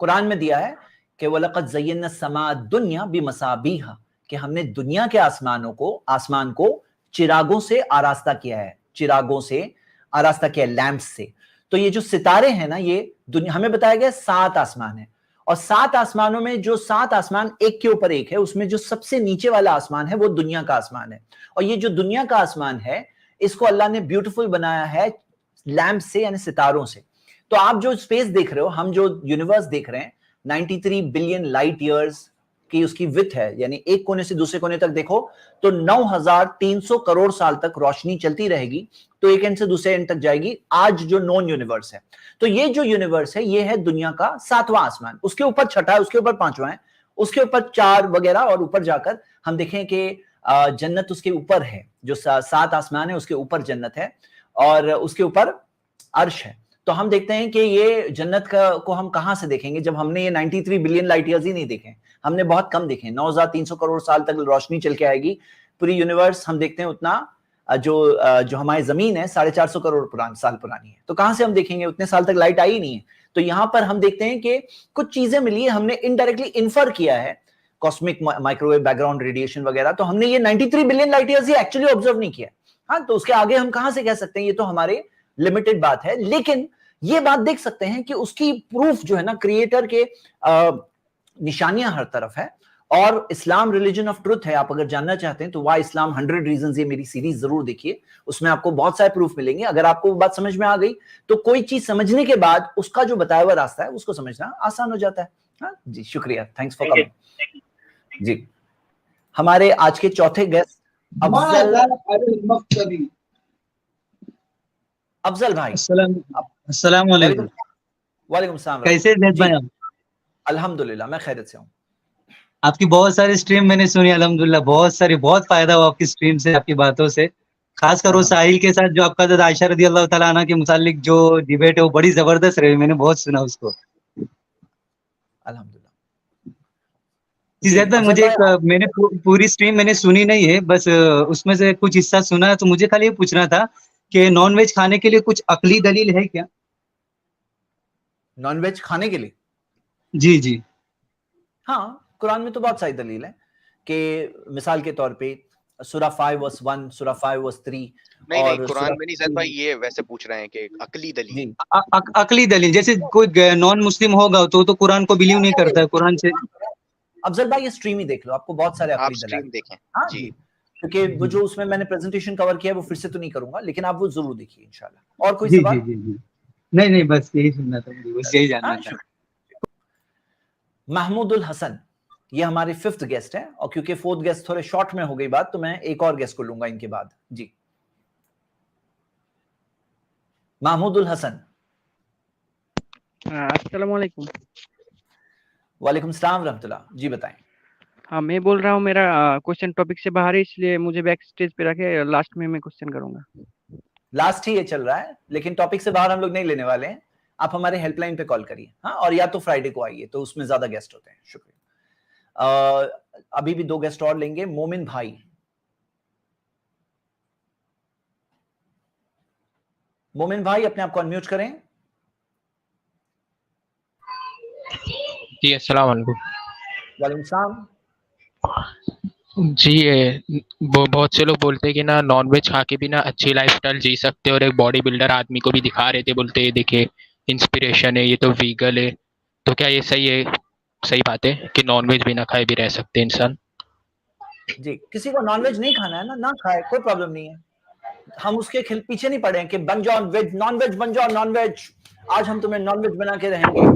कुरान में दिया है कि वलक़द ज़य्यना समा दुनिया बिमसाबीहा, कि हमने दुनिया के आसमान को चिरागों से आरास्ता किया है, चिरागों से आरास्ता किया है, लैंप्स से। तो ये जो सितारे हैं ना, ये दुनिया, हमें बताया गया 7 आसमान है, और 7 आसमानों में जो 7 आसमान एक के ऊपर एक है, उसमें जो सबसे नीचे वाला आसमान है वो दुनिया का आसमान है। और ये जो दुनिया का आसमान है, इसको अल्लाह ने ब्यूटीफुल बनाया है लैंप से, यानी सितारों से। तो आप जो स्पेस देख रहे हो, हम जो यूनिवर्स देख रहे हैं, 93 बिलियन लाइट ईयर्स की उसकी विड्थ है, यानी एक कोने से दूसरे कोने तक देखो तो 9300 करोड़ साल तक रोशनी चलती रहेगी, तो एक एंड से दूसरे एंड तक जाएगी, आज जो नॉन यूनिवर्स है। तो ये जो यूनिवर्स है, ये है दुनिया का 7वां आसमान, उसके ऊपर 6ठा है, उसके ऊपर 5वां है, उसके ऊपर 4 वगैरह, और ऊपर जाकर हम देखें कि जन्नत उसके ऊपर है, जो 7 आसमान है उसके ऊपर जन्नत है, और उसके ऊपर अर्श है। तो हम देखते हैं कि ये जन्नत को हम कहां से देखेंगे, जब हमने ये 93 बिलियन लाइट ईयर्स ही नहीं देखे, हमने बहुत कम देखे। 9300 करोड़ साल तक रोशनी चल के आएगी, पूरी यूनिवर्स हम देखते हैं उतना जो हमारी जमीन है 450 करोड़ साल पुरानी है, तो कहां से हम देखेंगे, उतने साल तक लाइट आई ही नहीं है। तो यहां पर हम देखते हैं कि कुछ चीजें मिली है, हमने इनडायरेक्टली इन्फर किया है, कॉस्मिक माइक्रोवेव बैकग्राउंड रेडिएशन वगैरह, तो हमने ये 93 billion light years he actually observe नहीं किया। हाँ, तो उसके आगे हम कहां से कह सकते हैं, ये तो हमारे लिमिटेड बात है। लेकिन ये बात देख सकते हैं कि उसकी प्रूफ जो है ना, क्रिएटर के निशानियां हर तरफ है, और इस्लाम रिलीजन ऑफ ट्रुथ है। आप अगर जानना चाहते हैं तो वाई इस्लाम 100 रीजंस, ये मेरी सीरीज जरूर देखिए, उसमें आपको बहुत सारे प्रूफ मिलेंगे। अगर आपको वो बात समझ में आ गई तो कोई चीज समझने के बाद उसका जो बताया हुआ रास्ता है उसको समझना आसान हो जाता है। हाँ जी, शुक्रिया, थैंक्स फॉर कमिंग जी। हमारे आज के चौथे गेस्ट अफजल भाई। अस्सलाम वालेकुम। वालेकुम सलाम। कैसे भाई आप? अल्हम्दुलिल्लाह, मैं खैरियत से हूँ। आपकी बहुत सारी स्ट्रीम मैंने सुनी, अल्हम्दुलिल्लाह, बहुत फायदा हुआ आपकी स्ट्रीम से, आपकी बातों से। खासकर वो साहिल के साथ जो आपका हज़रत आयशा रदी अल्लाह तआला अन्हा के मुतालिक जो डिबेट है, वो बड़ी जबरदस्त रही, मैंने बहुत सुना उसको। अल्हम्दुलिल्लाह जी ज़ैद भाई, मुझे मैंने पूरी स्ट्रीम मैंने सुनी नहीं है, बस उसमें से कुछ हिस्सा सुना है, तो मुझे खाली ये पूछना था कि नॉन वेज खाने के लिए कुछ अकली दलील है क्या? नॉन वेज खाने के लिए? जी जी हाँ, कुरान में तो बहुत सारी दलील है कि मिसाल के तौर पे सूरा 5 वर्स 1, सूरा 5 वर्स 3। नहीं, कुरान में नहीं ज़ैद भाई, ये वैसे पूछ रहे हैं कि अकली दलील। अकली दलील, जैसे कोई नॉन मुस्लिम होगा तो कुरान को बिलीव नहीं करता है, कुरान से। अफजल भाई, ये स्ट्रीम ही देख लो, आपको बहुत सारे अकली दलील स्ट्रीम देखें। हाँ जी, क्योंकि वो जो उसमें मैंने प्रेजेंटेशन कवर किया है वो फिर से तो नहीं करूंगा, लेकिन आप वो जरूर देखिए इंशाल्लाह। और कोई सवाल? जी। नहीं, बस यही सुनना था मुझे, बस यही जानना था। महमूदुल हसन, ये हमारे 5th गेस्ट हैं, और क्योंकि 4th गेस्ट थोड़े शॉर्ट में हो गई बात, तो मैं एक और गेस्ट को लूंगा इनके बाद। जी, महमूदुल हसन। अस्सलाम वालेकुम। वालेकुम सलाम रहमतुल्लाह। जी बताएं। हाँ, मैं बोल रहा हूँ, मेरा क्वेश्चन टॉपिक से बाहर है, इसलिए मुझे बैक स्टेज पे रखे, लास्ट में मैं क्वेश्चन करूंगा। लास्ट ही ये चल रहा है, लेकिन टॉपिक से बाहर हम लोग नहीं लेने वाले हैं। आप हमारे हेल्पलाइन पे कॉल करिए, हाँ, और या तो फ्राइडे को आइए, तो उसमें ज्यादा गेस्ट होते हैं। शुक्रिया। अभी भी 2 गेस्ट और लेंगे। मोमिन भाई, मोमिन भाई अपने आप को अनम्यूट करें। जी अस्सलाम वालेकुम। वालेकुम सलाम। जी, वो बहुत से लोग बोलते हैं कि ना नॉन वेज खा के भी ना अच्छी लाइफस्टाइल जी सकते हैं, और एक बॉडी बिल्डर आदमी को भी दिखा रहे थे, बोलते हैं देखिए इंस्पिरेशन है, ये तो वीगल है। तो क्या ये सही है, सही बात है कि नॉन वेज बिना खाए भी रह सकते हैं इंसान? जी, किसी को नॉन वेज नहीं खाना है ना खाए, कोई प्रॉब्लम नहीं है। हम उसके पीछे नहीं पड़े हैं कि बन जाओ वेज, नॉन वेज बन जाओ, नॉन वेज आज हम तुम्हें नॉन वेज बना के रहेंगे,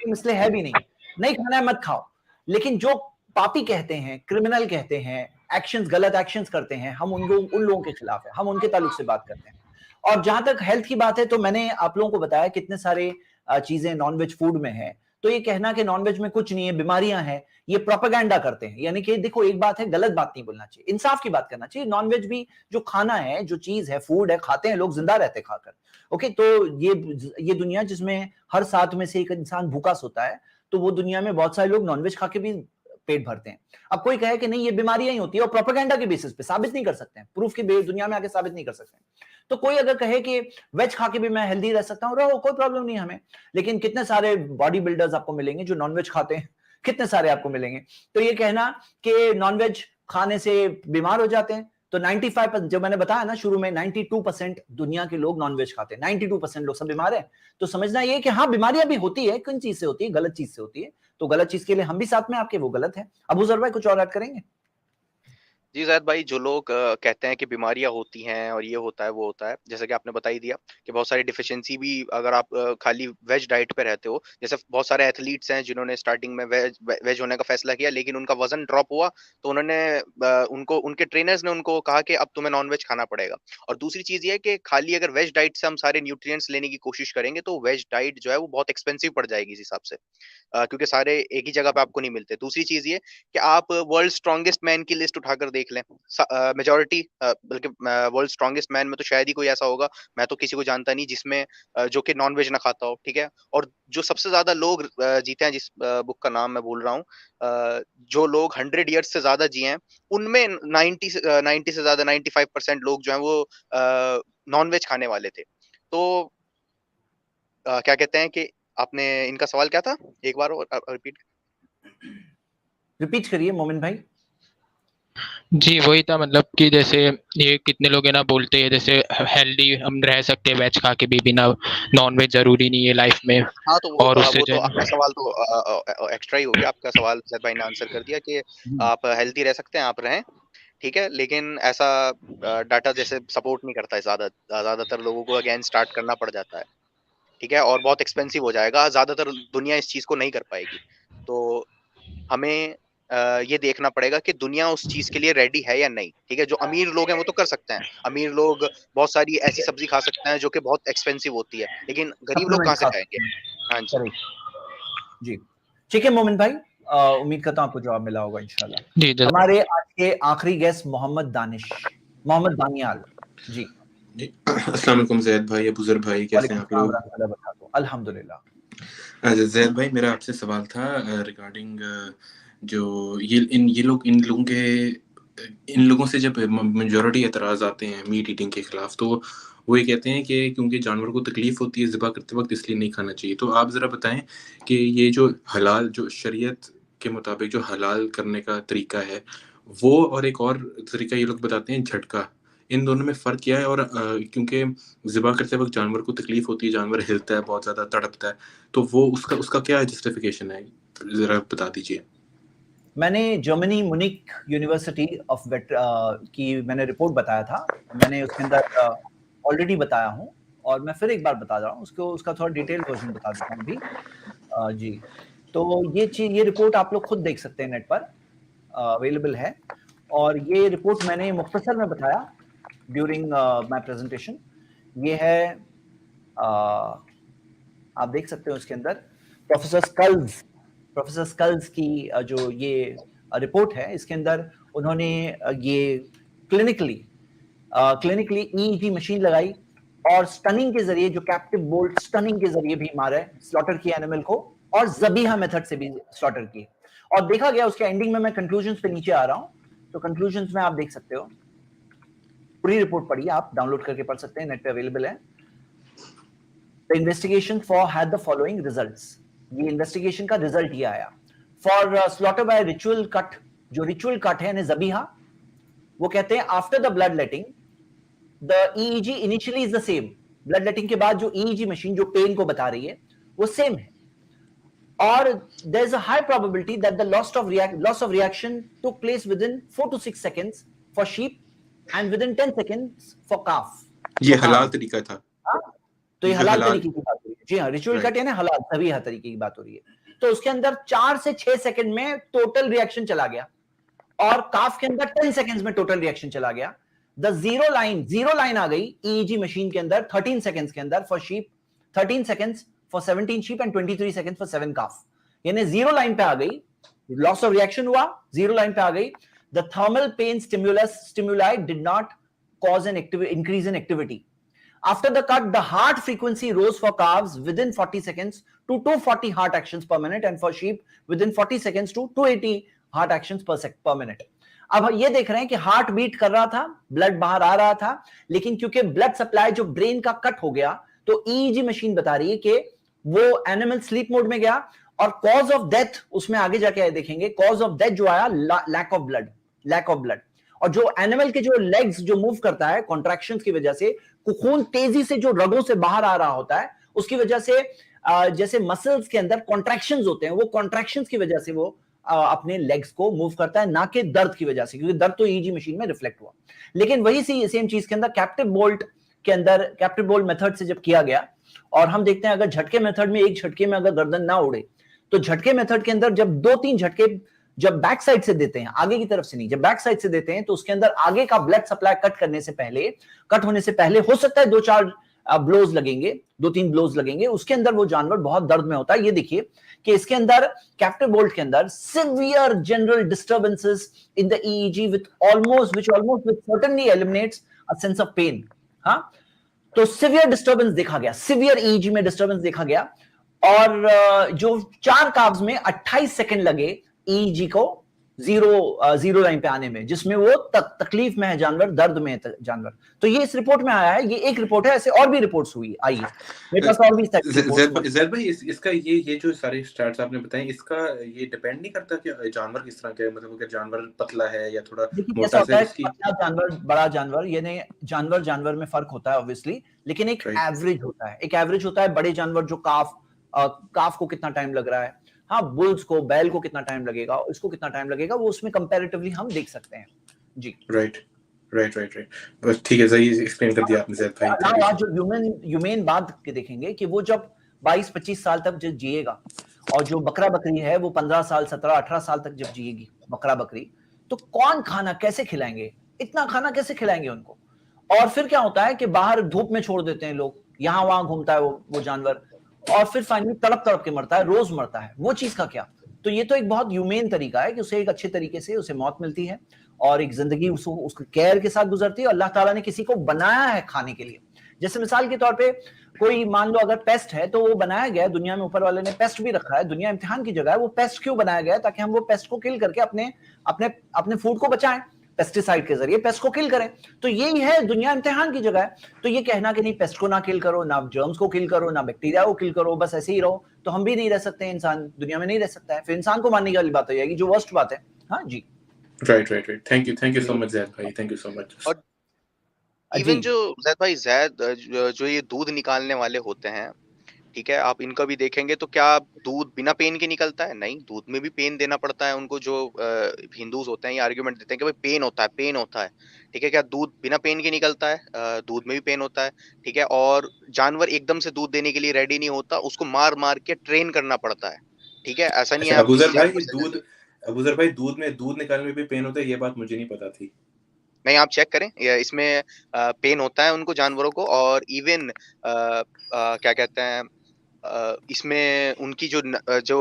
मसले है भी नहीं खाना है मत खाओ। लेकिन जो पापी कहते हैं, क्रिमिनल कहते हैं, एक्शंस, गलत एक्शंस करते हैं, हम उन लोगों के खिलाफ है, हम उनके ताल्लुक से बात करते हैं। और जहां तक हेल्थ की बात है, तो मैंने आप लोगों को बताया कितने सारे चीजें नॉनवेज फूड में है। तो ये कहना कि नॉनवेज में कुछ नहीं है, बीमारियां हैं, ये प्रोपेगेंडा करते हैं। यानी कि देखो, एक बात है, गलत बात नहीं बोलना चाहिए, इंसाफ की बात करना चाहिए। नॉनवेज भी जो खाना है, जो चीज है, फूड है, खाते हैं लोग, जिंदा रहते खाकर। ओके, तो ये दुनिया जिसमें हर 7 में से एक इंसान भूखा सोता है, तो वो दुनिया में बहुत सारे लोग नॉनवेज खा के भी पेट भरते हैं। अब कोई कहे कि नहीं ये बीमारियां ही होती है और प्रोपेगेंडा के बेसिस पे साबित नहीं कर सकते हैं, प्रूफ की दुनिया में आके साबित नहीं कर सकते हैं। तो कोई अगर कहे कि वेज खा के भी मैं हेल्दी रह सकता हूं, रहो, कोई प्रॉब्लम नहीं हमें। लेकिन कितने सारे बॉडी बिल्डर्स आपको मिलेंगे जो नॉनवेज खाते हैं, कितने सारे आपको मिलेंगे। तो ये कहना कि नॉनवेज खाने से बीमार हो जाते हैं, तो 95% जो मैंने बताया ना शुरू में, 92% दुनिया के लोग नॉनवेज खाते हैं, 92% लोग सब बीमार है। तो समझना ये कि हाँ बीमारियां भी होती है, किन चीज से होती है, गलत चीज से होती है। तो गलत चीज के लिए हम भी साथ में आपके, वो गलत है। अबू जर भाई कुछ और ऐड करेंगे? जी ज़ैद भाई, जो लोग कहते हैं कि बीमारियां होती हैं और ये होता है वो होता है, जैसा कि आपने बता ही दिया कि बहुत सारी डिफिशियंसी भी अगर आप खाली वेज डाइट पे रहते हो, जैसे बहुत सारे एथलीट्स हैं जिन्होंने स्टार्टिंग में वेज होने का फैसला किया, लेकिन उनका वजन ड्रॉप हुआ तो उन्होंने उनको उनके ट्रेनर्स ने उनको कहा कि अब तुम्हें नॉन वेज खाना पड़ेगा। और दूसरी चीज ये है कि खाली अगर वेज डाइट से हम सारे न्यूट्रिएंट्स लेने की कोशिश करेंगे तो वेज डाइट जो है वो बहुत एक्सपेंसिव पड़ जाएगी इस हिसाब से, क्योंकि सारे एक ही जगह पे आपको नहीं मिलते। दूसरी चीज ये कि आप वर्ल्ड स्ट्रॉन्गेस्ट मैन की लिस्ट उठाकर देख लें, मेजॉरिटी बल्कि वर्ल्ड स्ट्रॉन्गेस्ट मैन में तो शायद ही कोई ऐसा होगा, मैं तो किसी को जानता नहीं जिसमें जो कि नॉन वेज ना खाता हो, ठीक है। और जो सबसे ज्यादा लोग जीते हैं, जिस बुक का नाम मैं भूल रहा हूँ, जो लोग 100 ईयर्स से ज्यादा जिए हैं, उनमें 90 से ज्यादा 95% लोग जो हैं वो नॉन वेज खाने वाले थे। तो क्या कहते हैं कि आपने इनका सवाल क्या था, एक बार और रिपीट करिए मोमिन भाई। जी वही था, मतलब कि जैसे ये कितने लोग है ना बोलते हैं जैसे हेल्दी हम रह सकते हैं वेज खा के भी, बिना नॉन वेज जरूरी नहीं है लाइफ में। हाँ, तो और उससे वो जो तो है आपका सवाल तो एक्स्ट्रा ही हो गया। आपका सवाल ज़ैद भाई ने आंसर कर दिया कि आप हेल्दी रह सकते हैं, आप रहें, ठीक है। लेकिन ऐसा डाटा जैसे सपोर्ट नहीं करता है, ज़्यादातर लोगों को अगेन स्टार्ट करना पड़ जाता है, ठीक है, और बहुत एक्सपेंसिव हो जाएगा, ज़्यादातर दुनिया इस चीज़ को नहीं कर पाएगी। तो हमें ये देखना पड़ेगा कि दुनिया उस चीज़ के लिए रेडी है या नहीं, ठीक है। जो अमीर लोग हैं वो तो कर सकते हैं, अमीर लोग बहुत सारी ऐसी सब्जी खा सकते हैं जो कि बहुत एक्सपेंसिव होती है, लेकिन गरीब लोग कहाँ सप्लीमेंट्स से खा खाएंगे? सकते हैं। हाँ जी। करेक्ट जी, ठीक है मोमिन भाई, उम्मीद करता हूँ आपको जवाब मिला होगा इंशाल्लाह। जी हमारे आज के आखिरी गेस्ट मोहम्मद दानियाल जी। अस्सलाम वालेकुम ज़ैद भाई, अबू ज़र भाई, कैसे हैं आप लोग? अल्हम्दुलिल्लाह। ज़ैद भाई मेरा आपसे सवाल था रिगार्डिंग जो इन लोगों से जब मेजॉरिटी एतराज़ आते हैं मीट ईटिंग के खिलाफ, तो वो ये कहते हैं कि क्योंकि जानवर को तकलीफ होती है ज़िबा करते वक्त, इसलिए नहीं खाना चाहिए। तो आप ज़रा बताएं कि ये जो हलाल, जो शरीयत के मुताबिक जो हलाल करने का तरीका है वो, और एक और तरीका ये लोग बताते हैं झटका, इन दोनों में फ़र्क क्या है? और क्योंकि ज़िबा करते वक्त जानवर को तकलीफ होती है, जानवर हिलता है, बहुत ज़्यादा तड़पता है, तो वो उसका क्या जस्टिफिकेशन है, ज़रा बता दीजिए। मैंने जर्मनी मुनिक यूनिवर्सिटी ऑफ की मैंने रिपोर्ट बताया था, मैंने उसके अंदर ऑलरेडी बताया हूँ और मैं फिर एक बार बता रहा हूँ उसका थोड़ा डिटेल वर्जन बता देता हूँ अभी जी। तो ये रिपोर्ट आप लोग खुद देख सकते हैं, नेट पर अवेलेबल है। और ये रिपोर्ट मैंने मुख्तसर में बताया ड्यूरिंग माय प्रेजेंटेशन। ये है आप देख सकते हो उसके अंदर प्रोफेसर स्कल्स की जो ये रिपोर्ट है, इसके अंदर उन्होंने ये क्लिनिकली ईईजी मशीन लगाई और स्टनिंग के जरिए, जो कैप्टिव बोल्ट स्टनिंग के जरिए भी मारा है, स्लॉटर किया एनिमल को, और ज़बीहा मेथड से भी स्लॉटर किए। और देखा गया उसके एंडिंग में, मैं कंक्लूजन्स पे नीचे आ रहा हूं, तो कंक्लूजन्स में आप देख सकते हो, पूरी रिपोर्ट पढ़िए, आप डाउनलोड करके पढ़ सकते हैं, नेट पे अवेलेबल है। The investigation had the following results. ये इन्वेस्टिगेशन का रिजल्ट ये आया। For slaughter by ritual cut, जो रिचुअल कट है ज़बीहा, वो कहते हैं after the blood letting the EEG initially is the same. Blood letting के बाद जो ईईजी मशीन जो पेन को बता रही है वो सेम है, और there is a high probability that the loss of reaction took place within 4 to 6 seconds for sheep and within 10 seconds for calf. ये हलाल तरीका था। तो ये हलाल तरीके की बात हो रही है। जी हाँ, रिचुअल कट यानी हलाल ज़बीहा तरीके की बात हो रही है। तो उसके अंदर 4 से 6 सेकंड में टोटल रिएक्शन चला गया, और काफ के अंदर 10 सेकंड्स में टोटल रिएक्शन चला गया। द जीरो लाइन आ गई ईईजी मशीन के अंदर 13 सेकंड्स के अंदर for sheep, 13 seconds for 17 sheep and 23 seconds for 7 calf. यानी जीरो लाइन पे आ गई, लॉस ऑफ रिएक्शन हुआ, जीरो लाइन पे आ गई। The thermal pain stimuli did not cause an increase in activity. After the cut, the heart frequency rose for calves within 40 seconds to 240 heart actions per minute, and for sheep within 40 seconds to 280 heart actions पर minute. अब ये देख रहे हैं कि heart beat कर रहा था, ब्लड बाहर आ रहा था, लेकिन क्योंकि ब्लड सप्लाई जो ब्रेन का कट हो गया, तो ईईजी मशीन बता रही है कि वो एनिमल स्लीप मोड में गया, और कॉज ऑफ डेथ उसमें आगे जाके देखेंगे, कॉज ऑफ डेथ जो आया लैक ऑफ ब्लड। और जो एनिमल के जो लेग्स जो मूव करता है कॉन्ट्रैक्शंस की वजह से, खून तेजी से जो रगों से बाहर आ रहा होता है, उसकी वजह से जैसे मसल्स के अंदर कॉन्ट्रैक्शंस होते हैं, वो कॉन्ट्रैक्शंस की वजह से वो अपने लेग्स को मूव करता है, ना कि दर्द की वजह से, क्योंकि दर्द तो ईजी मशीन में रिफ्लेक्ट हुआ। लेकिन वही सेम चीज के अंदर कैप्टिव बोल्ट मेथड से जब किया गया, और हम देखते हैं अगर झटके मेथड में एक झटके में अगर गर्दन ना उड़े, तो झटके मेथड के अंदर जब 2-3 झटके जब बैक साइड से देते हैं, आगे की तरफ से नहीं, जब बैक साइड से देते हैं, तो उसके अंदर आगे का ब्लड सप्लाई कट होने से पहले हो सकता है 2-4 ब्लोज लगेंगे, 2-3 ब्लोज लगेंगे, उसके अंदर वो जानवर बहुत दर्द में होता है। ये देखिए कि इसके अंदर कैप्टिव बोल्ट के अंदर severe general disturbances in the EEG which almost certainly eliminates a sense of pain। हाँ, तो सिवियर डिस्टर्बेंस देखा गया, सिवियर ईईजी में डिस्टर्बेंस देखा गया, और जो 4 काव्स में 28 सेकंड लगे ईईजी को जीरो लाइन पे आने में, जिसमें वो तकलीफ में है जानवर, दर्द में है जानवर। तो ये इस रिपोर्ट में आया है, ये एक रिपोर्ट है, ऐसे और भी रिपोर्ट्स हुई आई है मेरे पास, और भी ज़ैद भाई इसका ये जो सारे स्टैट्स आपने बताए, इसका ये डिपेंड नहीं करता कि जानवर किस तरह का है, मतलब अगर जानवर पतला है या थोड़ा मोटा है, पतला जानवर, बड़ा जानवर, यानी जानवर में फर्क होता है ऑब्वियसली, लेकिन एक एवरेज होता है। बड़े जानवर जो काफ को कितना टाइम लग रहा है, हाँ, बुल्स को, बैल को कितना टाइम लगेगा, इसको कितना टाइम लगेगा, वो उसमें कंपैरेटिवली हम देख सकते हैं जी। राइट, बस ठीक है, सही एक्सप्लेन कर दिया आपने ज़ैद भाई। आज जो ह्यूमन बात के देखेंगे कि वो जब 22-25 साल तक जब जिएगा, और जो बकरा बकरी है वो 15 साल 17-18 साल तक जब जिएगी बकरा बकरी, तो कौन खाना कैसे खिलाएंगे, इतना खाना कैसे खिलाएंगे उनको? और फिर क्या होता है कि बाहर धूप में छोड़ देते हैं लोग, यहाँ वहां घूमता है वो जानवर, और फिर फाइनली तड़प के मरता है, रोज मरता है, वो चीज का क्या? तो ये तो एक बहुत ह्यूमेन तरीका है कि उसे एक अच्छे तरीके से उसे मौत मिलती है, और एक जिंदगी उसके केयर के साथ गुजरती है। अल्लाह ताला ने किसी को बनाया है खाने के लिए, जैसे मिसाल के तौर पे कोई मान लो अगर पेस्ट है, तो वो बनाया गया दुनिया में, ऊपर वाले ने पेस्ट भी रखा है, दुनिया इम्तिहान की जगह है, वो पेस्ट क्यों बनाया गया? ताकि हम वो पेस्ट को किल करके अपने फूड को बचाएं, पेस्टिसाइड के जरिए पेस्ट को किल करें। तो यही है, दुनिया इम्तिहान की जगह है। तो ये कहना कि नहीं पेस्ट को ना किल करो, ना जर्म्स को किल करो, ना बैक्टीरिया को किल करो, बस ऐसे ही रहो, तो हम भी नहीं रह सकते, इंसान दुनिया में नहीं रह सकता है, फिर इंसान को मानने की वाली बात हो जाएगी, जो वर्स्ट बात है। हाँ जी, right, thank you so much Zaid भाई, थैंक यू सो मच। और इवन जो जो ये दूध निकालने वाले होते हैं, ठीक है, आप इनका भी देखेंगे तो क्या दूध बिना पेन के निकलता है? नहीं, दूध में भी पेन देना पड़ता है उनको। जो हिंदूज होते हैं ये आर्ग्यूमेंट देते हैं कि भाई पेन होता है, ठीक है, क्या दूध बिना पेन के निकलता है? दूध में भी पेन होता है, ठीक है, और जानवर एकदम से दूध देने के लिए रेडी नहीं होता, उसको मार के ट्रेन करना पड़ता है, ठीक है, ऐसा नहीं है। अबूजर भाई दूध निकालने में भी पेन होता है, ये बात मुझे नहीं पता थी। नहीं, आप चेक करें, इसमें पेन होता है उनको, जानवरों को, और इवन क्या कहते हैं, इसमें उनकी जो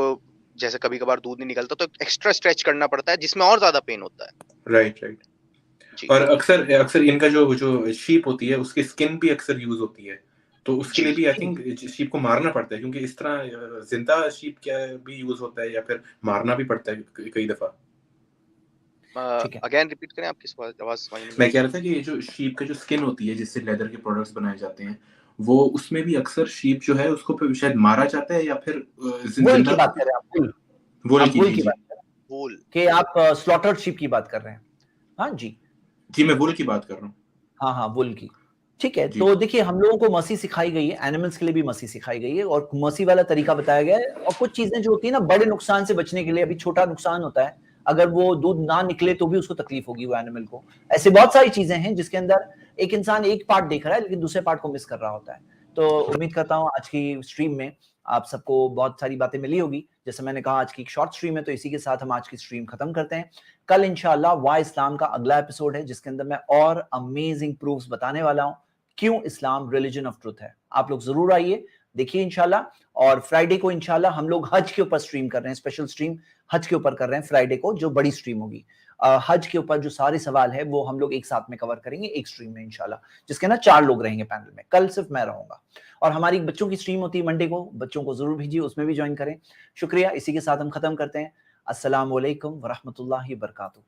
जैसे कभी कभार दूध नहीं निकलता तो एक्स्ट्रा स्ट्रेच करना पड़ता है, जिसमें और ज्यादा पेन होता है। राइट। और अक्सर इनका जो शीप होती है उसकी स्किन भी अक्सर यूज होती है, तो उसके लिए भी आई थिंक शीप को मारना पड़ता है, क्योंकि इस तरह जिंदा शीप क्या भी यूज होता है या फिर मारना भी पड़ता है कई दफा। अगेन रिपीट करें, आपकी आवाज मैं कह रहा था कि ये जो शीप का जो स्किन होती है जिससे लेदर के प्रोडक्ट्स बनाए जाते हैं, वो उसमें भी अक्सर शीप जो है उसको शायद मारा जाता है, या फिर वूल की बात कर रहे हैं आप? वूल की बात कर रहे हैं, वूल कि आप स्लॉटर्ड शीप की बात कर रहे हैं? हाँ जी, मैं वूल की बात कर रहा हूँ। हाँ, वूल की, ठीक है। तो देखिए, हम लोगों को मर्सी सिखाई गई है, एनिमल्स के लिए भी मर्सी सिखाई गई है, और मर्सी वाला तरीका बताया गया है। और कुछ चीजें जो होती है ना, बड़े नुकसान से बचने के लिए, अभी छोटा नुकसान होता है, अगर वो दूध ना निकले तो भी उसको तकलीफ होगी वो एनिमल को। ऐसे बहुत सारी चीजें हैं जिसके अंदर एक इंसान एक पार्ट देख रहा है लेकिन दूसरे पार्ट को मिस कर रहा होता है। तो उम्मीद करता हूँ आज की स्ट्रीम में आप सबको बहुत सारी बातें मिली होगी। जैसे मैंने कहा, आज की एक शॉर्ट स्ट्रीम है, तो इसी के साथ हम आज की स्ट्रीम खत्म करते हैं। कल इंशाल्लाह वाई इस्लाम का अगला एपिसोड है, जिसके अंदर मैं और अमेजिंग प्रूफ्स बताने वाला हूँ क्यों इस्लाम रिलीजन ऑफ ट्रुथ है। आप लोग जरूर आइए, देखिए इंशाल्लाह। और फ्राइडे को इंशाल्लाह हम लोग हज के ऊपर स्ट्रीम कर रहे हैं, स्पेशल स्ट्रीम हज के ऊपर कर रहे हैं फ्राइडे को, जो बड़ी स्ट्रीम होगी। हज के ऊपर जो सारे सवाल है वो हम लोग एक साथ में कवर करेंगे एक स्ट्रीम में इंशाल्लाह, जिसके ना 4 लोग रहेंगे पैनल में। कल सिर्फ मैं रहूंगा। और हमारी बच्चों की स्ट्रीम होती है मंडे को, बच्चों को जरूर भेजिए, उसमें भी ज्वाइन करें। शुक्रिया, इसी के साथ हम खत्म करते हैं। अस्सलामु अलैकुम व रहमतुल्लाहि व बरकातुहू।